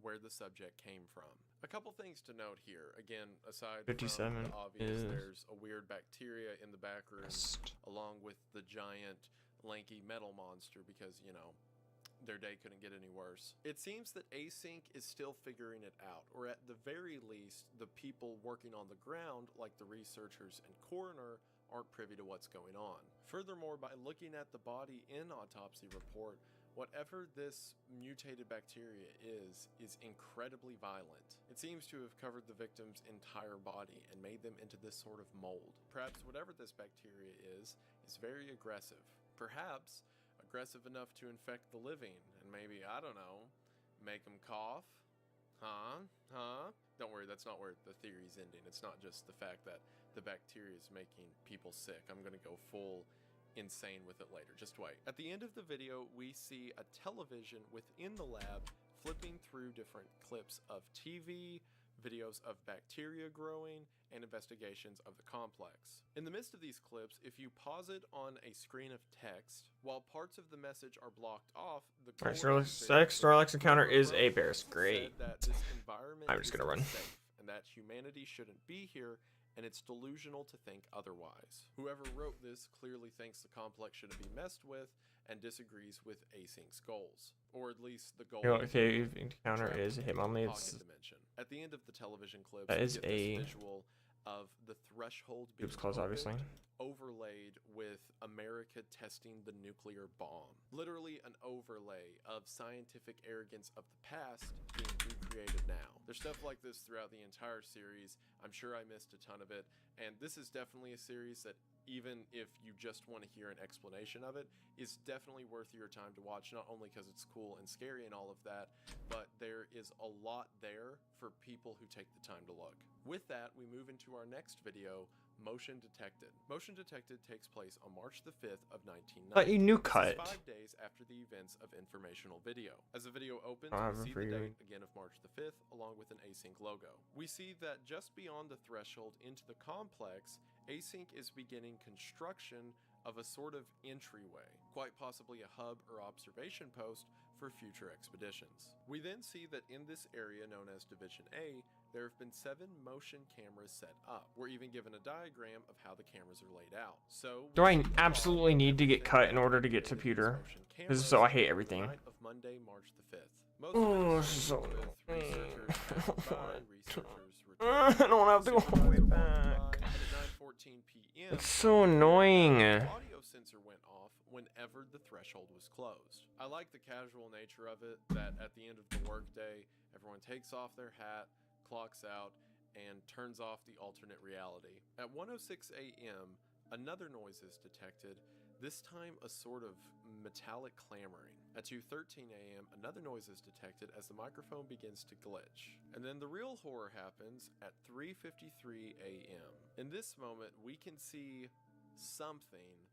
where the subject came from. A couple things to note here. Again, aside 57 from the obvious, is there's a weird bacteria in the back room, along with the giant, lanky metal monster, because, you know, their day couldn't get any worse. It seems that Async is still figuring it out, or at the very least, the people working on the ground, like the researchers and coroner, aren't privy to what's going on. Furthermore, by looking at the body in autopsy report, whatever this mutated bacteria is incredibly violent. It seems to have covered the victim's entire body and made them into this sort of mold. Perhaps whatever this bacteria is very aggressive. Perhaps aggressive enough to infect the living and maybe, I don't know, make them cough? Huh? Don't worry, that's not where the theory's ending. It's not just the fact that the bacteria is making people sick. I'm gonna go full insane with it later. Just wait. At the end of the video, we see a television within the lab flipping through different clips of TV, videos of bacteria growing, and investigations of the complex. In the midst of these clips, if you pause it on a screen of text, while parts of the message are blocked off, the Snorlax encounter is a bears. Great. That this environment I'm just gonna run. safe, and that humanity shouldn't be here, and it's delusional to think otherwise. Whoever wrote this clearly thinks the complex shouldn't be messed with and disagrees with Async's goals, or at least the goal. Okay, encounter is a Hitmonlee. At the end of the television clips, that is we get a this visual of the threshold being PeepoClap, obviously overlaid with America testing the nuclear bomb. Literally an overlay of scientific arrogance of the past being recreated now. There's stuff like this throughout the entire series. I'm sure I missed a ton of it, and this is definitely a series that, even if you just want to hear an explanation of it, is definitely worth your time to watch, not only because it's cool and scary and all of that, but there is a lot there for people who take the time to look. With that, we move into our next video, Motion Detected. Motion Detected takes place on March the 5th of 1990. But you knew cut. 5 days after the events of Informational Video. As the video opens, we see the date again of March the 5th, along with an Async logo. We see that just beyond the threshold into the complex, Async is beginning construction of a sort of entryway, quite possibly a hub or observation post for future expeditions. We then see that in this area known as Division A, there have been 7 motion cameras set up. We're even given a diagram of how the cameras are laid out. So, do I absolutely need to get cut in order to get to Pewter? This is so I hate everything. Night of Monday, March the 5th. Most Oh, of so I don't have to go all the way back. It's so annoying. The audio sensor went off whenever the threshold was closed. I like the casual nature of it, that at the end of the workday, everyone takes off their hat, clocks out, and turns off the alternate reality. At 1:06 a.m., another noise is detected, this time a sort of metallic clamoring. At 2:13 a.m., another noise is detected as the microphone begins to glitch. And then the real horror happens at 3:53 a.m. In this moment, we can see something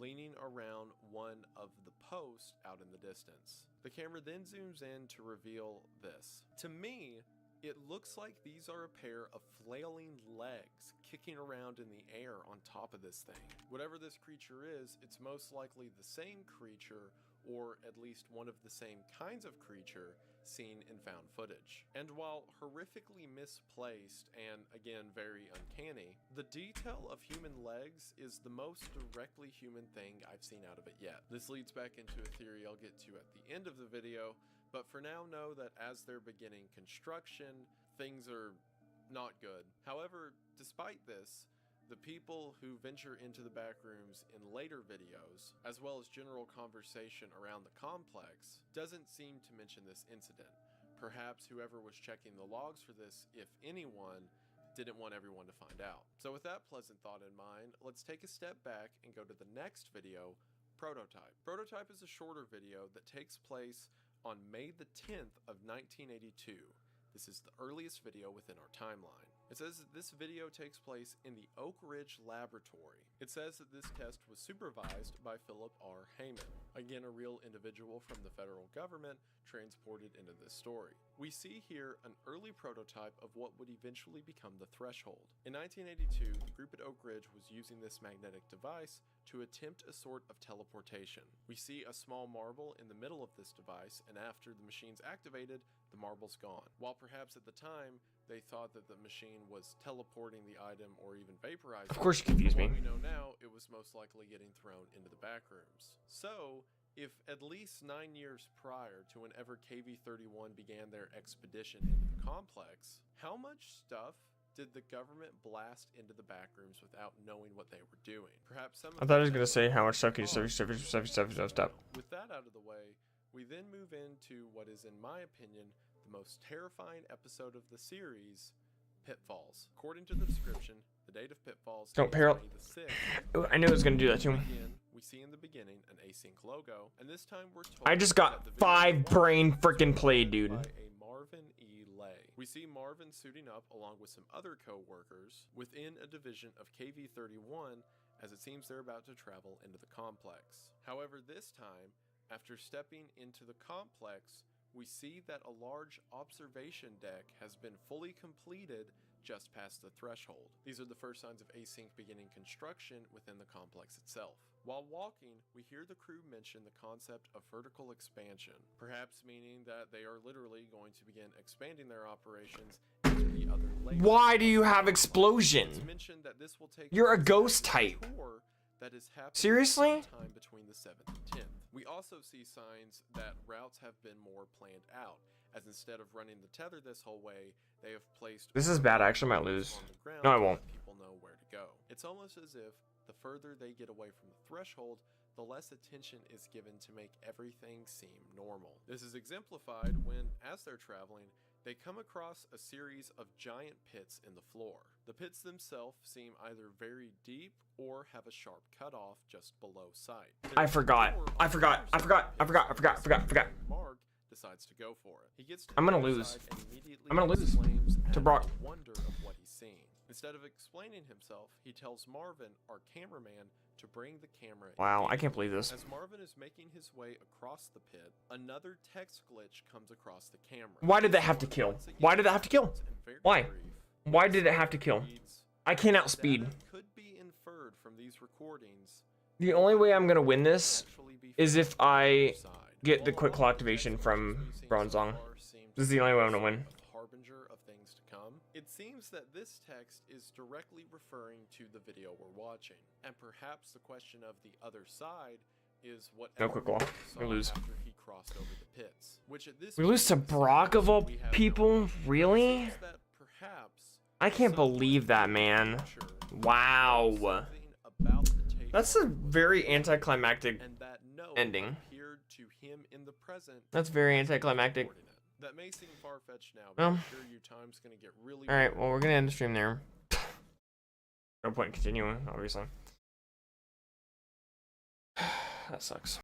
leaning around one of the posts out in the distance. The camera then zooms in to reveal this. To me, it looks like these are a pair of flailing legs kicking around in the air on top of this thing. Whatever this creature is, it's most likely the same creature, or at least one of the same kinds of creature seen in found footage. And while horrifically misplaced and again very uncanny, the detail of human legs is the most directly human thing I've seen out of it yet. This leads back into a theory I'll get to at the end of the video, but for now know that as they're beginning construction, things are not good. However, despite this, the people who venture into the back rooms in later videos, as well as general conversation around the complex, doesn't seem to mention this incident. Perhaps whoever was checking the logs for this, if anyone, didn't want everyone to find out. So with that pleasant thought in mind, let's take a step back and go to the next video, Prototype. Prototype is a shorter video that takes place on May the 10th of 1982. This is the earliest video within our timeline. It says that this video takes place in the Oak Ridge Laboratory. It says that this test was supervised by Philip R. Heyman, again a real individual from the federal government transported into this story. We see here an early prototype of what would eventually become the Threshold. In 1982, the group at Oak Ridge was using this magnetic device to attempt a sort of teleportation. We see a small marble in the middle of this device, and after the machine's activated, the marble's gone. While perhaps at the time, they thought that the machine was teleporting the item or even vaporizing. Of course you confuse me. What we know now, it was most likely getting thrown into the back rooms. So, if at least 9 years prior to whenever KV-31 began their expedition into the complex, how much stuff Did the government blast into the backrooms without knowing what they were doing? Perhaps some. I thought I was gonna say how much stuff can you stuff. With that out of the way, we then move into what is, in my opinion, the most terrifying episode of the series, Pitfalls. According to the description, the date of Pitfalls is May the 6th. I knew it was gonna do that too. Again, we see in the beginning an async logo, and this time we're told I just got 5 brain freaking played, dude. by a Marvin E. Lay. We see Marvin suiting up along with some other co-workers within a division of KV-31, as it seems they're about to travel into the complex. However, this time, after stepping into the complex, we see that a large observation deck has been fully completed just past the threshold. These are the first signs of async beginning construction within the complex itself. While walking, we hear the crew mention the concept of vertical expansion, perhaps meaning that they are literally going to begin expanding their operations into the other layers. Why do you have explosion? It's mentioned that this will take You're a place ghost after type. a tour that is happening Seriously? sometime between the 7th and 10th. We also see signs that routes have been more planned out, as instead of running the tether this whole way, they have placed. This is bad. I actually might lose. on the ground No, I to won't. let people know where to go. It's almost as if the further they get away from the threshold, the less attention is given to make everything seem normal. This is exemplified when, as they're traveling, they come across a series of giant pits in the floor. The pits themselves seem either very deep or have a sharp cutoff just below sight. I forgot. Mark decides to go for it. He gets to I'm gonna the other lose. side and immediately I'm gonna lose exclaims to at Brock. the wonder of what he's seeing. Instead of explaining himself, he tells Marvin, our cameraman, to bring the camera in. Wow, I can't believe this. As Marvin is making his way across the pit, another text glitch comes across the camera. Why did that have to kill? Why did that have to kill? Why? Why did it have to kill? I can't outspeed. Data could be inferred from these recordings. The only way I'm gonna win this Actually be is if found on the I other side. get the All quick our claw activation from we've seen Bronzong. so far seem This is to the only way I'm be gonna win. a harbinger of things to come. It seems that this text is directly referring to the video we're watching, and perhaps the question of the other side is what No quick claw. We lose. after he crossed over the pits. Which at this We lose to point Brock of all we have no people? idea. Really? It seems that perhaps I can't someone believe that, in the man. future Wow. knows something about the tape That's a was very made, anticlimactic. and that no ending. appeared to him in the present. That's very as he was anticlimactic. recording it. That may seem far-fetched now, but Well. I'm sure your time's gonna get really. Alright, well, we're gonna end the stream there. No point in continuing, obviously. That sucks.